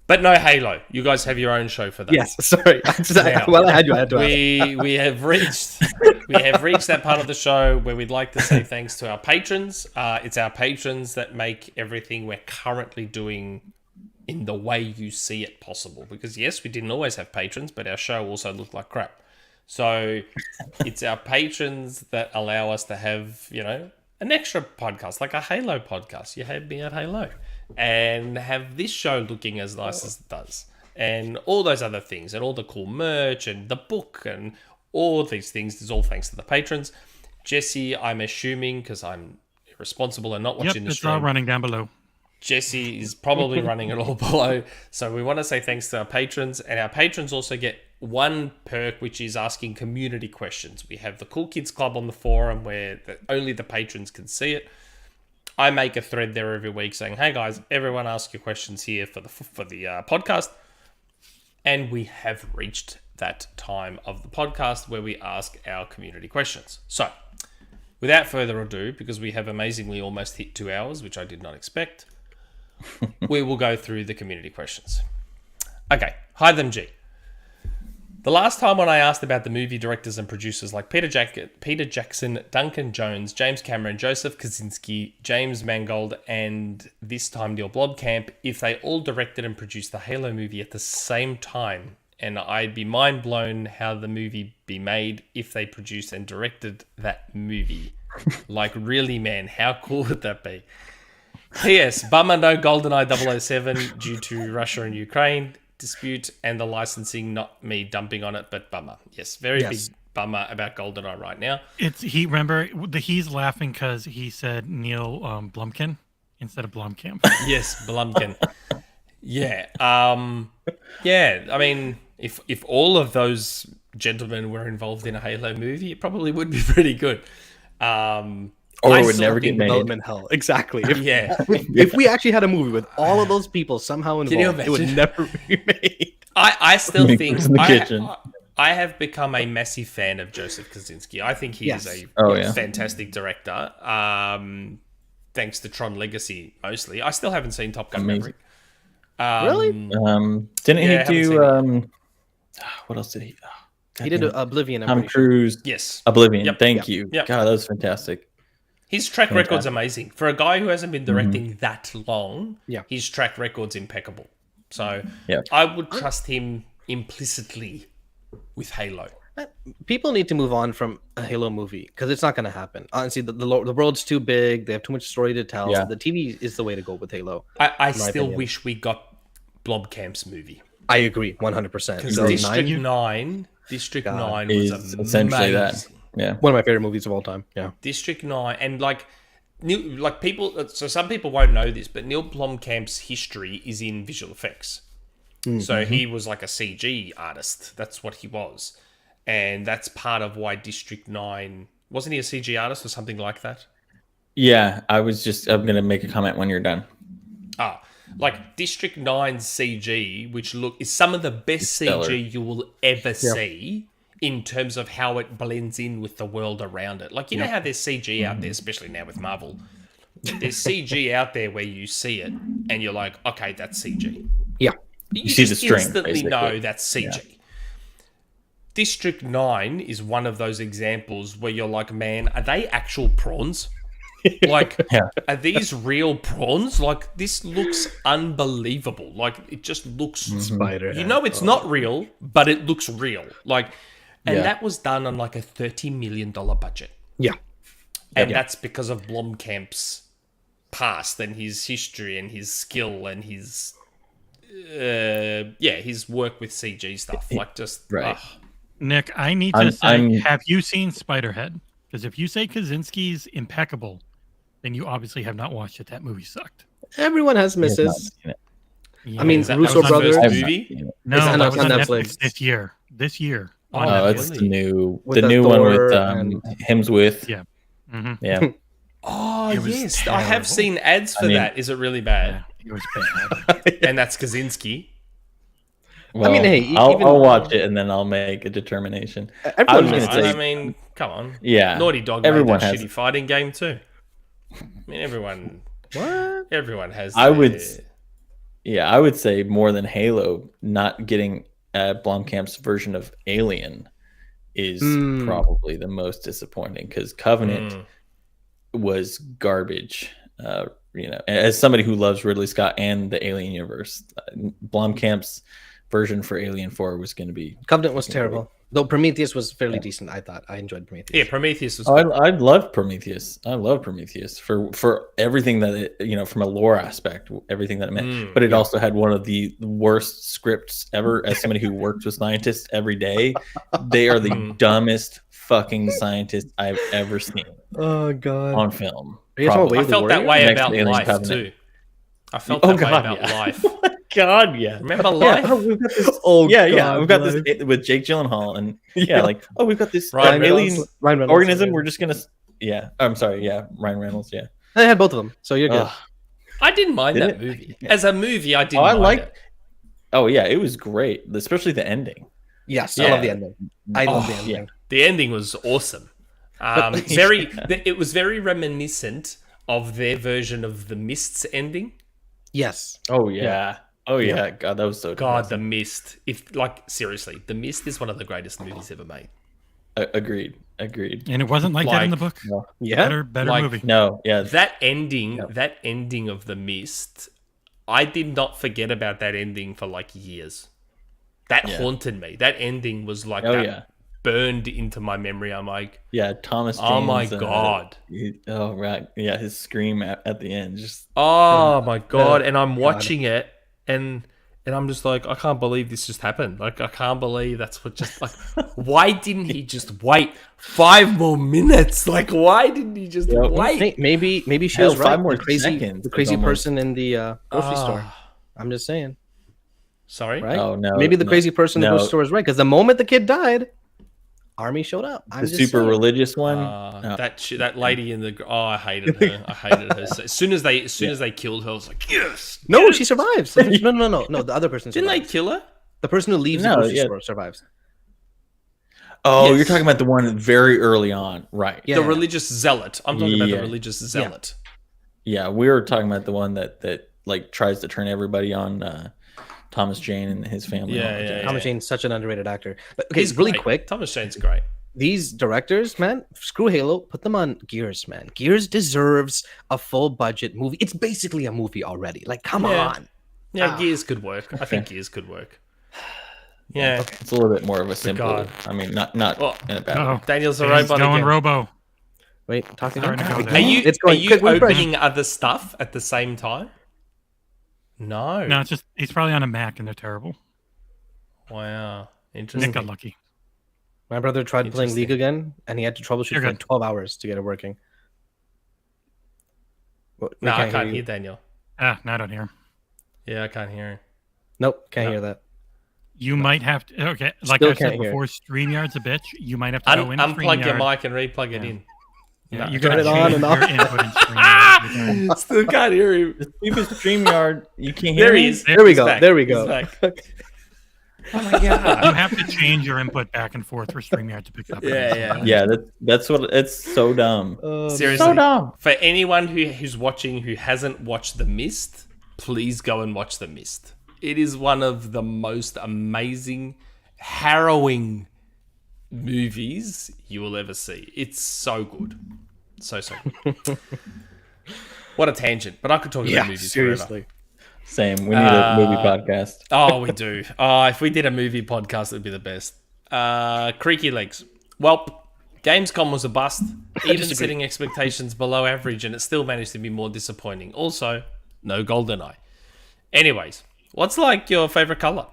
But no Halo. You guys have your own show for that. Yes, sorry. Now, Well, I had to ask. we have reached that part of the show where we'd like to say thanks to our patrons. It's our patrons that make everything we're currently doing in the way you see it possible. Because yes, we didn't always have patrons, but our show also looked like crap. So it's our patrons that allow us to have, an extra podcast, like a Halo podcast. You had me at Halo. And have this show looking as nice as it does. And all those other things, and all the cool merch, and the book, and all these things is all thanks to the patrons. Jesse, I'm assuming, because I'm irresponsible and not Yep, watching the it's stream, all running down below. Jesse is probably running it all below. So we want to say thanks to our patrons. And our patrons also get one perk, which is asking community questions. We have the Cool Kids Club on the forum where only the patrons can see it. I make a thread there every week saying, hey guys, everyone ask your questions here for the podcast. And we have reached that time of the podcast where we ask our community questions. So without further ado, because we have amazingly almost hit 2 hours, which I did not expect, we will go through the community questions. Okay, Hytham G. The last time when I asked about the movie directors and producers like Peter Jackson, Duncan Jones, James Cameron, Joseph Kosinski, James Mangold, and this time Neil Blomkamp, if they all directed and produced the Halo movie at the same time, and I'd be mind blown how the movie be made if they produced and directed that movie. Like, really, man, how cool would that be? P.S. Bummer no GoldenEye 007 due to Russia and Ukraine dispute and the licensing, not me dumping on it, but bummer. Yes, very big bummer about GoldenEye right now. He's laughing because he said Neil Blumkin instead of Blomkamp. Yes, Blumkin. Yeah. I mean, if all of those gentlemen were involved in a Halo movie, it probably would be pretty good. Or it would never get made. Development hell. Exactly. If we actually had a movie with all of those people somehow you involved, it would imagine? never be made. I still Nick think was in the kitchen. I have become a massive fan of Joseph Kosinski. I think he is a fantastic director. Thanks to Tron Legacy mostly. I still haven't seen Top Gun Maverick. Really? Didn't he haven't do? What else did he? He did Oblivion. I'm Tom pretty sure. Cruise. Yes. Oblivion. Yep. Thank you. Yep. God, that was fantastic. His track record's amazing. For a guy who hasn't been directing that long, Yeah. his track record's impeccable. So Yeah. I would trust him implicitly with Halo. People need to move on from a Halo movie because it's not going to happen. Honestly, the world's too big. They have too much story to tell. Yeah. The TV is the way to go with Halo. I still opinion. wish we got Blomkamp's movie. I agree 100%. Because So District 9, 9 Is was amazing. essentially that. Yeah. one of my favorite movies of all time. Yeah. District 9, and people, so some people won't know this, but Neil Blomkamp's history is in visual effects. So he was like a CG artist. That's what he was. And that's part of why District 9, wasn't he a CG artist or something like that? Yeah. I'm going to make a comment when you're done. Like District 9 CG, which is some of the best stellar. CG you will ever see in terms of how it blends in with the world around it. Like, you know how there's CG out there, especially now with Marvel. There's CG out there where you see it and you're like, okay, that's CG. Yeah. You see just the string, instantly basically. know that's CG. District 9 is one of those examples where you're like, man, are they actual prawns? Like, are these real prawns? Like, this looks unbelievable. Like, it just looks... Spider. You know it's not real, but it looks real. Like, and that was done on like a $30 million budget. Yeah. And that's because of Blomkamp's past and his history and his skill and his... his work with CG stuff. Like, just... Right. Nick, I need to say, have you seen Spiderhead? Because if you say Kaczynski's impeccable, then you obviously have not watched it. That movie sucked. Everyone has misses. Yeah. I mean, That Russo was brothers. first movie? No, It's on that was on Netflix. Netflix this year. This year. on Oh, Oh, Netflix. it's the new, With the the new one Thor with and- Hemsworth. Yeah. Mhm. Yeah. Oh, It was yes. I have terrible. seen ads for I mean- that. Is it really bad? It was bad. And that's Kaczynski. Well, mean, hey, I'll, even- I'll watch it and then I'll make a determination. Everyone was missed gonna it. say- I mean, come on. Yeah. Naughty Dog Everyone made that has- shitty fighting game too. I mean, everyone has. I would, their- I would say more than Halo, not getting Blomkamp's version of Alien is probably the most disappointing because Covenant was garbage. As somebody who loves Ridley Scott and the Alien universe, Blomkamp's version for Alien 4 was going to be. Covenant was terrible. Though Prometheus was fairly decent, I thought. I enjoyed Prometheus. Yeah, Prometheus was. Oh, I love Prometheus. I love Prometheus for everything that it, from a lore aspect, everything that it meant. But it also had one of the worst scripts ever. As somebody who works with scientists every day, they are the dumbest fucking scientists I've ever seen Oh, God. on film. Are you talking about Probably. I Wave the felt that Warrior? way Next about Alien life Covenant. too. I felt that way about yeah. life. Oh my God, yeah. Remember life? We've got this. Oh, yeah. God, We've got Life. this with Jake Gyllenhaal, and we've got this Ryan alien Reynolds. Ryan Reynolds, organism. yeah. We're just gonna. Yeah, I'm sorry. Yeah, Ryan Reynolds. Yeah. I had both of them, so you're good. Ugh. I didn't mind Did that it? movie. As a movie, I didn't I mind liked. it. Oh yeah, it was great, especially the ending. Yes, I Yeah. love the ending. I love the ending. The ending was awesome. It was very reminiscent of their version of the Mist's ending. Yes. Oh yeah. Oh yeah. God, that was so. God, The Mist. Seriously, The Mist is one of the greatest movies ever made. Agreed. And it wasn't like that in the book. Yeah. Better Like- movie. No. Yeah. That ending of The Mist, I did not forget about that ending for like years. That haunted me. That ending was like burned into my memory. I'm like, Yeah. Thomas. James, oh my God. Right. Yeah. His scream at the end. Just. Oh my God. And I'm watching it and I'm just like, I can't believe this just happened. Like, I can't believe that's what just like, why didn't he just wait 5 more minutes? Like, why didn't he just wait? Hey, maybe she Hell, was right. 5 more the crazy seconds is almost- person in the grocery store. I'm just saying, Sorry? right? Oh no. Maybe the no, crazy person in the no. grocery store was right because the moment the kid died, army showed up. I'm The just super saying. religious one. That lady in the I hated her. I hated her. So as soon as they killed her, I was like, yes. No, she survives. No. The other person Didn't they survives. kill her? The person who leaves No, the grocery yeah. store survives. Oh, Yes. you're talking about the one very early on, right? Yeah. The religious zealot. I'm talking about the Yeah. religious zealot. Yeah, we were talking about the one that like tries to turn everybody on Thomas Jane and his family. Yeah, on. yeah. Thomas Jane's such an underrated actor. But okay, He's really great. quick. Thomas Jane's great. These directors, man, screw Halo, put them on Gears, man. Gears deserves a full budget movie. It's basically a movie already. Like, come Yeah. on. Yeah, Gears could work. I think Gears could work. Yeah. It's a little bit more of a simple. God. I mean, not Well, in a bad Uh-oh. way. Daniel's a He's robot going again. Robo. Wait, talking Starting to go about there. Are you It's going are you quick refresh. opening other stuff at the same time? No. No, it's just he's probably on a Mac and they're terrible. Wow. Nick Interesting. got lucky. My brother tried playing League again, and he had to troubleshoot You're for like good. 12 hours to get it working. What, we No, I can't you. hear Daniel. No, I don't hear him. Yeah, I can't hear him. Nope, can't No. hear that. You might have to. Okay, like Still I said can't hear. before, StreamYard's a bitch. You might have to go in Unplug your StreamYard. mic and replug it in. Yeah, No, you're turn gonna it on change and your off. input in StreamYard. Still can't hear him. Stupid StreamYard, you can't hear There me? he is. There we He's go. back. There we He's go. back. Oh my god! You have to change your input back and forth for StreamYard to pick up. Yeah. Yeah, that's what it's so dumb. Seriously. So dumb. For anyone who's watching who hasn't watched The Mist, please go and watch The Mist. It is one of the most amazing, harrowing movies you will ever see. It's so good. So good. What a tangent. But I could talk about movies forever. Same. We need a movie podcast. Oh, we do. If we did a movie podcast, it would be the best. Creaky Legs. Well, Gamescom was a bust, even setting expectations below average, and it still managed to be more disappointing. Also, no GoldenEye. Anyways, what's like your favorite color?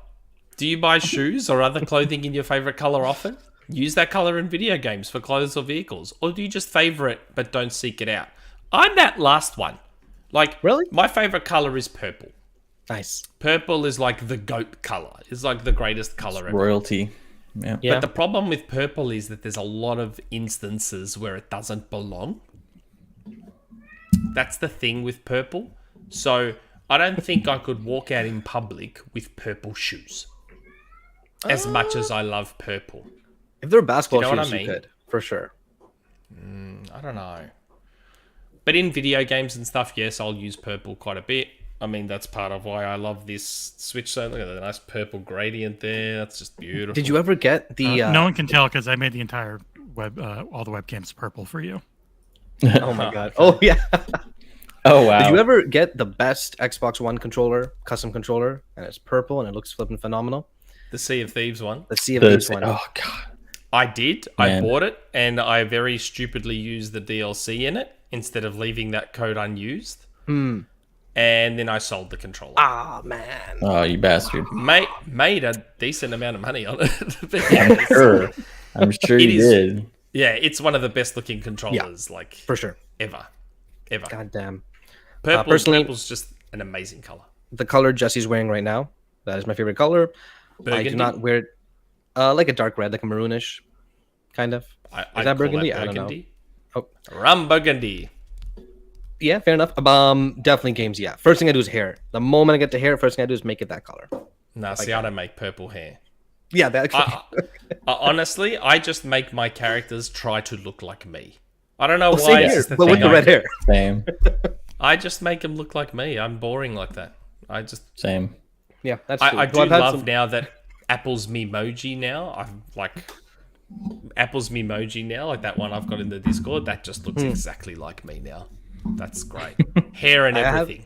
Do you buy shoes or other clothing in your favorite color often? Use that color in video games for clothes or vehicles? Or do you just favor it but don't seek it out? I'm that last one. Like, really? My favorite color is purple. Nice. Purple is like the GOAT color. It's like the greatest color ever. Royalty. Yeah. But the problem with purple is that there's a lot of instances where it doesn't belong. That's the thing with purple. So I don't think I could walk out in public with purple shoes. As much as I love purple. If they're basketball shoes, you could, for sure. I don't know. But in video games and stuff, yes, I'll use purple quite a bit. I mean, that's part of why I love this Switch. So look at the nice purple gradient there. That's just beautiful. Did you ever get the... No one can tell because I made the entire all the webcams purple for you. Oh my god. Oh yeah. Oh wow. Did you ever get the best Xbox One controller, custom controller, and it's purple and it looks flipping phenomenal? The Sea of Thieves one? The Sea of Thieves one. Oh god. I did. Man. I bought it, and I very stupidly used the DLC in it instead of leaving that code unused. And then I sold the controller. Ah, man. Oh, you bastard. Made a decent amount of money on it. I'm sure you did. Yeah, it's one of the best looking controllers, like, For sure. ever. God damn. Purple's just an amazing color. The color Jesse's wearing right now, that is my favorite color. Burgundy? I do not wear it like a dark red, like a maroonish, kind of. Is that burgundy? I don't know. Oh. Rum burgundy. Yeah, fair enough. Definitely games, yeah. First thing I do is hair. The moment I get to hair, first thing I do is make it that color. No, see, I don't make purple hair. Yeah, that honestly, I just make my characters try to look like me. I don't know why. Same here, but with the red hair. Same. I just make them look like me. I'm boring like that. Same. Yeah, that's true. I do love now that Apple's Memoji now. I've like Apple's Memoji now, like that one I've got in the Discord. That just looks exactly like me now. That's great. Hair and everything.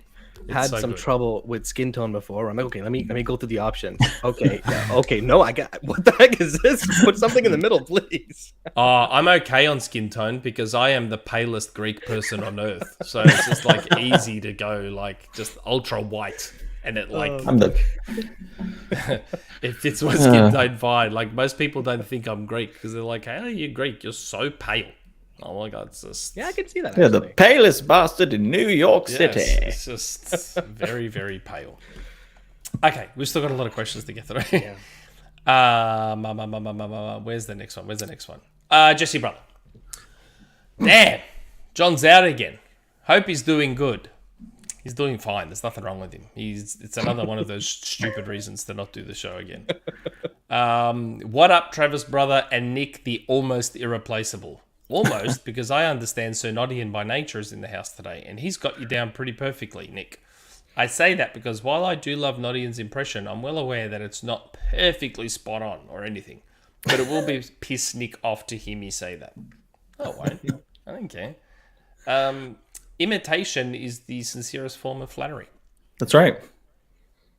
Had some trouble with skin tone before. I'm like, okay, let me go through the options. Okay, yeah, okay, no, I got. What the heck is this? Put something in the middle, please. I'm okay on skin tone because I am the palest Greek person on earth. So it's just like easy to go like just ultra white, and it like it fits my skin tone fine. Like most people don't think I'm Greek because they're like, "How are you Greek? You're so pale." Oh my god, it's just... Yeah, I can see that. Yeah, the palest bastard in New York City. It's just very, very pale. Okay, we've still got a lot of questions to get through. Yeah. Where's the next one? Jesse Brother. Damn, John's out again. Hope he's doing good. He's doing fine. There's nothing wrong with him. It's another one of those stupid reasons to not do the show again. What up, Travis Brother and Nick, the almost irreplaceable? Almost, because I understand Sir Knottian by nature is in the house today, and he's got you down pretty perfectly, Nick. I say that because while I do love Knottian's impression, I'm well aware that it's not perfectly spot on or anything, but it will be piss Nick off to hear me say that. Oh, it won't. I don't care. Imitation is the sincerest form of flattery. That's right.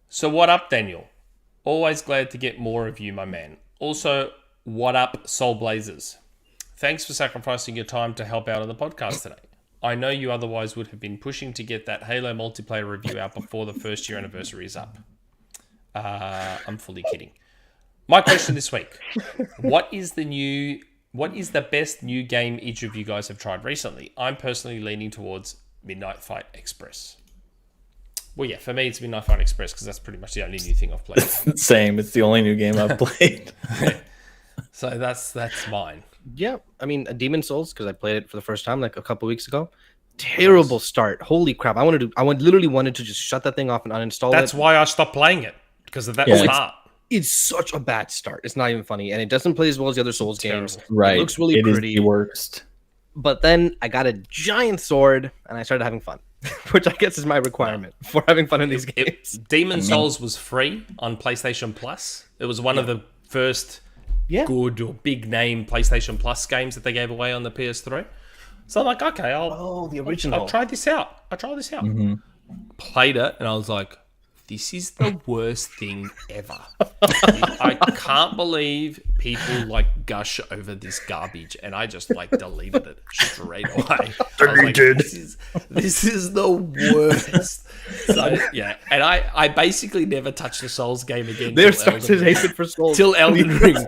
So what up, Daniel? Always glad to get more of you, my man. Also, what up, Soulblazerz? Thanks for sacrificing your time to help out on the podcast today. I know you otherwise would have been pushing to get that Halo multiplayer review out before the first year anniversary is up. I'm fully kidding. My question this week. What is the best new game each of you guys have tried recently? I'm personally leaning towards Midnight Fight Express. Well, yeah, for me it's Midnight Fight Express because that's pretty much the only new thing I've played. Same. It's the only new game I've played. So that's mine. Yeah, I mean, Demon Souls, because I played it for the first time like a couple weeks ago. Terrible start. Holy crap. I literally wanted to just shut that thing off and uninstall it. That's why I stopped playing it, because of that start. It's such a bad start. It's not even funny. And it doesn't play as well as the other Souls games. Right. It looks really pretty. It is the worst. But then I got a giant sword and I started having fun, which I guess is my requirement for having fun in these games. Demon Souls was free on PlayStation Plus. It was one of the first good or big name PlayStation Plus games that they gave away on the PS3. So I'm like, okay, the original. I'll try this out. Played it, and I was like, this is the worst thing ever. I can't believe people like gush over this garbage, and I just like deleted it straight away. Deleted. This is the worst. So, yeah, and I basically never touched a Souls game again. They're starting to hate it for Souls. Till Elden Ring.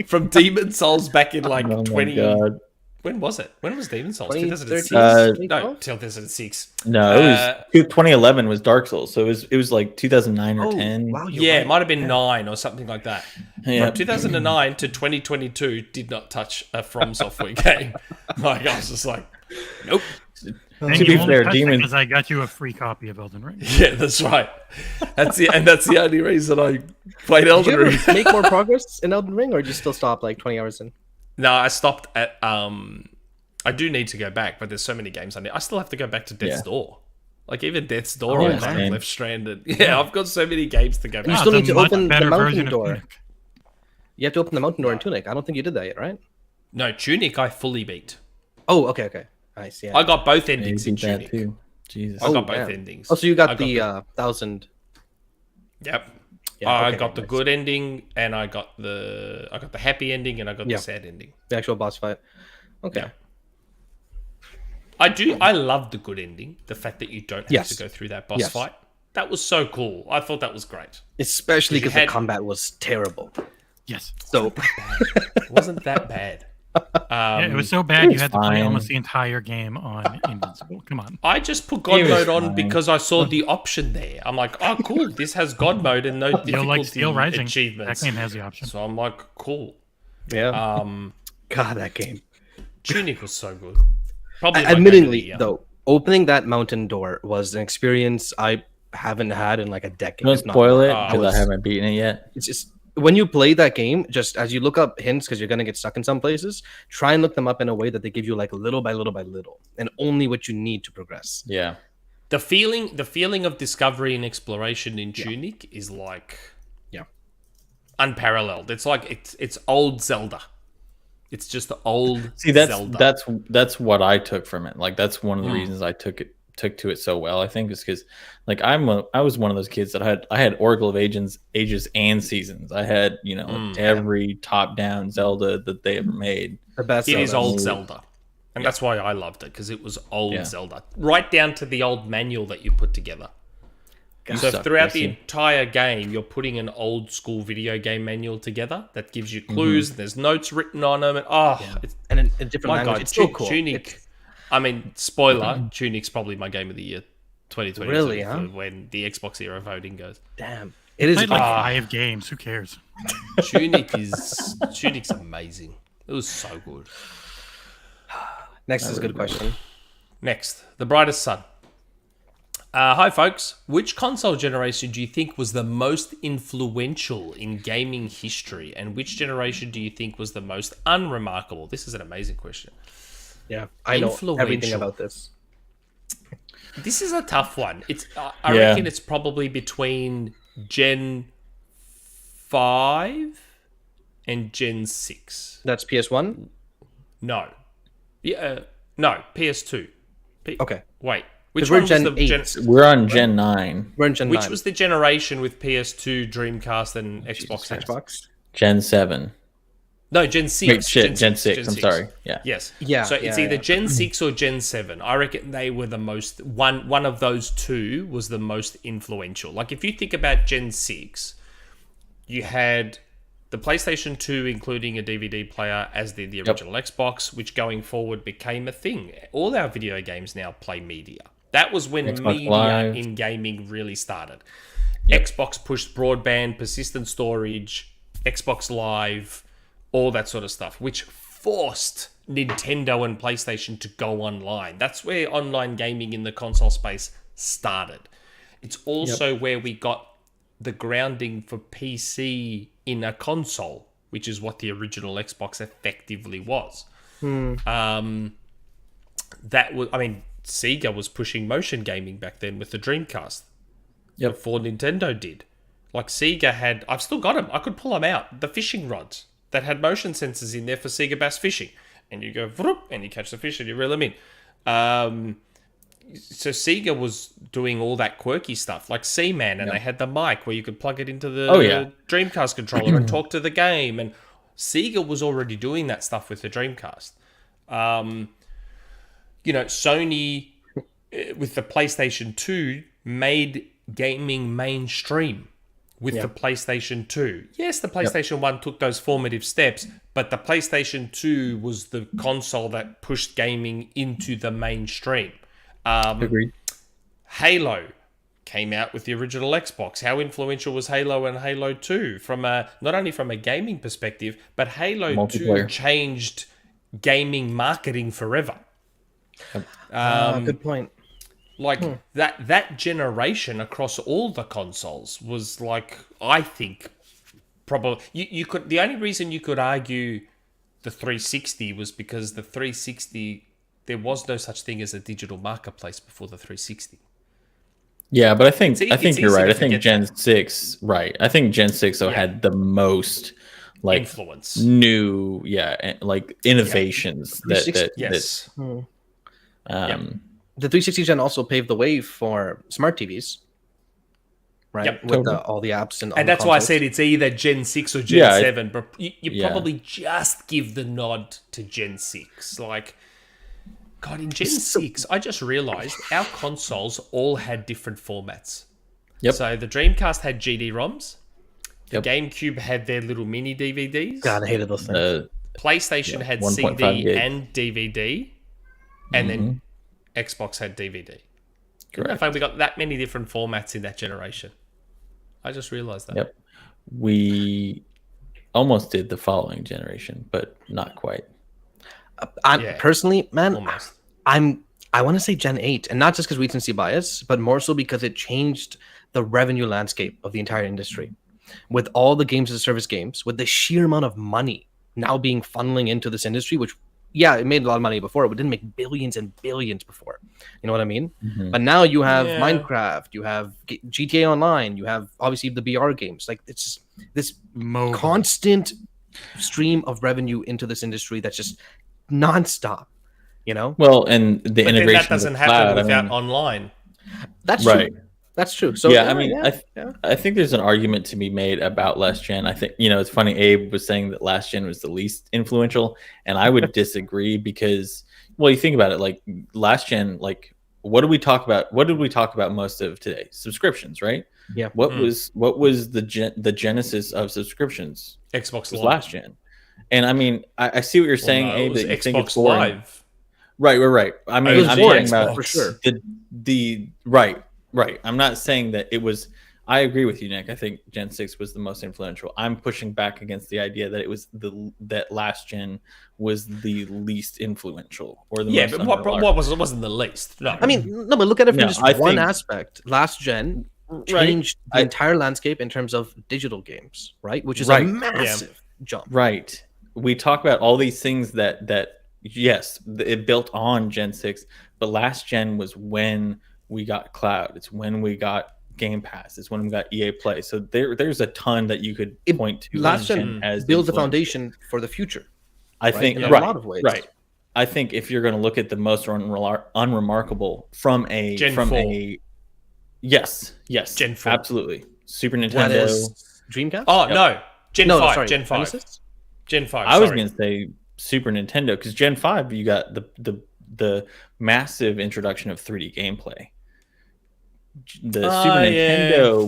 From Demon Souls back in like 20. God. When was it? When was Demon Souls? 2013? 2006? No, 2006. No, it was 2011 was Dark Souls, so it was like 2009 or 10. Wow, Yeah, right. it might have been 9 or something like that. Yeah. From 2009 to 2022, did not touch a From Software game. Like, I was just like, nope. And To you be won't fair, touch it Demon- because I got you a free copy of Elden Ring. Yeah, that's right. That's the only reason I played Did Elden you Ring. ever make more progress in Elden Ring, or did you still stop like 20 hours in? No, I stopped at I do need to go back, but there's so many games I still have to go back to Death's Door. Like even Death's Door, I'm kind of left stranded. Yeah, I've got so many games to go You back. still it's need a to much open the better mountain version of door. Tunic. You have to open the mountain door in Tunic. I don't think you did that yet, right? No, Tunic I fully beat. Oh, okay. Nice, yeah. I got both Yeah, you endings in beat that Tunic. too. Jesus. I got yeah. both endings. Oh, so you I got the 1,000. Yep. Yeah, I okay, got the nice. good ending, and I got the happy ending, and I got Yeah. the sad ending. The actual boss fight. Okay. Yeah. I love the good ending. The fact that you don't have Yes. to go through that boss Yes. fight. That was so cool. I thought that was great. Especially You because had- the combat was terrible. Yes. So It wasn't that bad. Yeah, it was so bad you had to play fine. almost the entire game on Invincible. Come on. I just put God It was mode on fine. because I saw the option there. I'm like, oh, cool. This has God mode and no You'll difficulty like Steel Rising. achievements. That game has the option. So I'm like, cool. yeah, God, that game. Tunic was so good. Probably my game of the Admittingly, year. though, opening that mountain door was an experience I haven't had in like a decade. Don't if not spoil it I because was- I haven't beaten it yet. It's just when you play that game, just as you look up hints because you're gonna get stuck in some places, try and look them up in a way that they give you like little by little by little, and only what you need to progress. Yeah. The feeling of discovery and exploration in Tunic is like unparalleled. It's like it's old Zelda. It's just old See, that's Zelda. that's what I took from it. Like that's one of the reasons I took to it so well. I think is because like I was one of those kids that I had Oracle of Ages and Seasons. I had every top down Zelda that they ever made. The best. It is Zelda. old Zelda. And that's why I loved it, because it was old Yeah. Zelda. Right down to the old manual that you put together. So suck, throughout the Jesse. entire game, you're putting an old school video game manual together that gives you clues, and there's notes written on them. And, it's, and in a different my language. God, It's so cool. Tunic. I mean, spoiler, Tunic's probably my game of the year 2022 Really, huh? for when the Xbox era voting goes. Damn, it is. Played like 5 games. Who cares? Tunic's amazing. It was so good. Next is a good question. Next, TheBrightestSun. Hi, folks. Which console generation do you think was the most influential in gaming history, and which generation do you think was the most unremarkable? This is an amazing question. Yeah, I know everything Influential. about this. This is a tough one. I Yeah. reckon it's probably between Gen 5 and Gen 6. That's PS1. No. Yeah, no, PS2. Okay, Wait. Which because we're one Gen was the 8. We're on Gen 9. We're in Gen Which 9. was the generation with PS2, Dreamcast, and Xbox? Xbox? Gen 7. No, Gen 6. Wait, shit, Gen 6. I'm sorry. Yeah. Yes. Yeah, So it's yeah, either yeah. Gen 6 or Gen 7. I reckon they were the most... One of those two was the most influential. Like, if you think about Gen 6, you had the PlayStation 2, including a DVD player, as did the original Xbox, which going forward became a thing. All our video games now play media. That was when Xbox media Live. in gaming really started. Xbox pushed broadband, persistent storage, Xbox Live, all that sort of stuff, which forced Nintendo and PlayStation to go online. That's where online gaming in the console space started. It's also where we got the grounding for PC in a console, which is what the original Xbox effectively was. That was, I mean, Sega was pushing motion gaming back then with the Dreamcast. Before Nintendo did. Like Sega had, I've still got them. I could pull them out. The fishing rods. that had motion sensors in there for Sega Bass fishing. And you go, vroom, and you catch the fish and you reel them in. So Sega was doing all that quirky stuff, like Seaman, and they had the mic where you could plug it into the Dreamcast controller and talk to the game. And Sega was already doing that stuff with the Dreamcast. Sony, with the PlayStation 2, made gaming mainstream with the PlayStation 2. Yes, the PlayStation 1 took those formative steps, but the PlayStation 2 was the console that pushed gaming into the mainstream. Agreed. Halo came out with the original Xbox. How influential was Halo and Halo 2 from not only from a gaming perspective, but Halo 2 changed gaming marketing forever. Good point. That generation across all the consoles was like, I think, probably you could. The only reason you could argue the 360 was because the 360, there was no such thing as a digital marketplace before the 360. Yeah, but I think you're right. I think forget Gen 6, right? I think Gen 6 had the most influence, new, like innovations that yes. The 360 gen also paved the way for smart TVs, right? Yep. With all the apps and that's why I said it's either Gen 6 or Gen 7, but you probably just give the nod to Gen 6. Like, God, in Gen 6, I just realized our consoles all had different formats. Yep. So the Dreamcast had GD-ROMs. The GameCube had their little mini DVDs. God, I hated those things. PlayStation had 1.5 CD gig. and DVD. And then Xbox had DVD. Correct. In fact, we got that many different formats in that generation. I just realized that. Yep. We almost did the following generation, but not quite. Personally, man, Almost. I want to say Gen 8, and not just because recency bias, but more so because it changed the revenue landscape of the entire industry. With all the games as a service games, with the sheer amount of money now being funneling into this industry, which it made a lot of money before, but didn't make billions and billions before. You know what I mean? Mm-hmm. But now you have Minecraft, you have GTA Online, you have obviously the BR games. Like, it's just this constant stream of revenue into this industry that's just nonstop. You know? Well, and the But integration then that doesn't of the happen cloud, without online. That's right. true. That's true. So I think there's an argument to be made about last gen. I think, it's funny, Abe was saying that last gen was the least influential, and I would disagree because, well, you think about it, like last gen, like what did we talk about? What did we talk about most of today? Subscriptions, right? Yeah. What was the genesis of subscriptions? Xbox Was Live. last gen. And I mean, I see what you're saying, Well, no, Abe, it was that you think it's Xbox boring. Live. Right. I mean, It was I'm more talking about Xbox. for sure. the right. I'm not saying that it was. I agree with you, Nick. I think Gen 6 was the most influential. I'm pushing back against the idea that it was that last gen was the least influential or the most. But what wasn't the least? No. I mean, no, but look at it from just I one think- aspect. Last gen changed the entire landscape in terms of digital games, right? Which is a massive jump. Right. We talk about all these things that yes, it built on Gen 6, but last gen was when we got cloud. It's when we got Game Pass. It's when we got EA Play. So there's a ton that you could point to. Last gen as builds the influential. foundation for the future. I think in a lot of ways. Right. I think if you're going to look at the most unremarkable from a Gen from 4. a yes, Gen 4. absolutely. Super That Nintendo. is Dreamcast? Oh, no. Gen 5. sorry, Gen 5. Genesis? Gen 5. I was sorry. going to say Super Nintendo because Gen 5 you got the massive introduction of 3D gameplay. The Super Nintendo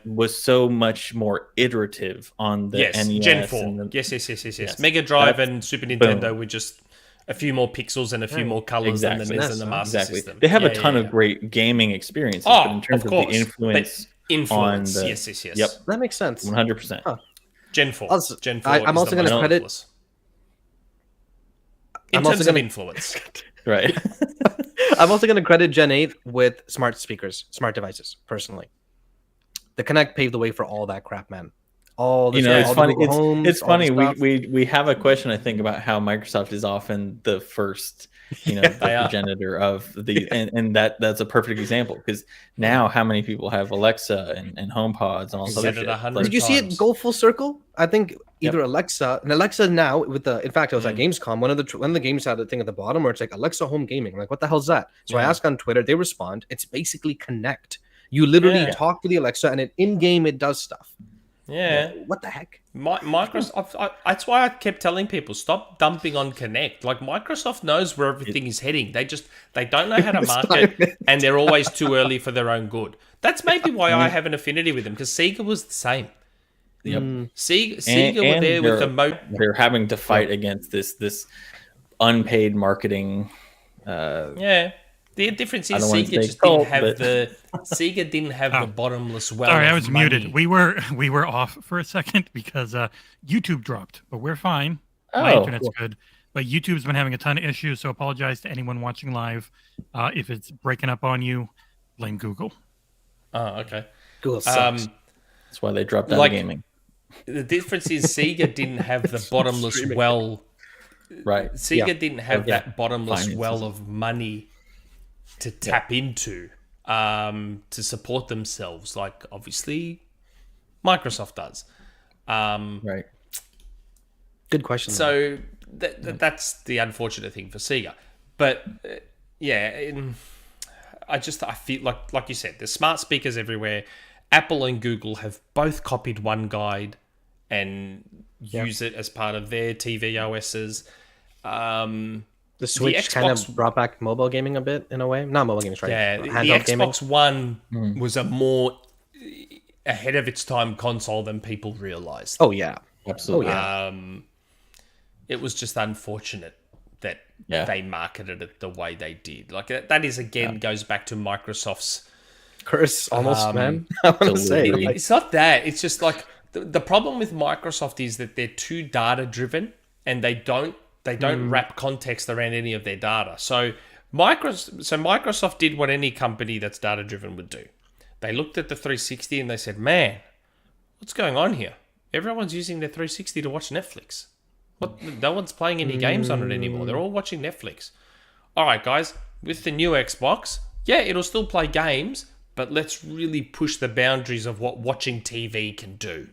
was so much more iterative on the NES. Gen 4. and Yes. Mega Drive and Super Nintendo were just a few more pixels and a few more colors than the NES and the Master System. They have a ton of great gaming experiences, but in terms of the influence on the yes. Yep, That makes sense. 100%. Huh. Gen 4. Also, Gen 4 I'm is also the gonna most credit- influence. In I'm also terms of gonna- influence. Right. I'm also going to credit Gen 8 with smart speakers, smart devices, personally. The Kinect paved the way for all that crap, man. all this. It's all the funny. Google Homes, It's all the funny. stuff. We have a question, I think, about how Microsoft is often the first, the progenitor of the, and that's a perfect example, because now how many people have Alexa and HomePods and all this other Said it shit? 100 Did you see it times. go full circle? I think either Alexa now with the. In fact, I was at Mm. Gamescom. One of the games had a thing at the bottom where it's like Alexa home gaming. I'm like, what the hell's that? So I Yeah. ask on Twitter. They respond. It's basically Connect. You literally Yeah. talk to the Alexa, and in game it does stuff. Yeah. What the heck? Microsoft. That's why I kept telling people, stop dumping on Connect. Like, Microsoft knows where everything is heading. They don't know how to market, and they're always too early for their own good. That's maybe why I have an affinity with them, because Sega was the same. Yep. Sega were there with the they're having to fight against this unpaid marketing. Yeah. The difference I is don't want to Sega say just cult, didn't have but- Sega didn't have the bottomless well. Sorry, I of was money. muted. We were off for a second because YouTube dropped, but we're fine. My Oh, internet's good, but YouTube's been having a ton of issues. So apologize to anyone watching live if it's breaking up on you. Blame Google. Oh, okay. Google sucks. That's why they dropped out Like- of gaming. The difference is Sega didn't have the bottomless well. Right. Sega didn't have that bottomless Finances. well of money to tap into to support themselves, like obviously Microsoft does. Right. Good question. So that's the unfortunate thing for Sega. But I feel like you said, there's smart speakers everywhere. Apple and Google have both copied one guide and use it as part of their TV OSs. The Switch kind of brought back mobile gaming a bit in a way. Not mobile gaming, right? Yeah, the Handheld gaming. Xbox One was a more ahead of its time console than people realized. Oh yeah, Absolutely. Oh, yeah. It was just unfortunate that Yeah. they marketed it the way they did. Like, that is, again, goes back to Microsoft's Curse almost, man. I want to say. delivery. Like, It's not that. It's just like the problem with Microsoft is that they're too data driven, and they don't wrap context around any of their data. So Microsoft did what any company that's data driven would do. They looked at the 360 and they said, "Man, what's going on here? Everyone's using their 360 to watch Netflix. No one's playing any games on it anymore. They're all watching Netflix. All right, guys, with the new Xbox, yeah, it'll still play games, but let's really push the boundaries of what watching TV can do.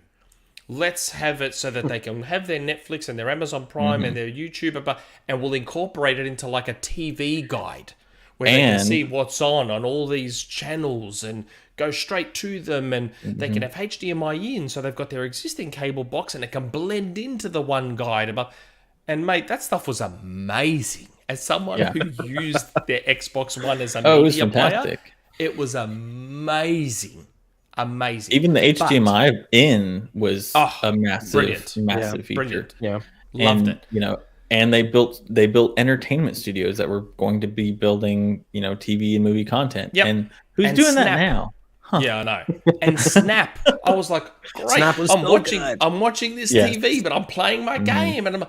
Let's have it so that they can have their Netflix and their Amazon Prime and their YouTube, and we'll incorporate it into like a TV guide where they can And- see what's on all these channels and go straight to them, and they can have HDMI in, so they've got their existing cable box and it can blend into the one guide. And mate, that stuff was amazing. As someone who used their Xbox One as a Oh, it was media player, fantastic. it was amazing. Amazing. Even the HDMI in was a massive, brilliant. massive feature. Brilliant. yeah. Loved And, it. And they built entertainment studios that were going to be building, TV and movie content. Yep. And who's And doing Snap. that now? Yeah, I know. And Snap, I was like, great. Snap was I'm so watching. good. I'm watching this Yeah. TV, but I'm playing my game, and it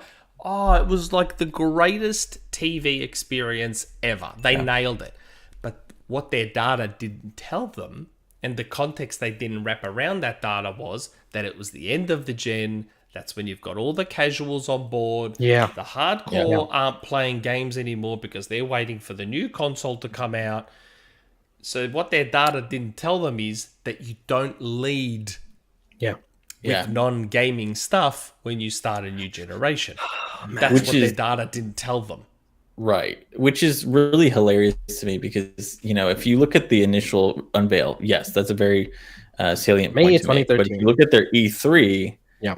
was like the greatest TV experience ever. They nailed it. But what their data didn't tell them, and the context they didn't wrap around that data, was that it was the end of the gen. That's when you've got all the casuals on board. Yeah. The hardcore aren't playing games anymore because they're waiting for the new console to come out. So what their data didn't tell them is that you don't lead Yeah. with non-gaming stuff when you start a new generation. That's Which what is- their data didn't tell them. Right. Which is really hilarious to me because, if you look at the initial unveil, yes, that's a very salient May point to make. But if 2013. you look at their E3, Yeah.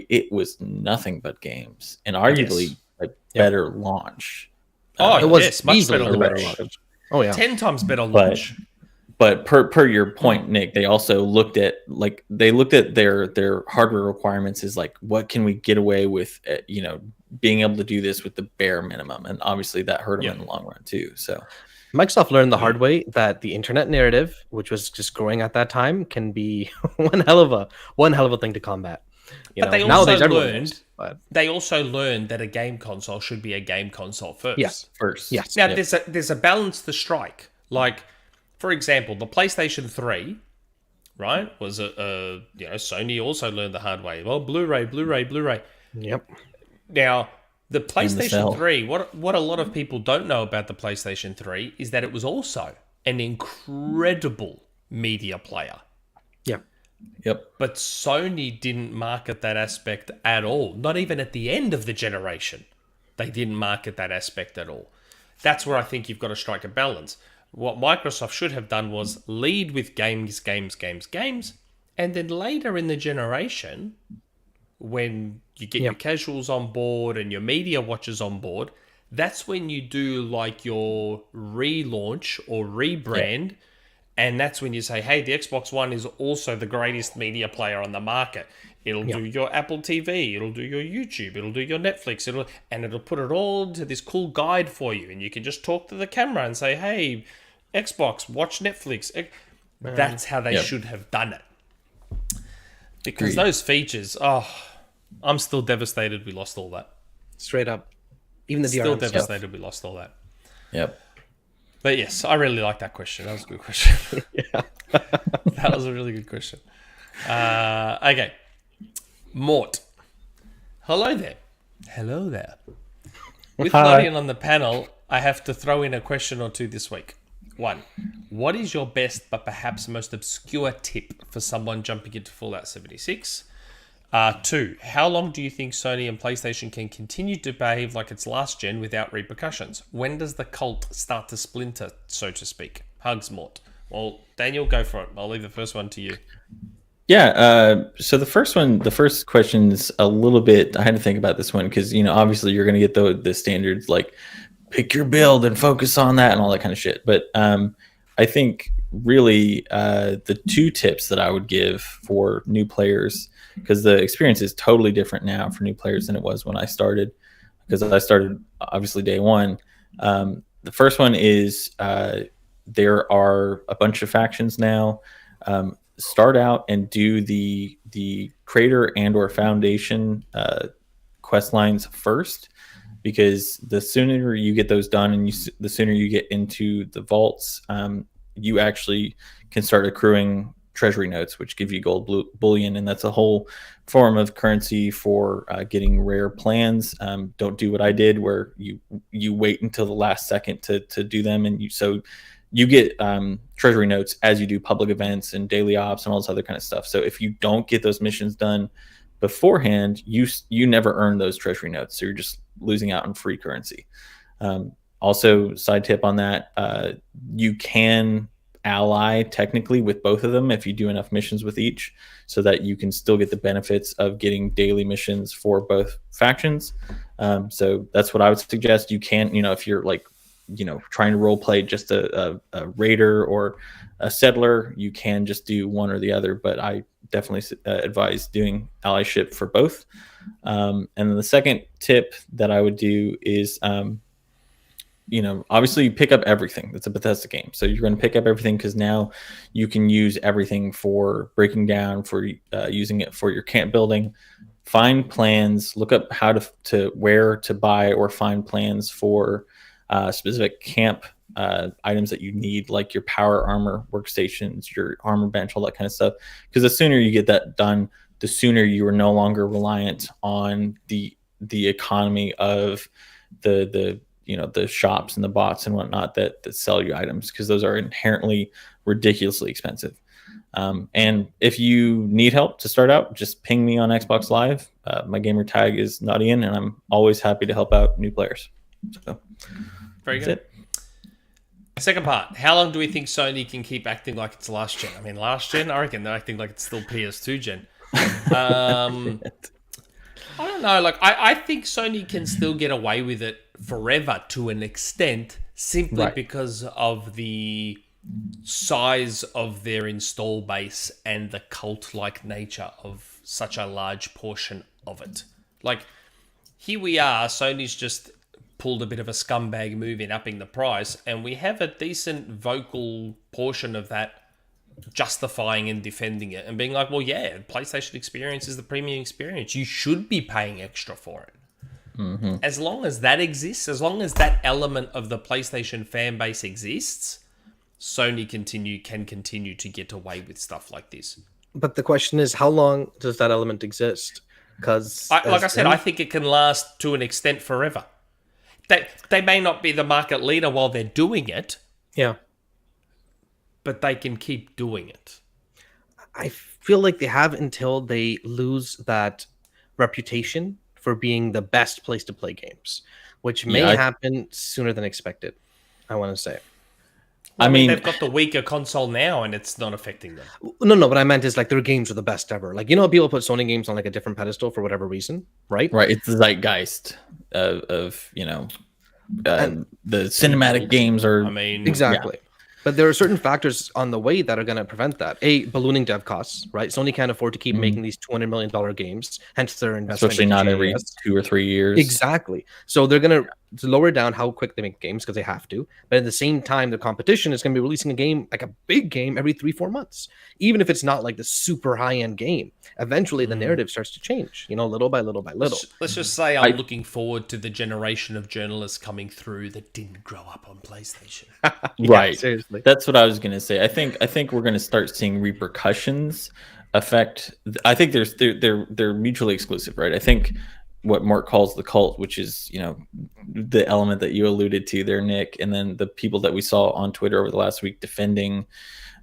it was nothing but games and arguably a better launch. Oh, It was yes, much easily better a better launch. launch. Oh yeah. 10 times better launch. But per your point, Nick, they also looked at their hardware requirements is like, what can we get away with, being able to do this with the bare minimum, and obviously that hurt them in the long run too. So Microsoft learned the hard way that the internet narrative, which was just growing at that time, can be one hell of a thing to combat. But they nowadays also everyone learned. knows, but They also learned that a game console should be a game console first. yes, first, yes. Now, there's a balance to strike. Like, for example, the PlayStation 3 right? Was Sony also learned the hard way. Well, Blu-ray. Yep. Now, the PlayStation cell. 3, what a lot of people don't know about the PlayStation 3 is that it was also an incredible media player. Yep. But Sony didn't market that aspect at all. Not even at the end of the generation. They didn't market that aspect at all. That's where I think you've got to strike a balance. What Microsoft should have done was lead with games, and then later in the generation, when you get your casuals on board and your media watchers on board, that's when you do like your relaunch or rebrand. And that's when you say, hey, the Xbox One is also the greatest media player on the market. It'll do your Apple TV, it'll do your YouTube, it'll do your Netflix, it'll put it all into this cool guide for you. And you can just talk to the camera and say, hey, Xbox, watch Netflix. That's how they should have done it. Because those features, I'm still devastated we lost all that. Straight up. Even the DRM Still stuff. devastated we lost all that. Yep. But yes, I really like that question. That was a good question. That was a really good question. Okay. Mort. Hello there. With Knottian on the panel, I have to throw in a question or two this week. 1. What is your best but perhaps most obscure tip for someone jumping into Fallout 76? 2. How long do you think Sony and PlayStation can continue to behave like it's last gen without repercussions? When does the cult start to splinter, so to speak? Hugs, Mort. Well, Daniel, go for it. I'll leave the first one to you. Yeah. So the first question is a little bit. I had to think about this one because obviously you're going to get the standards like pick your build and focus on that and all that kind of shit. But I think really the 2 tips that I would give for new players, because the experience is totally different now for new players than it was when I started, because I started obviously day one. The first one is there are a bunch of factions now. Start out and do the creator and or foundation quest lines first, because the sooner you get those done and the sooner you get into the vaults, you actually can start accruing treasury notes, which give you gold bullion, and that's a whole form of currency for getting rare plans. Don't do what I did, where you wait until the last second to do them, and you get treasury notes as you do public events and daily ops and all this other kind of stuff. So if you don't get those missions done beforehand, you never earn those treasury notes, so you're just losing out on free currency. Also, side tip on that, you can ally technically with both of them if you do enough missions with each, so that you can still get the benefits of getting daily missions for both factions. So that's what I would suggest. You can, if you're like, trying to role play just a raider or a settler, you can just do one or the other, but I definitely advise doing allyship for both. And then the second tip that I would do is obviously you pick up everything. It's a Bethesda game, so you're going to pick up everything because now you can use everything for breaking down, for using it for your camp building. Find plans, look up how to where to buy or find plans for specific camp items that you need, like your power armor workstations, your armor bench, all that kind of stuff. Because the sooner you get that done, the sooner you are no longer reliant on the economy of the shops and the bots and whatnot that sell you items, because those are inherently ridiculously expensive. And if you need help to start out, just ping me on Xbox Live. My gamer tag is Knottian, and I'm always happy to help out new players. So very good. Second part, how long do we think Sony can keep acting like it's last gen? I mean, last gen, I reckon they're acting like it's still PS2 gen. I don't know. Like, I think Sony can still get away with it forever to an extent, simply because of the size of their install base and the cult-like nature of such a large portion of it. Like, here we are, Sony's just pulled a bit of a scumbag move in upping the price, and we have a decent vocal portion of that justifying and defending it and being like, well, yeah, PlayStation experience is the premium experience. You should be paying extra for it. Mm-hmm. As long as that exists, as long as that element of the PlayStation fan base exists, Sony can continue to get away with stuff like this. But the question is, how long does that element exist? Because, Like I said, I think it can last to an extent forever. They may not be the market leader while they're doing it, yeah, but they can keep doing it. I feel like they have until they lose that reputation for being the best place to play games, which may happen sooner than expected. I want to say. I mean, they've got the weaker console now, and it's not affecting them. No. What I meant is like their games are the best ever. Like, you know, people put Sony games on like a different pedestal for whatever reason, right? Right. It's the zeitgeist of you know, the cinematic games are. I mean, exactly. Yeah. But there are certain factors on the way that are going to prevent that. Ballooning dev costs, right? Sony can't afford to keep making these $200 million games, hence their investment. Especially not every 2 or 3 years. Exactly. So they're going to lower down how quick they make games because they have to. But at the same time, the competition is going to be releasing a game, like a big game, every 3-4 months. Even if it's not like the super high-end game, eventually the narrative starts to change, you know, little by little by little. Let's just say I'm looking forward to the generation of journalists coming through that didn't grow up on PlayStation. Right. Seriously. That's what I was going to say. I think we're going to start seeing repercussions affect. I think they're mutually exclusive, right? I think what Mort calls the cult, which is, you know, the element that you alluded to there, Nick, and then the people that we saw on Twitter over the last week defending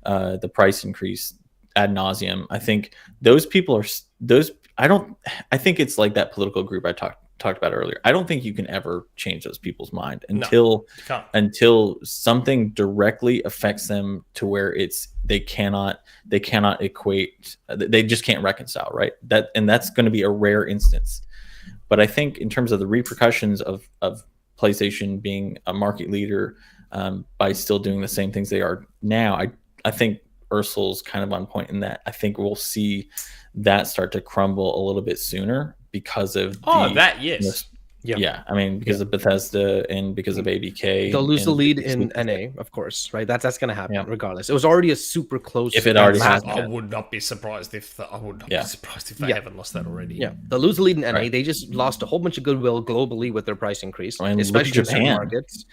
the price increase ad nauseum. I think those people are those. I think it's like that political group I talked about earlier. I don't think you can ever change those people's mind until something directly affects them to where they cannot equate. They just can't reconcile, right? That's going to be a rare instance. But I think in terms of the repercussions of PlayStation being a market leader by still doing the same things they are now, I think Aarsal's kind of on point in that. I think we'll see that start to crumble a little bit sooner because of yes. Yeah, I mean, because of Bethesda and because of ABK. They'll lose the lead in NA, of course, right? That's going to happen regardless. It was already a super close. If it already has, I would not be surprised if they haven't lost that already. Yeah, they'll lose the lead in NA. Right. They just lost a whole bunch of goodwill globally with their price increase, especially in certain markets.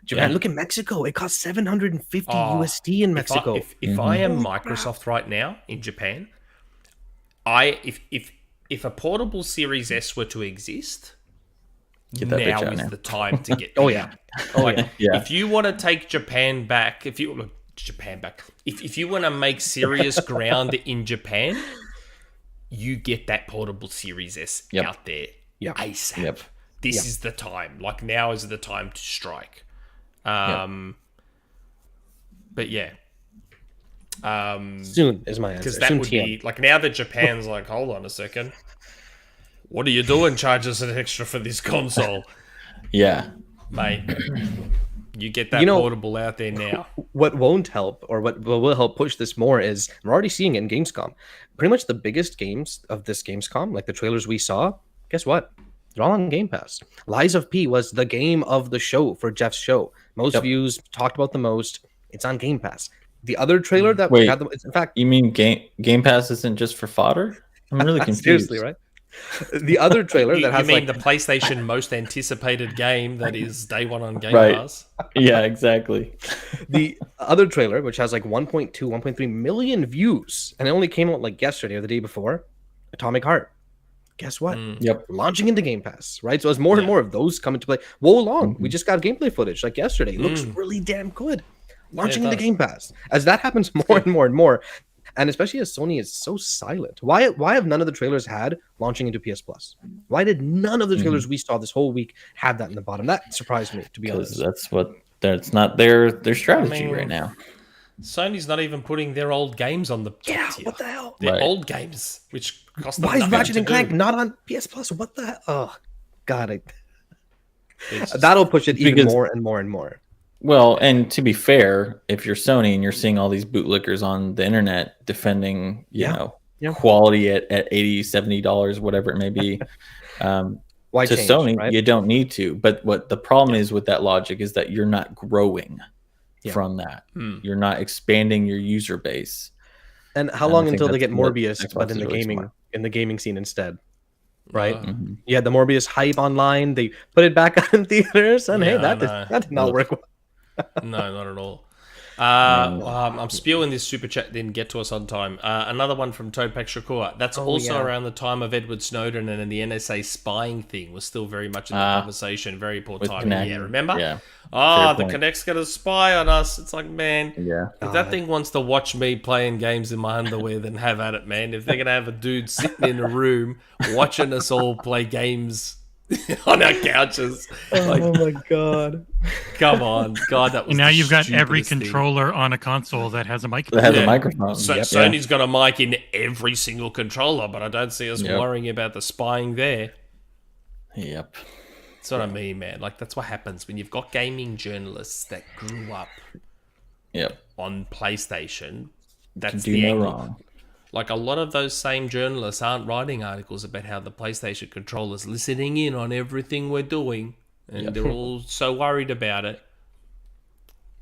Japan, look at Mexico. It costs 750 USD in Mexico. If I am Microsoft right now in Japan, if a portable Series S were to exist, now is the time to get. If you want to take Japan back, if you want to make serious ground in Japan, you get that portable Series S out there ASAP. This is the time. Like, now is the time to strike. But soon is my answer. Because that would be like, now that Japan's like, hold on a second, what are you doing? Charge us an extra for this console? Yeah, mate. You get that portable out there now. What won't help, or what will help push this more, is we're already seeing it in Gamescom. Pretty much the biggest games of this Gamescom, like the trailers we saw, guess what? They're all on Game Pass. Lies of P was the game of the show for Jeff's show. Most views, talked about the most. It's on Game Pass. The other trailer that we had, in fact, you mean Game Pass isn't just for fodder? I'm really confused. Seriously, right? The other trailer that has, you mean the PlayStation most anticipated game that is day one on Game Pass? Yeah, exactly. The other trailer, which has like 1.2, 1.3 million views, and it only came out like yesterday or the day before, Atomic Heart. Guess what? Launching into Game Pass, right? So as more and more of those come into play, we just got gameplay footage like yesterday. It looks really damn good. Launching into Game Pass. As that happens more and more and more, and especially as Sony is so silent. Why have none of the trailers had launching into PS Plus? Why did none of the trailers we saw this whole week have that in the bottom? That surprised me, to be honest. That's not their strategy right now. Sony's not even putting their old games on the top tier. What the hell? Their old games, which cost them Why is nothing Ratchet and Clank not on PS Plus? What the hell? Oh, God. That'll push it even more and more and more. Well, and to be fair, if you're Sony and you're seeing all these bootlickers on the internet defending, you know, quality at $80, $70, whatever it may be, why to change, Sony, right? you don't need to. But what the problem is with that logic is that you're not growing from that. You're not expanding your user base. And how long until they get Morbius, but in the gaming scene instead? Right? Yeah, the Morbius hype online. They put it back on in theaters, and that did not work well. No, not at all. I'm spewing this super chat, didn't get to us on time. Another one from Topak Shakur. That's also around the time of Edward Snowden and the NSA spying thing was still very much in the conversation. Very poor timing. Yeah, remember? Yeah. The Kinect's going to spy on us. It's like, man, if that thing wants to watch me playing games in my underwear, then have at it, man. If they're going to have a dude sitting in a room watching us all play games on our couches. Oh my god. Come on. God, that was And now the you've got every stupidest thing. controller on a console that has a mic. That has Yeah. a microphone. So Sony's got a mic in every single controller, but I don't see us worrying about the spying there. Yep. That's what I mean, man. Like, that's what happens when you've got gaming journalists that grew up Yep. on PlayStation. That's Do the no angle. wrong. Like, a lot of those same journalists aren't writing articles about how the PlayStation controller's listening in on everything we're doing, and they're all so worried about it.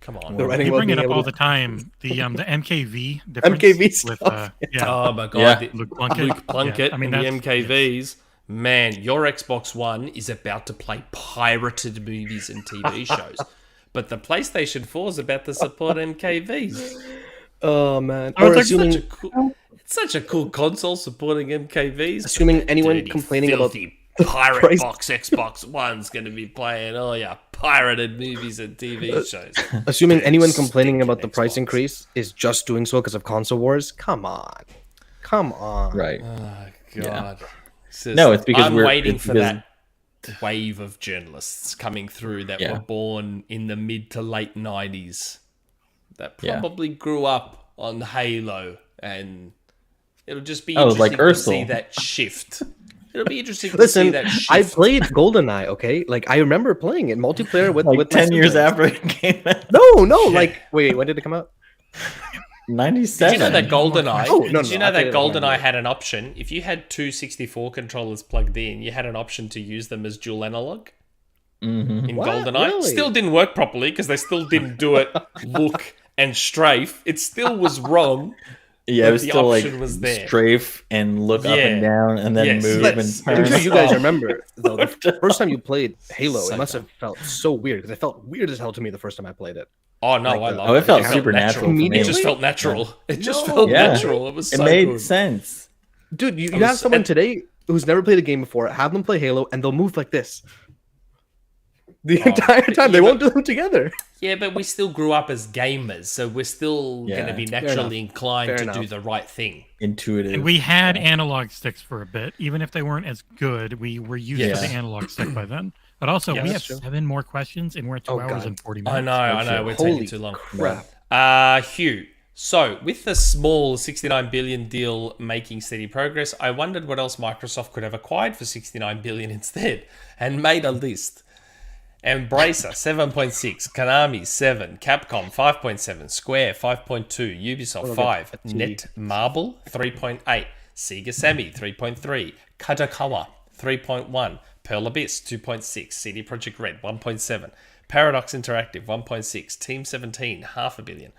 Come on. They're writing You about bring it being up able all to- the time. The MKV difference MKV with stuff. Oh my god, Yeah. the- Luke Plunkett. Luke Plunkett Yeah, I mean, and the that's- MKVs. Man, your Xbox One is about to play pirated movies and TV shows, but the PlayStation 4 is about to support MKVs. Oh man. Oh, Or it's like assuming It's such a cool console supporting MKVs. Assuming but anyone dirty, complaining about filthy pirate price- box Xbox One's going to be playing all your pirated movies and TV shows. assuming anyone Stinking complaining about the price Xbox. increase is just doing so because of console wars. Come on. Right. God. No, it's because I'm we're- waiting it's for because- that wave of journalists coming through that Yeah. were born in the mid to late 90s that Yeah. probably grew up on Halo, and it'll just be Oh, interesting like to see Aarsal. that shift. It'll be interesting to see Listen, that shift. I played GoldenEye, okay? Like, I remember playing it multiplayer with, Like with my 10 years siblings. after it came out. No, like, wait, when did it come out? 97. Did you know that GoldenEye? Oh, no, did you no, know I that played it on my GoldenEye had an option? If you had two 64 controllers plugged in, you had an option to use them as dual analog in What? GoldenEye. Really? Still didn't work properly because they still didn't do it look and strafe. It still was wrong. Yeah, but it was the still like option was there. strafe and look up and Yeah. down and then Yes, move yes. and I'm turn. sure you guys remember, though, the first time you played Halo, So it must have felt so weird, because it felt weird as hell to me the first time I played it. Oh no, Like I the- love Oh, it felt felt supernatural for me. It just felt natural. It just No. felt Yeah. natural. It was It so made good. sense. Dude, you was- have someone and- today who's never played a game before, have them play Halo, and they'll move like this. The entire time. They yeah, won't do them together. Yeah, but we still grew up as gamers, so we're still Yeah. going to be Fair naturally enough. inclined Fair to do enough. the right thing. Intuitive. And we had analog sticks for a bit, even if they weren't as good. We were used to Yeah. the analog stick by then. But also, Yeah, we have that's true. 7 more questions, and we're at 2 Oh, hours God. and 40 minutes. I know, we're Holy taking too long. crap. Hugh. So, with the small 69 billion deal making steady progress, I wondered what else Microsoft could have acquired for 69 billion instead, and made a list. Embracer 7.6, Konami 7, Capcom 5.7, Square 5.2, Ubisoft 5, Netmarble 3.8, Sega Sammy 3.3, Kadokawa 3.1, Pearl Abyss 2.6, CD Projekt Red 1.7, Paradox Interactive 1.6, Team 17 $500 million,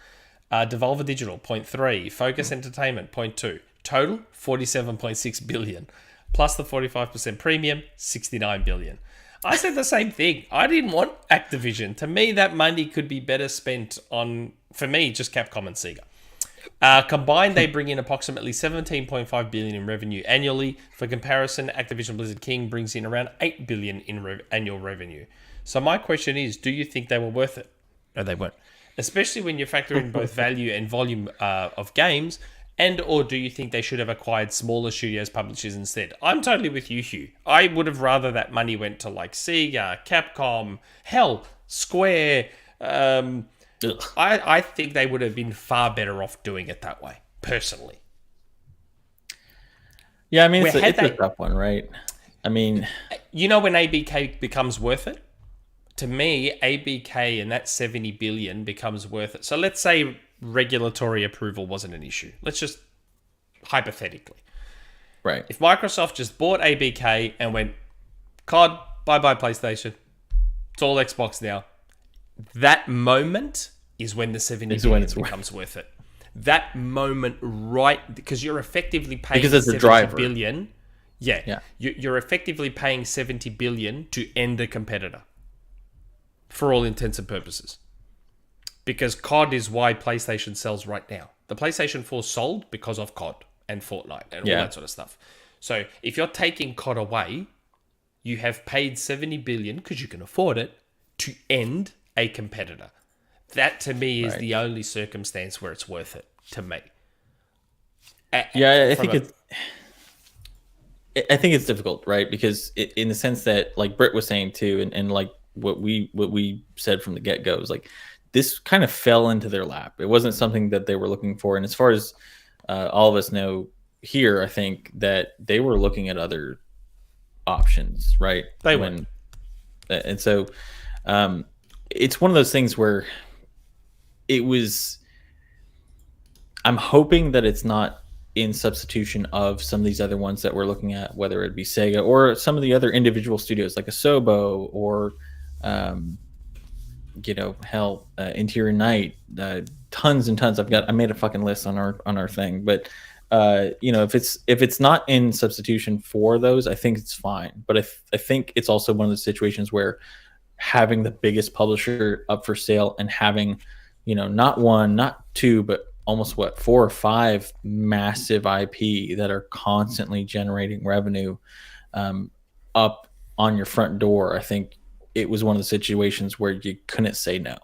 Devolver Digital 0.3, Focus Entertainment 0.2, total 47.6 billion, plus the 45% premium 69 billion. I said the same thing. I didn't want Activision. To me, that money could be better spent on, for me, just Capcom and Sega. Combined, they bring in approximately 17.5 billion in revenue annually. For comparison, Activision Blizzard King brings in around 8 billion in annual revenue. So my question is, do you think they were worth it? No, they weren't. Especially when you factor in both value and volume of games. And or do you think they should have acquired smaller studios publishers instead? I'm totally with you, Hugh. I would have rather that money went to like Sega, Capcom, hell, Square. I think they would have been far better off doing it that way, personally. Yeah, I mean, Where it's had a they- tough one, right? I mean, You know when ABK becomes worth it? To me, ABK and that 70 billion becomes worth it. So let's say regulatory approval wasn't an issue. Let's just hypothetically. right. If Microsoft just bought ABK and went, COD, bye-bye PlayStation, it's all Xbox now, that moment is when the 70 Is when billion it's worth- becomes worth it. That moment, right, because you're effectively paying Because it's a 70 driver. billion. Yeah. Yeah. You're effectively paying 70 billion to end a competitor for all intents and purposes. because COD is why PlayStation sells right now. The PlayStation 4 sold because of COD and Fortnite and all that sort of stuff. So if you're taking COD away, you have paid 70 billion, because you can afford it, to end a competitor. That to me is the only circumstance where it's worth it to me. I think it's difficult, right? Because in the sense that, like Britt was saying too, and like what we said from the get-go is like this kind of fell into their lap. It wasn't something that they were looking for. And as far as all of us know here, I think that they were looking at other options, right? They went. And so it's one of those things where it was, I'm hoping that it's not in substitution of some of these other ones that we're looking at, whether it be Sega or some of the other individual studios like a Sobo or Interior Night, tons and tons. I made a fucking list on our thing, but if it's not in substitution for those, I think it's fine. But I think it's also one of those situations where having the biggest publisher up for sale and having, not one, not two, but almost 4 or 5 massive IP that are constantly generating revenue up on your front door. I think it was one of the situations where you couldn't say no,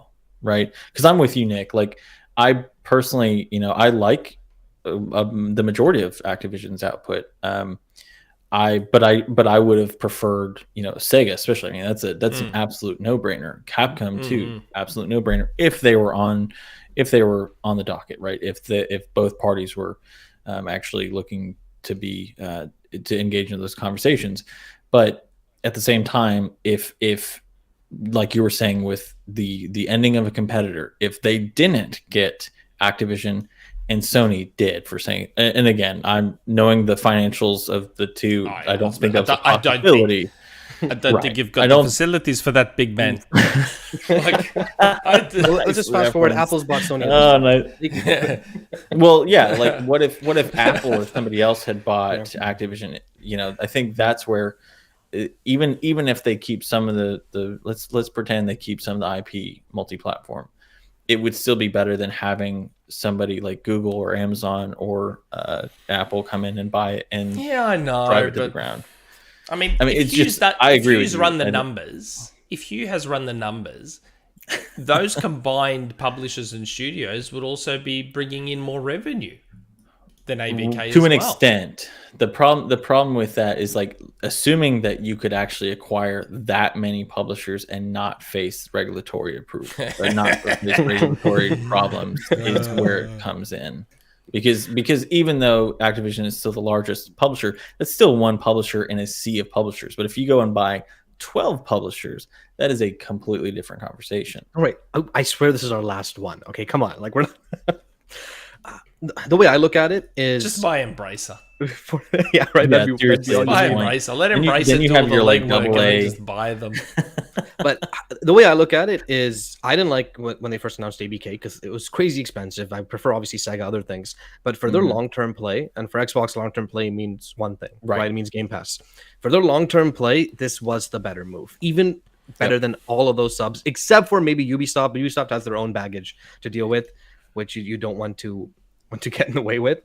right? Because I'm with you, Nick. Like, I personally, I like the majority of Activision's output. But I would have preferred, Sega, especially. I mean, that's an absolute no-brainer. Capcom too, absolute no-brainer. If they were on the docket, right? If both parties were actually looking to be to engage in those conversations, but at the same time, if like you were saying with the ending of a competitor, if they didn't get Activision and Sony did for saying, and again, I'm knowing the financials of the two, I don't think that's a possibility. I don't think you've got the facilities for that, big man. Let's just fast forward. Apple's bought Sony. Oh, no. Well, yeah. Like, what if Apple or somebody else had bought Activision? I think that's where, even if they keep some of the let's pretend they keep some of the IP multi-platform, it would still be better than having somebody like Google or Amazon or Apple come in and buy it and I know, drive it to the ground. I mean, it's just I agree with you. If Hugh has run the numbers, those combined publishers and studios would also be bringing in more revenue than ABK to an extent. The problem with that is, like, assuming that you could actually acquire that many publishers and not face regulatory approval or not face regulatory problems is where it comes in. Because even though Activision is still the largest publisher, that's still one publisher in a sea of publishers. But if you go and buy 12 publishers, that is a completely different conversation. All right. I swear this is our last one. Okay, come on. Like, we're not... The way I look at it is just buy Embracer. Yeah, right. Yeah, that'd be buy Embracer. Let Embracer do all the legwork and just buy them. But the way I look at it is, I didn't like when they first announced ABK because it was crazy expensive. I prefer obviously Sega, other things, but for their long-term play, and for Xbox, long-term play means one thing, right? It means Game Pass. For their long-term play, this was the better move, even better than all of those subs, except for maybe Ubisoft. But Ubisoft has their own baggage to deal with, which you don't want to get in the way with.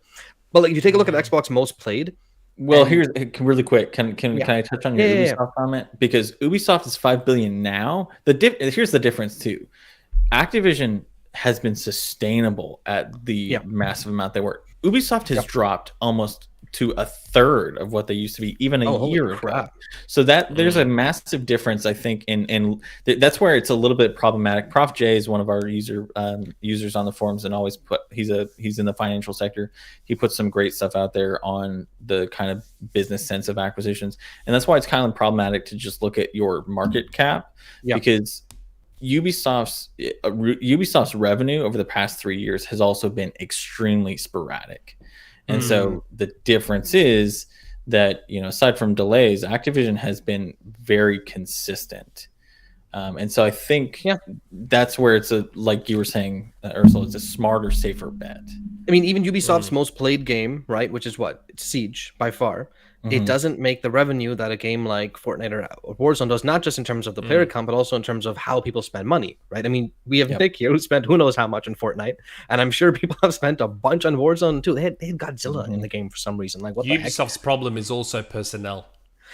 But like, you take a look at Xbox most played. Well, here's really quick. Can I touch on your Ubisoft comment? Because Ubisoft is $5 billion now. Here's the difference too. Activision has been sustainable at the massive amount they were. Ubisoft has dropped almost to a third of what they used to be even a year ago. So that there's a massive difference, I think, in that's where it's a little bit problematic. Prof J is one of our users on the forums, and always he's in the financial sector. He puts some great stuff out there on the kind of business sense of acquisitions, and that's why it's kind of problematic to just look at your market cap, because Ubisoft's revenue over the past 3 years has also been extremely sporadic. And so the difference is that, aside from delays, Activision has been very consistent. And so I think that's where it's like you were saying, Aarsal, it's a smarter, safer bet. I mean, even Ubisoft's most played game, right, which is what? It's Siege by far. it doesn't make the revenue that a game like Fortnite or Warzone does, not just in terms of the player count, but also in terms of how people spend money, right? I mean, we have Nick here who spent who knows how much on Fortnite, and I'm sure people have spent a bunch on Warzone too. They had Godzilla in the game for some reason. Like, what the heck? Ubisoft's problem is also personnel.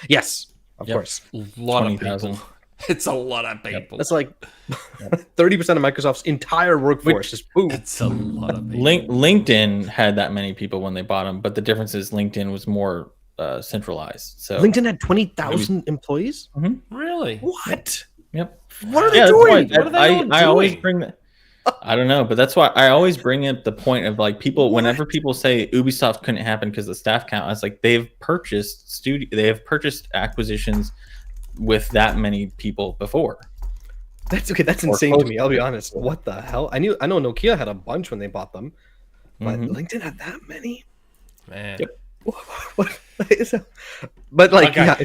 Yes, of course. A lot of 20,000. people. It's a lot of people. That's like 30% of Microsoft's entire workforce. Just boom. It's a lot of people. LinkedIn had that many people when they bought them, but the difference is LinkedIn was more centralized. So LinkedIn had 20,000 employees. Really? What? Yep. What are they Yeah, doing? What are they all I always doing? bring that. I don't know, but that's why I always bring up the point of like people. Whenever people say Ubisoft couldn't happen because of the staff count, I was like, they have purchased acquisitions with that many people before. That's okay. That's insane to me. I'll be honest. What the hell? I know Nokia had a bunch when they bought them, but LinkedIn had that many. Man. Yep. What? But like, Okay. yeah,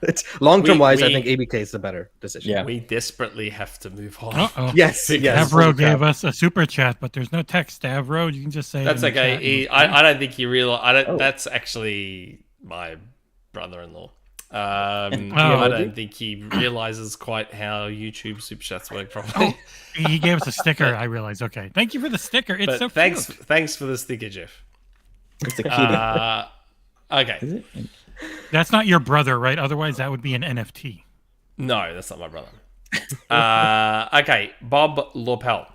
it's long-term wise. I we- think ABK is the better decision. Yeah. We desperately have to move on. Uh-oh. Yes. Yes. Stavro gave us a super chat, but there's no text. Stavro, you can just say it That's in the chat. okay. I don't think he realized. That's actually my brother-in-law. I don't think he realizes quite how YouTube super chats work properly. He gave us a sticker. I realized. Okay, thank you for the sticker. It's But so thanks cute. for the sticker, Jeff. It's a key. Okay. Is it? That's not your brother, right? Otherwise, that would be an NFT. No, that's not my brother. Okay, Bob Lawpel.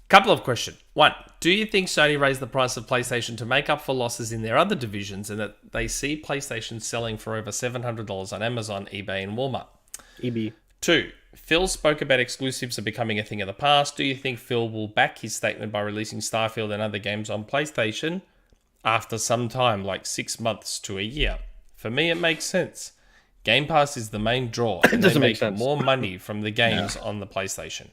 Couple of questions. One, do you think Sony raised the price of PlayStation to make up for losses in their other divisions and that they see PlayStation selling for over $700 on Amazon, eBay, and Walmart? EB. 2, Phil spoke about exclusives are becoming a thing of the past. Do you think Phil will back his statement by releasing Starfield and other games on PlayStation after some time, like 6 months to a year? For me, it makes sense. Game Pass is the main draw, and they doesn't make make sense. more money from the games on the PlayStation.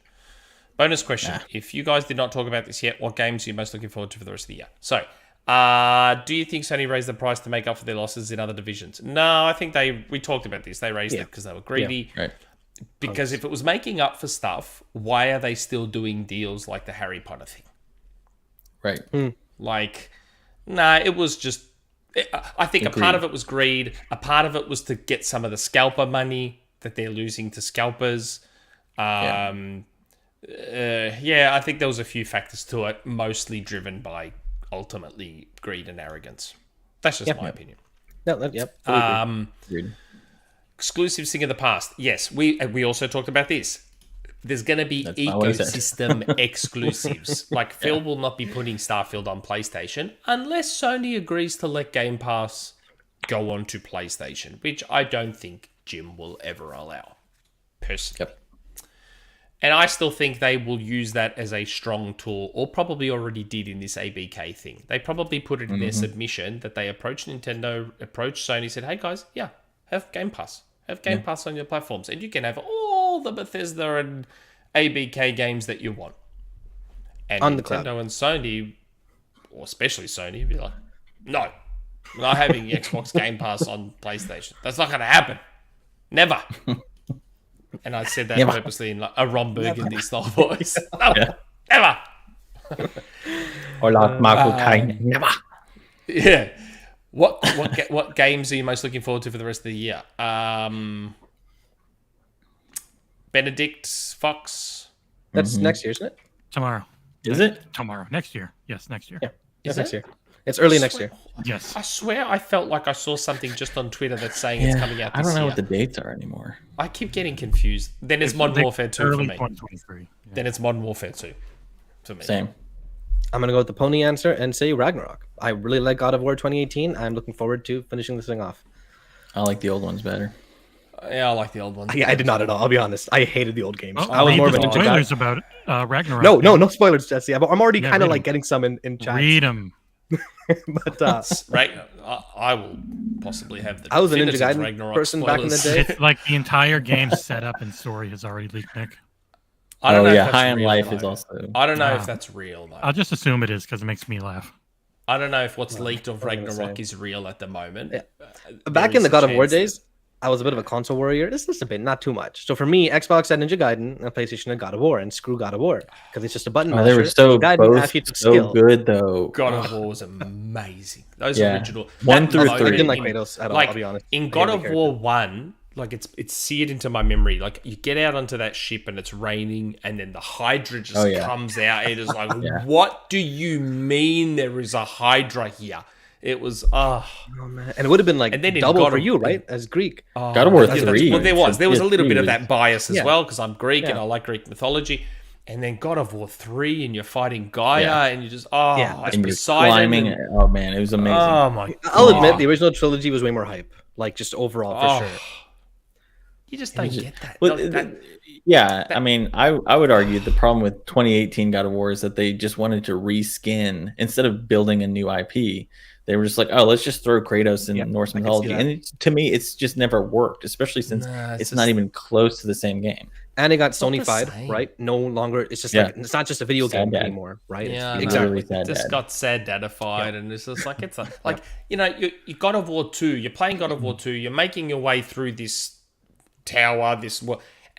Bonus question. If you guys did not talk about this yet, what games are you most looking forward to for the rest of the year? So, do you think Sony raised the price to make up for their losses in other divisions? No, I think we talked about this. They raised it because they were greedy. Right. Because if it was making up for stuff, why are they still doing deals like the Harry Potter thing? Right. Like, nah, it was just... I think a part of it was greed. A part of it was to get some of the scalper money that they're losing to scalpers. I think there was a few factors to it, mostly driven by ultimately greed and arrogance. That's just my opinion. Yep. Agreed. Exclusive thing of the past. Yes, we also talked about this. There's going to be That's not what I said. ecosystem exclusives. Like, Phil will not be putting Starfield on PlayStation unless Sony agrees to let Game Pass go on to PlayStation, which I don't think Jim will ever allow, personally. Yep. And I still think they will use that as a strong tool, or probably already did in this ABK thing. They probably put it in their submission that they approached Nintendo, approached Sony, said, hey guys, have Game Pass. Have Game Pass on your platforms, and you can have all the Bethesda and ABK games that you want. And On the Nintendo cloud. and Sony, or especially Sony, be like, no, we're not having Xbox Game Pass on PlayStation. That's not going to happen. Never. And I said that purposely in like a Ron Burgundy style voice. No, never. Hola, Marco Kain. Never. Yeah. What games are you most looking forward to for the rest of the year? Benedict Fox. That's next year, isn't it? Tomorrow. Is it? Tomorrow. Next year. Yes, next year. Yeah. It's Is next it? year. It's early next year. Yes. I swear I felt like I saw something just on Twitter that's saying it's coming out I this don't know year. what the dates are anymore. I keep getting confused. Then it's Modern Warfare 2 for Early me. 2023. Yeah. Then it's Modern Warfare 2 for me. Same. I'm gonna go with the pony answer and say Ragnarok. I really like God of War 2018. I'm looking forward to finishing this thing off. I like the old ones better. Yeah, I like the old ones. Yeah, I did not at all. I'll be honest. I hated the old games. Oh, I was read more of the a ninja guy. spoilers about Ragnarok. No spoilers, Jesse. But I'm already Yeah, kind of read like 'em. getting some in chat. Read them. But Right, I will possibly have the I was a Ninja definitive Gaiden Ragnarok person back in the spoilers. day. It's like the entire game setup and story has already leaked, Nick. I don't know if that's High on real, Life though. is also. I don't know Wow. if that's real though. I'll just assume it is because it makes me laugh. I don't know if what's leaked of what am I gonna Ragnarok say? is real at the moment. Yeah. There Back in is the a God of War chance days, I was a bit of a console warrior. This is a bit, not too much. So for me, Xbox had Ninja Gaiden, and PlayStation had God of War, and screw God of War because it's just a button Oh, masher. they were so Gaiden both actually took so skill. good though. God of War was amazing. Those Yeah. original 1 through moment 3. I didn't like in- Kratos at all. like, I'll be honest. In I God hated of the War character. 1, like it's seared into my memory. Like you get out onto that ship and it's raining, and then the Hydra just Oh, yeah. comes out. And it's like, Yeah. what do you mean there is a Hydra here? It was Oh, man. And it would have been like And then in double God for of- you, right? As Greek. God of War Yeah, 3. well, there was a little bit of PS3 that bias as Yeah. well because I'm Greek and Yeah. I like Greek mythology. And then God of War 3, and you're fighting Gaia, Yeah. and you just Yeah. it's And you're Poseidon. climbing. and- Oh man, it was amazing. oh my! I'll God. admit the original trilogy was way more hype. Like just overall, for Oh, sure. You just don't get that. Well, No, that- yeah, I mean, I would argue the problem with 2018 God of War is that they just wanted to reskin instead of building a new IP. They were just like, oh, let's just throw Kratos in Yeah, Norse I can see mythology, that. and to me, it's just never worked, especially since Nah, it's it's not just- even close to the same game. And it got not the Sony-fied, same. right? No longer. It's just Yeah. like it's not just a video Sad game dad. anymore, right? Yeah, It's, Literally exactly. sad It just dad. got sad dadified, and it's just like it's like you know, you God of War 2. You're playing God of War 2. You're making your way through this tower,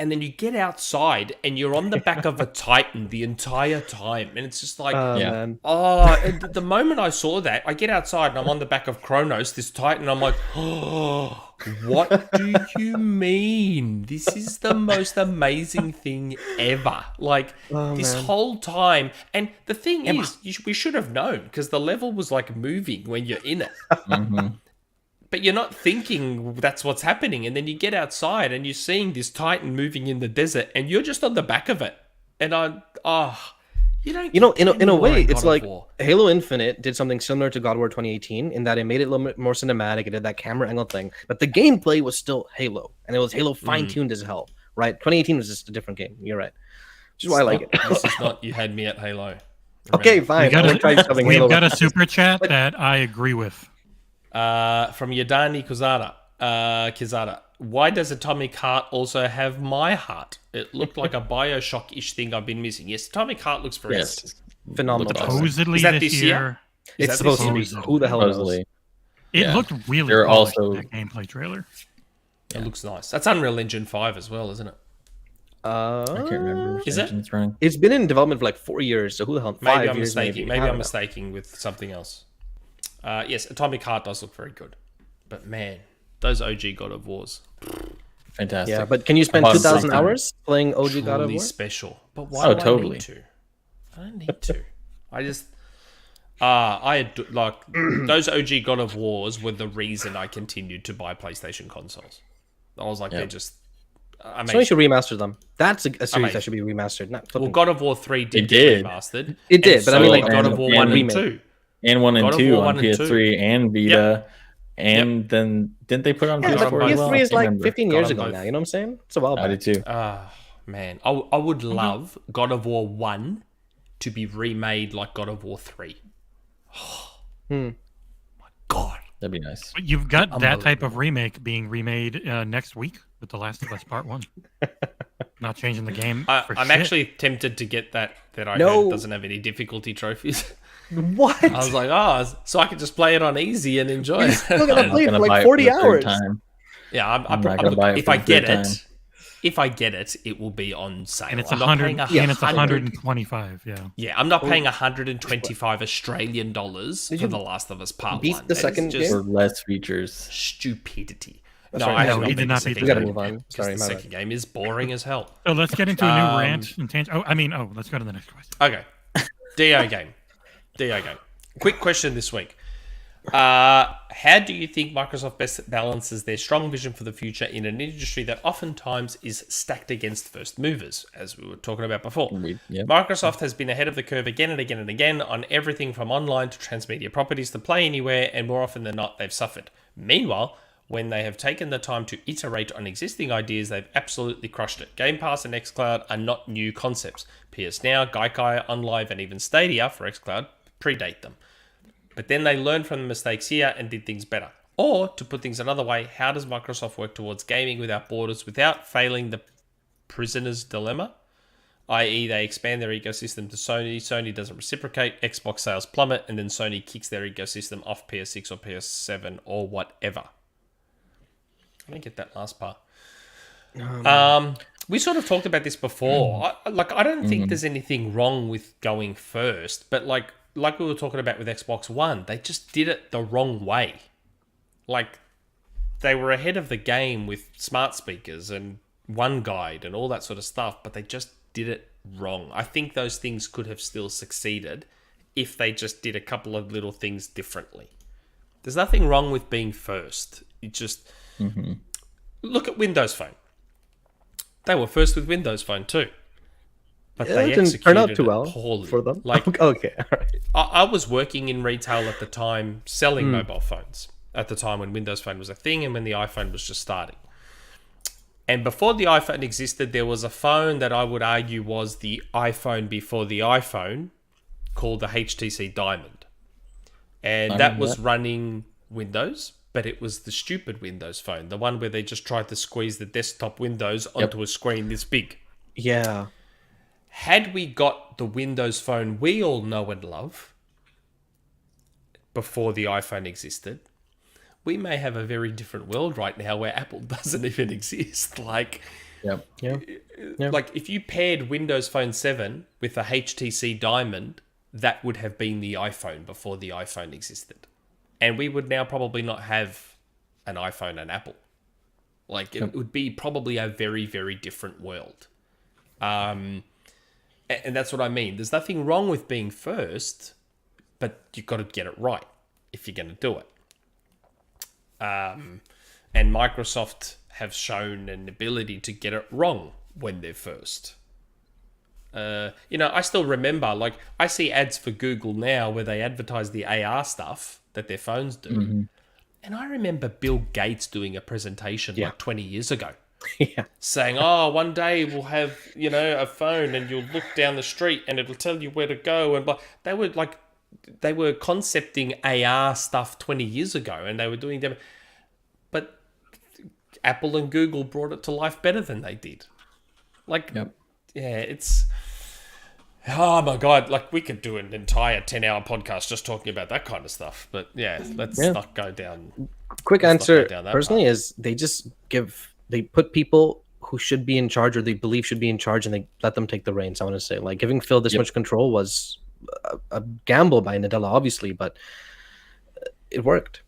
and then you get outside and you're on the back of a Titan the entire time, and it's just like. Yeah. Man. And the moment I saw that, I get outside and I'm on the back of Kronos, this Titan. I'm like, oh, what do you mean? This is the most amazing thing ever. Like, this man. whole time. And the thing is, we should have known because the level was like moving when you're in it. Mhm. But you're not thinking that's what's happening. And then you get outside and you're seeing this Titan moving in the desert and you're just on the back of it. And you don't. You know, get in a more way, God it's of like War. Halo Infinite did something similar to God of War 2018 in that it made it a little bit more cinematic. It did that camera angle thing, but the gameplay was still Halo, and it was Halo fine-tuned as hell. Right? 2018 was just a different game. You're right. Which is why I like it. This is not you had me at Halo. Okay, Remember. fine. We I'm gonna try something we've Halo. got a super chat that I agree with. From Yadani Kizada. Why does Atomic Heart also have my heart? It looked like a Bioshock-ish thing I've been missing. Yes, Atomic Heart looks very Yes. Phenomenal. Look at those. Supposedly Is that this this year, year? Is It's that supposed this to be. year? Who the hell knows? Supposedly. it Yeah. looked really They're polished in also- that gameplay trailer. It looks nice. That's Unreal Engine 5 as well, isn't it? I can't remember. which Is it? engine it's running. It's been in development for like 4 years, so who the hell? 5 Maybe I'm years, mistaking. I Maybe don't I'm know. mistaking with something else. Yes, Atomic Heart does look very good. But man, those OG God of Wars. Fantastic. Yeah, but can you spend About 2,000 the same time. hours playing OG God of Truly War? special. But why Oh, do I totally. need to? I don't need to. I just... like those OG God of Wars were the reason I continued to buy PlayStation consoles. I was like, Yeah. they're just Sony amazing. should remaster them. That's a series Amazing. that should be remastered. Not Well, flipping- God of War 3 did It get did. remastered. It did, and but I mean, so like, did God of War 1 and remake. 2. And 1 and God of 2 War on 1 and 2. PS3 and Vita. And then didn't they put it on yeah, PS4 but as well? PS3 I is can't like remember. 15 God years of ago both. now. You know what I'm saying? It's a while I back. did too. Man, I would love God of War 1 to be remade like God of War 3. My God. That'd be nice. But you've got that type of remake being remade next week with The Last of Us Part 1. Not changing the game. for I'm shit. actually tempted to get that I No. heard doesn't have any difficulty trophies. What? I was like, so I could just play it on easy and enjoy it. Still gonna I'm play it gonna for buy like it 40 for the third hours. time. Yeah, I'm not gonna buy it if for I the get third it, time. if I get it, it will be on sale. and it's I'm not 100 paying and it's 125, yeah. Yeah, I'm not paying 125 Australian dollars for The Last of Us Part beat 1. the That is second just For less features. stupidity. That's No, right. I No, have he not did beat not the beat second the We gotta game move on. because Sorry, the my bad. second game is boring as hell. So let's get into a new rant and tangent. Let's go to the next question. Okay. DeoGame. Quick question this week. How do you think Microsoft best balances their strong vision for the future in an industry that oftentimes is stacked against first movers, as we were talking about before? Yeah. Microsoft has been ahead of the curve again and again and again on everything from online to transmedia properties to play anywhere, and more often than not, they've suffered. Meanwhile, when they have taken the time to iterate on existing ideas, they've absolutely crushed it. Game Pass and xCloud are not new concepts. PS Now, Gaikai, OnLive, and even Stadia for xCloud predate them. But then they learned from the mistakes here and did things better. Or, to put things another way, how does Microsoft work towards gaming without borders without failing the prisoner's dilemma? I.e., they expand their ecosystem to Sony, Sony doesn't reciprocate, Xbox sales plummet, and then Sony kicks their ecosystem off PS6 or PS7 or whatever. I didn't get that last part. Um, We sort of talked about this before. I don't think there's anything wrong with going first, but like we were talking about with Xbox One, they just did it the wrong way. Like, they were ahead of the game with smart speakers and One Guide and all that sort of stuff, but they just did it wrong. I think those things could have still succeeded if they just did a couple of little things differently. There's nothing wrong with being first. You just look at Windows Phone. They were first with Windows Phone too, but it they didn't executed turn out too it well poorly. for them. Like, Okay, all right. I was working in retail at the time, selling mobile phones at the time when Windows Phone was a thing and when the iPhone was just starting. And before the iPhone existed, there was a phone that I would argue was the iPhone before the iPhone, called the HTC Diamond. And that was running Windows, but it was the stupid Windows Phone, the one where they just tried to squeeze the desktop windows onto a screen this big. Yeah. Had we got the Windows Phone we all know and love before the iPhone existed, we may have a very different world right now where Apple doesn't even exist. Like, like if you paired Windows Phone 7 with the HTC Diamond, that would have been the iPhone before the iPhone existed. And we would now probably not have an iPhone and Apple. Like, it would be probably a very, very different world. And that's what I mean. There's nothing wrong with being first, but you've got to get it right if you're going to do it. And Microsoft have shown an ability to get it wrong when they're first. I still remember, like, I see ads for Google now where they advertise the AR stuff that their phones do. And I remember Bill Gates doing a presentation like 20 years ago. Saying, one day we'll have, a phone and you'll look down the street and it'll tell you where to go. And they were concepting AR stuff 20 years ago and they were doing them. But Apple and Google brought it to life better than they did. Like, it's... Oh my God, like we could do an entire 10-hour podcast just talking about that kind of stuff. But let's not go down. Quick answer, down that personally, path. is they put people who should be in charge or they believe should be in charge and they let them take the reins. I want to say, like, giving Phil this much control was a gamble by Nadella, obviously, but it worked,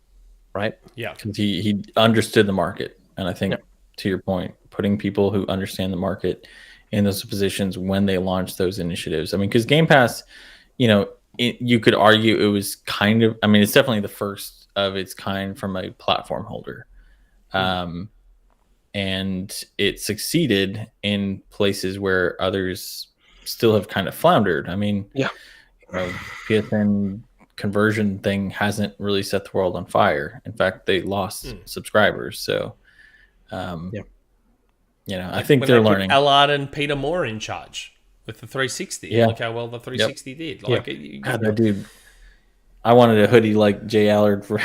right? Yeah. Because he understood the market. And I think, to your point, putting people who understand the market in those positions when they launch those initiatives. I mean, because Game Pass, you could argue it was kind of, it's definitely the first of its kind from a platform holder. And it succeeded in places where others still have kind of floundered. PSN conversion thing hasn't really set the world on fire. In fact, they lost subscribers. So, I think they're learning. Allard and Peter Moore in charge with the 360. Yeah. Look how well the 360 did. Like, God, that dude. I wanted a hoodie like Jay Allard for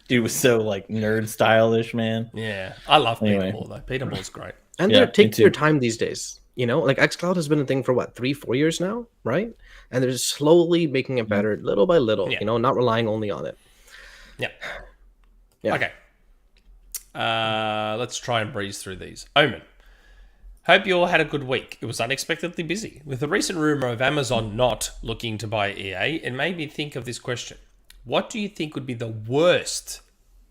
dude was so like nerd stylish, man. Yeah, I love Peter Moore though. Peter Moore's great. And they're taking their time these days. Like xCloud has been a thing for 3-4 years now, right? And they're just slowly making it better little by little, not relying only on it. Yeah. Okay. Let's try and breeze through these. Omen. Hope you all had a good week. It was unexpectedly busy. With the recent rumor of Amazon not looking to buy EA, it made me think of this question. What do you think would be the worst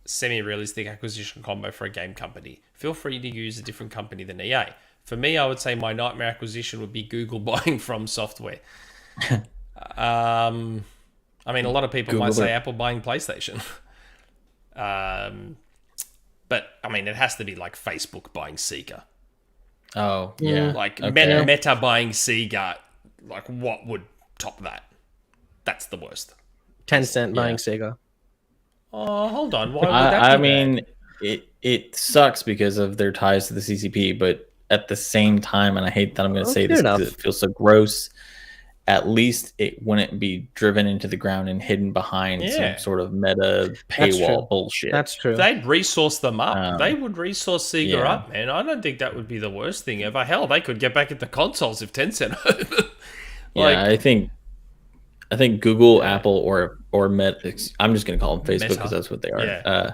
semi-realistic acquisition combo for a game company? Feel free to use a different company than EA. For me, I would say my nightmare acquisition would be Google buying From Software. A lot of people might say Apple buying PlayStation. But, it has to be like Facebook buying Sega. Oh, yeah. Like, Meta buying Sega, like, what would top that? That's the worst. Tencent buying Sega. Oh, hold on. Why would that be bad? It sucks because of their ties to the CCP, but at the same time, and I hate that I'm going to say this because it feels so gross, at least it wouldn't be driven into the ground and hidden behind some sort of meta paywall bullshit. That's true. They'd resource them up. They would resource Sega up, man. I don't think that would be the worst thing ever. Hell, they could get back into consoles if Tencent. I think Google, Apple, or Meta. I'm just gonna call them Facebook Meta. because that's what they are.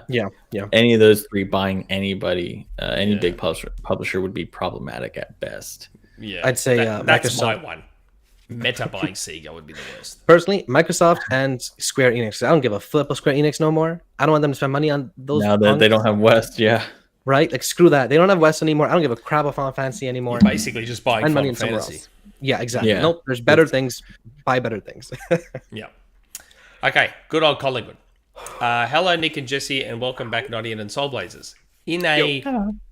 Yeah. Yeah. Any of those three buying anybody, any Yeah. big publisher would be problematic at best. Yeah, I'd say, that's my Microsoft. one. Meta buying Sega would be the worst. Personally, Microsoft and Square Enix. I don't give a flip of Square Enix no more. I don't want them to spend money on those. Now that they punks, don't have West, yeah. right? Like screw that. They don't have West anymore. I don't give a crap of Final Fantasy anymore. Basically, just buying Spend money Final in somewhere Fantasy. else. Yeah, exactly. Yeah. Nope. There's better things. Buy better things. Yeah. Okay, good old Collingwood. Hello, Nick and Jesse, and welcome back, Knottian and Soulblazerz. In a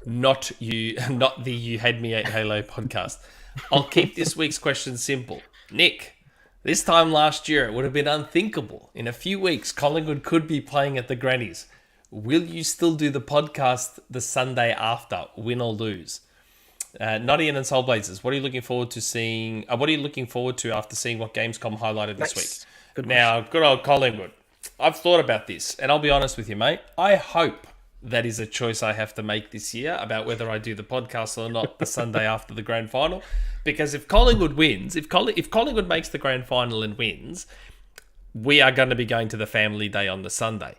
not the You Had Me at Halo podcast, I'll keep this week's question simple. Nick, this time last year, it would have been unthinkable. In a few weeks, Collingwood could be playing at the Grannies. Will you still do the podcast the Sunday after, win or lose? Knottian and Soulblazerz, what are you looking forward to seeing? What are you looking forward to after seeing what Gamescom highlighted this week? Good Now, good old Collingwood. I've thought about this, and I'll be honest with you, mate. I hope that is a choice I have to make this year about whether I do the podcast or not the Sunday after the grand final. Because if Collingwood wins, if Collingwood makes the grand final and wins, we are going to be going to the family day on the Sunday.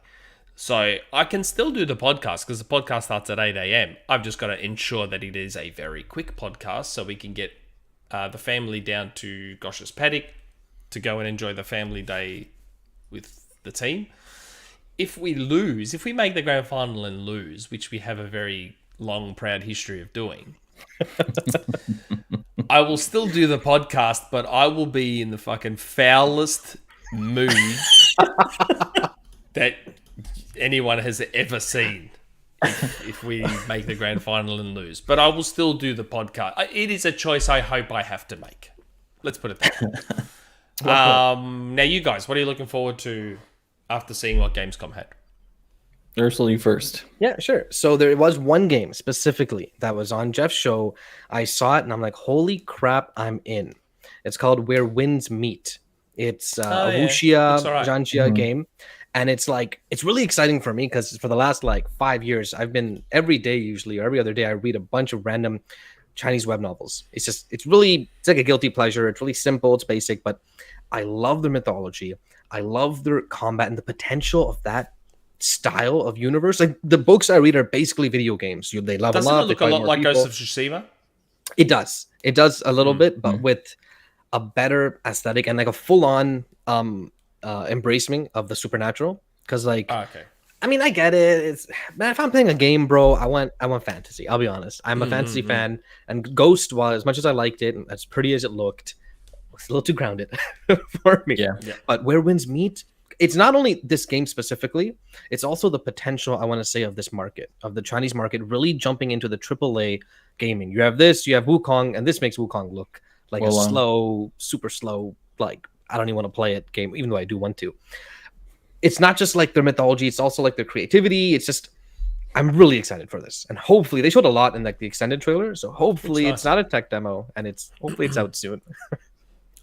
So I can still do the podcast because the podcast starts at 8 a.m. I've just got to ensure that it is a very quick podcast so we can get the family down to Gosh's Paddock to go and enjoy the family day with the team. If we lose, if we make the grand final and lose, which we have a very long, proud history of doing, I will still do the podcast, but I will be in the fucking foulest mood that anyone has ever seen if we make the grand final and lose. But I will still do the podcast. It is a choice I hope I have to make. Let's put it that way. Now, you guys, what are you looking forward to after seeing what Gamescom had? Aarsal, you first. Yeah, sure. So there was one game specifically that was on Jeff's show. I saw it and I'm like, holy crap, I'm in. It's called Where Winds Meet. It's a wuxia, Looks all right. Zhanxia game. And it's like, it's really exciting for me because for the last like 5 years, I've been every day usually, or every other day, I read a bunch of random Chinese web novels. It's like a guilty pleasure. It's really simple. It's basic, but I love their mythology. I love their combat and the potential of that style of universe. Like the books I read are basically video games. They level Doesn't up. it look they a fight lot more like people. Ghost of Tsushima? It does. It does a little bit, but with a better aesthetic and like a full-on embracing of the supernatural. Because like, Okay. I mean, I get it. It's man, if I'm playing a game, bro, I want fantasy. I'll be honest. I'm a fantasy fan, and Ghost, while as much as I liked it, and as pretty as it looked, was a little too grounded for me. Yeah. But Where Winds Meet, it's not only this game specifically, it's also the potential, I want to say, of this market, of the Chinese market, really jumping into the AAA gaming. You have Wukong, and this makes Wukong look like a slow, super slow, like I don't even want to play it game, even though I do want to. It's not just like their mythology, it's also like their creativity. It's just, I'm really excited for this. And hopefully, they showed a lot in like the extended trailer, so hopefully it's not a tech demo, and hopefully it's out soon.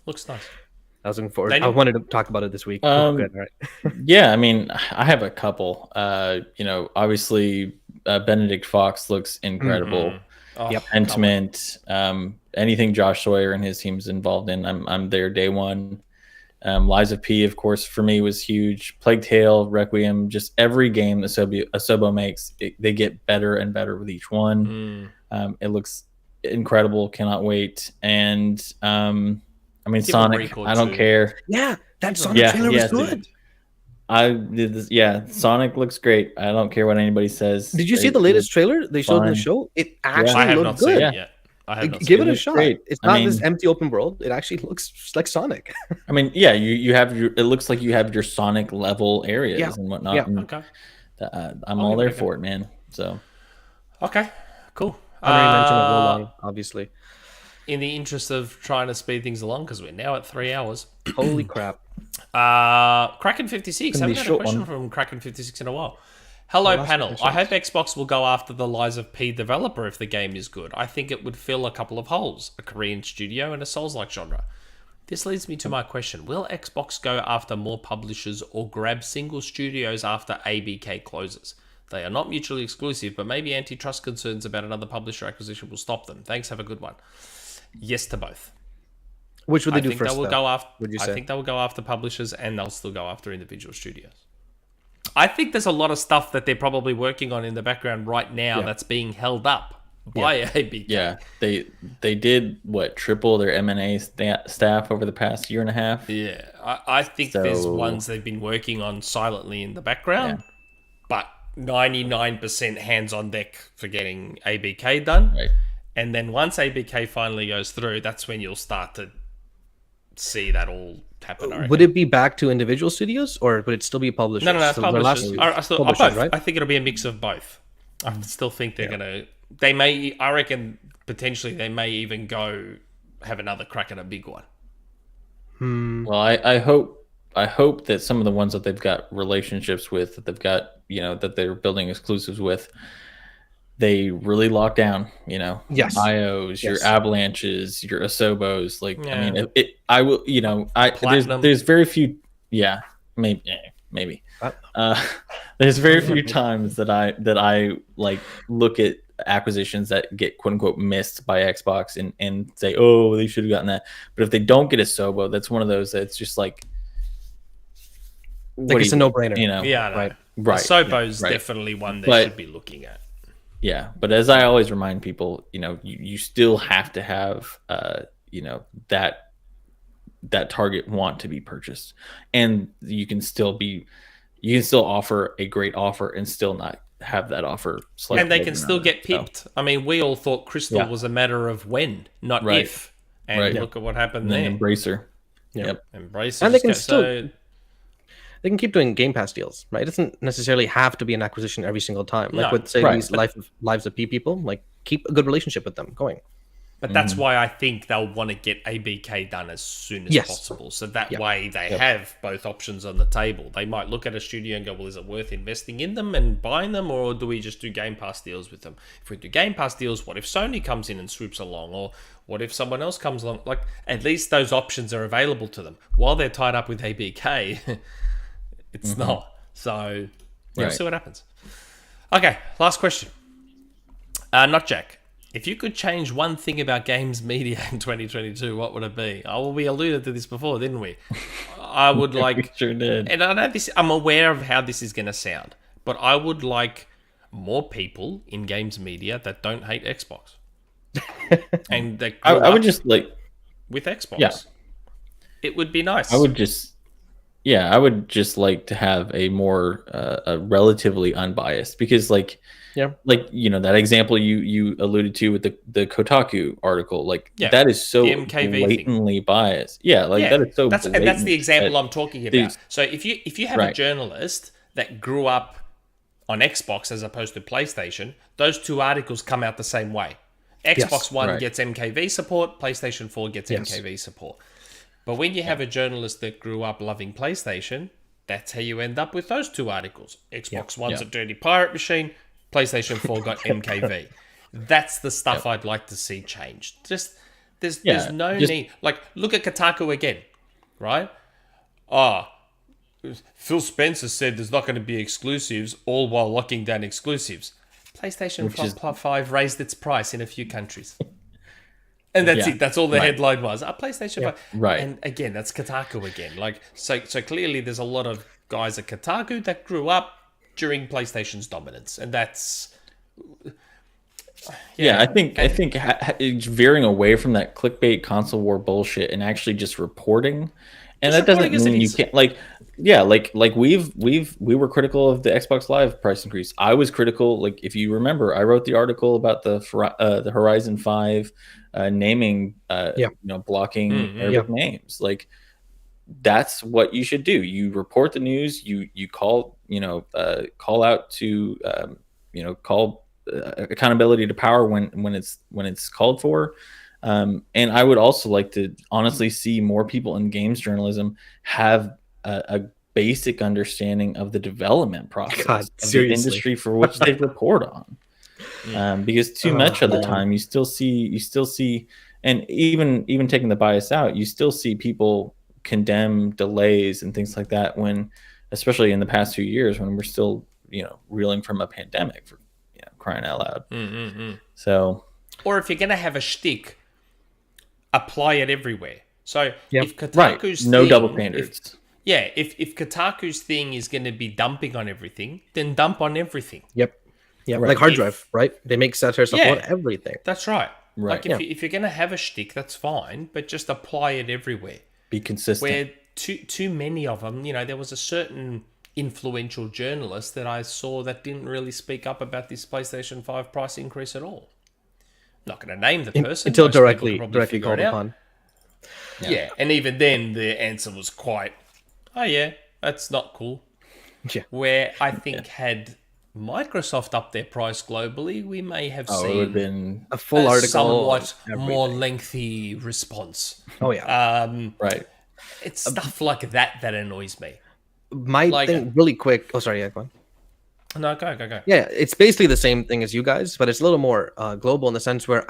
Looks nice. I was looking forward. Daniel? I wanted to talk about it this week. Good, all right. Yeah, I mean, I have a couple. Obviously, Benedict Fox looks incredible. Oh, Yep. Pentiment, anything Josh Sawyer and his team's involved in, I'm there day one. Lies of P, of course, for me was huge. Plague Tale, Requiem, just every game that Asobo makes, they get better and better with each one. It looks incredible. Cannot wait. And I mean, Give a Sonic, record I don't too. care. Yeah, that Sonic trailer was good. I did this. Yeah, Sonic looks great. I don't care what anybody says. Did you see the latest trailer they showed in the show? It I actually have looked not good. seen it yet. I have not Give seen it a looks shot. great. It's I not mean- this empty open world. It actually looks like Sonic. I mean, yeah, you have your. It looks like you have your Sonic level areas Yeah. and whatnot. Yeah. and, Okay. I'm I'll all give it there a go. for it, man. So Okay. Cool. I already mentioned it Wolong, obviously. In the interest of trying to speed things along, because we're now at 3 hours. Holy crap. Kraken56. Gonna Haven't be had a short question one. from Kraken56 in a while. Hello, last panel. question. I hope Xbox will go after the Lies of P developer if the game is good. I think it would fill a couple of holes, a Korean studio and a Souls-like genre. This leads me to my question. Will Xbox go after more publishers or grab single studios after ABK closes? They are not mutually exclusive, but maybe antitrust concerns about another publisher acquisition will stop them. Thanks, have a good one. Yes to both. Which would they I do think first? they will though, go after. would you I say? think they will go after publishers, and they'll still go after individual studios. I think there's a lot of stuff that they're probably working on in the background right now that's being held up by ABK. Yeah, they did triple their M&A staff over the past year and a half. Yeah, I think there's ones they've been working on silently in the background, but 99% hands on deck for getting ABK done. Right. And then once ABK finally goes through, that's when you'll start to see that all happen. I reckon. Would it be back to individual studios, or would it still be publishers? No, it's So their publishers. last- Both. publishers, right? I think it'll be a mix of both. I still think they're gonna. They may. I reckon potentially they may even go have another crack at a big one. Well, I hope that some of the ones that they've got relationships with, that they've got, that they're building exclusives with, they really lock down, Yes. IOs, your Yes. Avalanches, your Asobos. Like, Yeah. I mean, I will, Platinum. there's very few, maybe. There's very few times that I like look at acquisitions that get quote unquote missed by Xbox and say, oh, they should have gotten that. But if they don't get a Sobo, that's one of those that's just like Like it's a no-brainer. Yeah, I know. Right. Sobo's right. definitely one they But- should be looking at. Yeah, but as I always remind people, you still have to have that target want to be purchased, and you can still offer a great offer and still not have that offer selected. And they can still get pipped. I mean, we all thought Crystal was a matter of when, not Right. if. And Right. look at what happened And then there. Embracer. Yeah. Yep. Embrace And they it. can still- So, They can keep doing Game Pass deals, right? It doesn't necessarily have to be an acquisition every single time. Like No, with say right, these Lives of P people, like keep a good relationship with them going. but that's why I think they'll want to get ABK done as soon as Yes. possible. So that Yep. way they have both options on the table. They might look at a studio and go, well, is it worth investing in them and buying them, or do we just do Game Pass deals with them? If we do Game Pass deals, what if Sony comes in and swoops along? Or what if someone else comes along? Like, at least those options are available to them. While they're tied up with ABK, it's not. So we'll Right. see what happens. Okay, last question. Not Jack. If you could change one thing about games media in 2022, what would it be? Oh, we alluded to this before, didn't we? I would like, Sure did. and I know this. I'm aware of how this is going to sound, but I would like more people in games media that don't hate Xbox, and that grew I would up just like with Xbox. Yeah. It would be nice. I would just like to have a more a relatively unbiased, because like that example you alluded to with the Kotaku article, like that is so the MKV thing. blatantly biased. That is so and that's the example blatant I'm talking about. these- So if you have a journalist that grew up on Xbox as opposed to PlayStation, those two articles come out the same way. Xbox One right. gets MKV support, PlayStation 4 gets MKV support. But when you have a journalist that grew up loving PlayStation, that's how you end up with those two articles. Xbox One's a dirty pirate machine, PlayStation 4 got MKV. That's the stuff I'd like to see changed. Just there's no need. Like, look at Kotaku again, right? Phil Spencer said there's not going to be exclusives, all while locking down exclusives. PlayStation 5 raised its price in a few countries. And that's it. That's all the headline was. PlayStation 5. Right. And again, that's Kotaku again. Like, so clearly there's a lot of guys at Kotaku that grew up during PlayStation's dominance. And that's... I think it's veering away from that clickbait console war bullshit and actually just reporting. And that doesn't mean you can't we were critical of the Xbox Live price increase. I was critical. Like, if you remember, I wrote the article about the Horizon 5 naming, blocking Arabic names. Like, that's what you should do. You report the news. You call out to call accountability to power when it's called for. And I would also like to honestly see more people in games journalism have a basic understanding of the development process of the industry for which they report on. Because too much of the time you still see, and even taking the bias out, you still see people condemn delays and things like that, when, especially in the past 2 years, when we're still reeling from a pandemic, for crying out loud. So, or if you're going to have a shtick, apply it everywhere. So Yep. if Kotaku's Right. No thing- double standards. if Kotaku's thing is going to be dumping on everything, then dump on everything. Yep. Right. Like hard If- drive, right? They make satire support Yeah. everything. That's right. Right. Like if you're going to have a shtick, that's fine, but just apply it everywhere. Be consistent. Where too many of them, there was a certain influential journalist that I saw that didn't really speak up about this PlayStation 5 price increase at all. I'm not going to name the person Until most people directly can probably figure called it out. upon. Yeah, and even then the answer was quite, oh yeah, that's not cool. Yeah. Where I think had Microsoft up their price globally, we may have it would have seen been A full a article. somewhat on more everything. lengthy response. Oh yeah. right. It's stuff like that annoys me. My like- thing, really quick. Oh, sorry. Yeah, go on. No, go. Yeah, it's basically the same thing as you guys, but it's a little more global in the sense where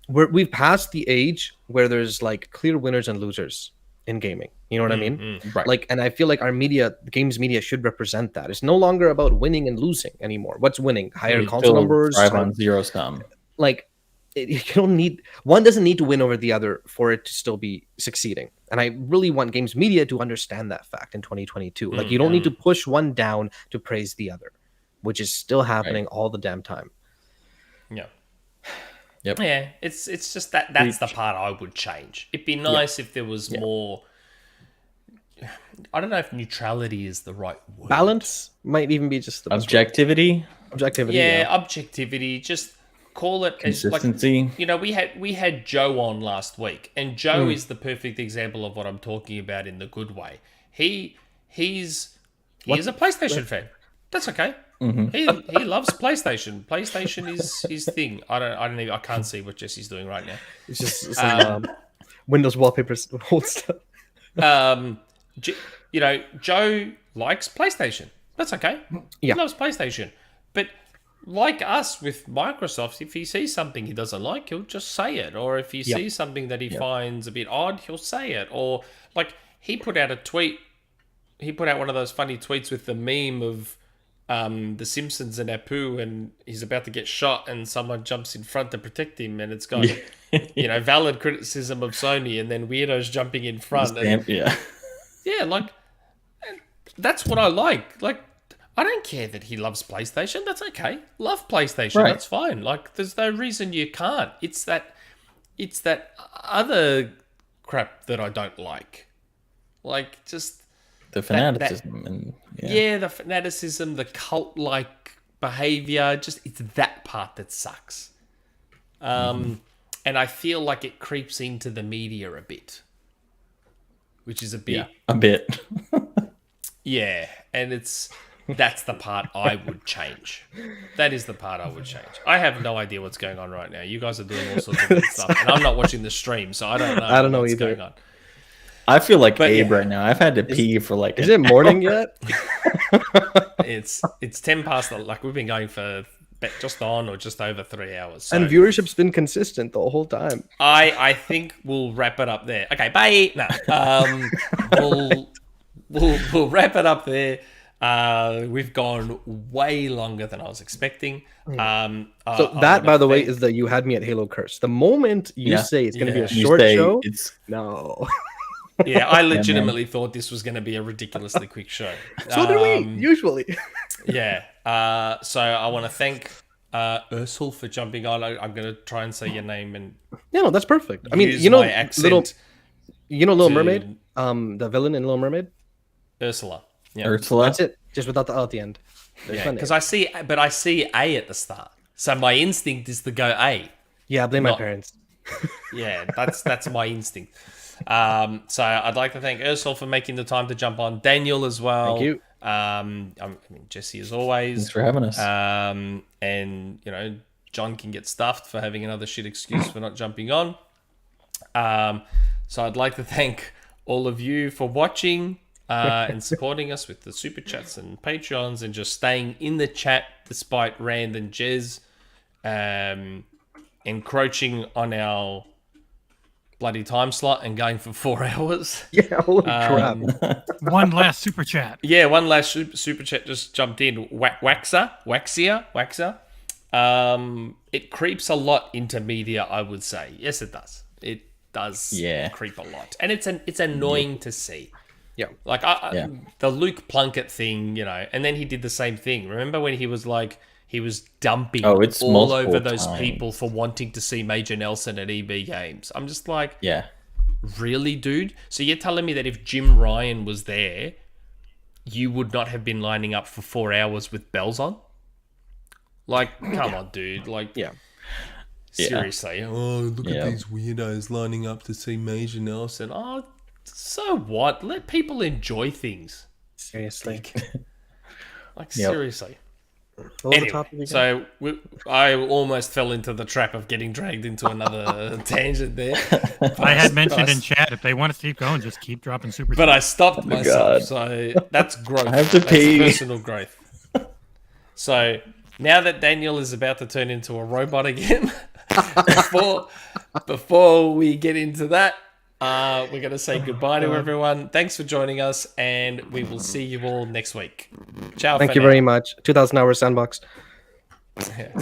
we've passed the age where there's like clear winners and losers in gaming. You know what I mean? Right. Like, and I feel like our media, games media, should represent that. It's no longer about winning and losing anymore. What's winning? Higher console numbers. Drive on zero sum. Like, you don't need, one doesn't need to win over the other for it to still be succeeding. And I really want games media to understand that fact in 2022. Like, you don't need to push one down to praise the other, which is still happening all the damn time. Yeah. Yep. Yeah, it's just that's the part I would change. It'd be nice if there was more. I don't know if neutrality is the right word. Balance might even be just the best word. Objectivity, Objectivity. Yeah, objectivity. Just call it as like, consistency. we had Joe on last week, and Joe is the perfect example of what I'm talking about in the good way. He's a PlayStation fan. That's okay. He loves PlayStation. PlayStation is his thing. I can't see what Jesse's doing right now. It's just some Windows wallpapers old stuff. Joe likes PlayStation. That's okay. Yeah. He loves PlayStation. But like us with Microsoft, if he sees something he doesn't like, he'll just say it. Or if he sees something that he finds a bit odd, he'll say it. Or like he put out a tweet. He put out one of those funny tweets with the meme of the Simpsons and Apu, and he's about to get shot, and someone jumps in front to protect him, and it's got valid criticism of Sony, and then weirdos jumping in front. And, Yeah. yeah, like that's what I like. Like, I don't care that he loves PlayStation. That's okay. Love PlayStation. Right. That's fine. Like, there's no reason you can't. It's that other crap that I don't like. Like, just The fanaticism and the fanaticism, the cult-like behavior. Just it's that part that sucks. And I feel like it creeps into the media a bit, which is a bit. a bit. Yeah, and that's the part I would change. That is the part I would change. I have no idea what's going on right now. You guys are doing all sorts of good stuff, and I'm not watching the stream, so I don't know. I don't know what's either. going on. I feel like But, Abe yeah. right now. I've had to pee for like. Is it morning yet? It's 10 past. Like we've been going for just on or just over 3 hours. So And viewership's been consistent the whole time. I think we'll wrap it up there. Okay, bye. No, we'll wrap it up there. We've gone way longer than I was expecting. So I that, wanna by the way, thank- is the You Had Me at Halo curse. The moment you Yeah. say it's going to be a You short say show, It's no. Yeah, I legitimately thought this was going to be a ridiculously quick show. So do we, usually. Yeah. So I want to thank Aarsal for jumping on. I'm going to try and say your name and Yeah, no, that's perfect. I mean, use you know, my accent. Little to- Mermaid? The villain in Little Mermaid? Ursula. Yeah. Ursula. That's it. Just without the O at the end. There's Yeah, my name. because I see A at the start. So my instinct is to go A. Yeah, blame my not- parents. Yeah, that's my instinct. So I'd like to thank Ursula for making the time to jump on. Daniel as well. Thank you. I mean, Jesse as always. Thanks for having us. And John can get stuffed for having another shit excuse for not jumping on. So I'd like to thank all of you for watching and supporting us with the super chats and Patreons and just staying in the chat despite Rand and Jez encroaching on our bloody time slot and going for 4 hours. Yeah, holy crap. One last super chat. Yeah, one last super chat just jumped in. Waxer. It creeps a lot into media, I would say. Yes, it does. does Yeah. creep a lot, and it's annoying to see. Yeah. Like the Luke Plunkett thing, you know, and then he did the same thing. Remember when he was like he was dumping it's all over multiple those times. people for wanting to see Major Nelson at EB Games? I'm just like, Yeah. really, dude? So you're telling me that if Jim Ryan was there, you would not have been lining up for 4 hours with bells on? Like, come on, dude. Like, seriously. Oh, look at these weirdos lining up to see Major Nelson. Oh, so what? Let people enjoy things. Seriously. Seriously. What was the topic again? So I almost fell into the trap of getting dragged into another tangent there. I had mentioned in chat, if they want to keep going, just keep dropping super. But I stopped myself, God. so that's growth. I have to That's pee. personal growth. So now that Daniel is about to turn into a robot again, before we get into that, we're going to say goodbye to everyone. Thanks for joining us, and we will see you all next week. Ciao. Thank for you now. very much. 2,000 hours sandbox. Yeah.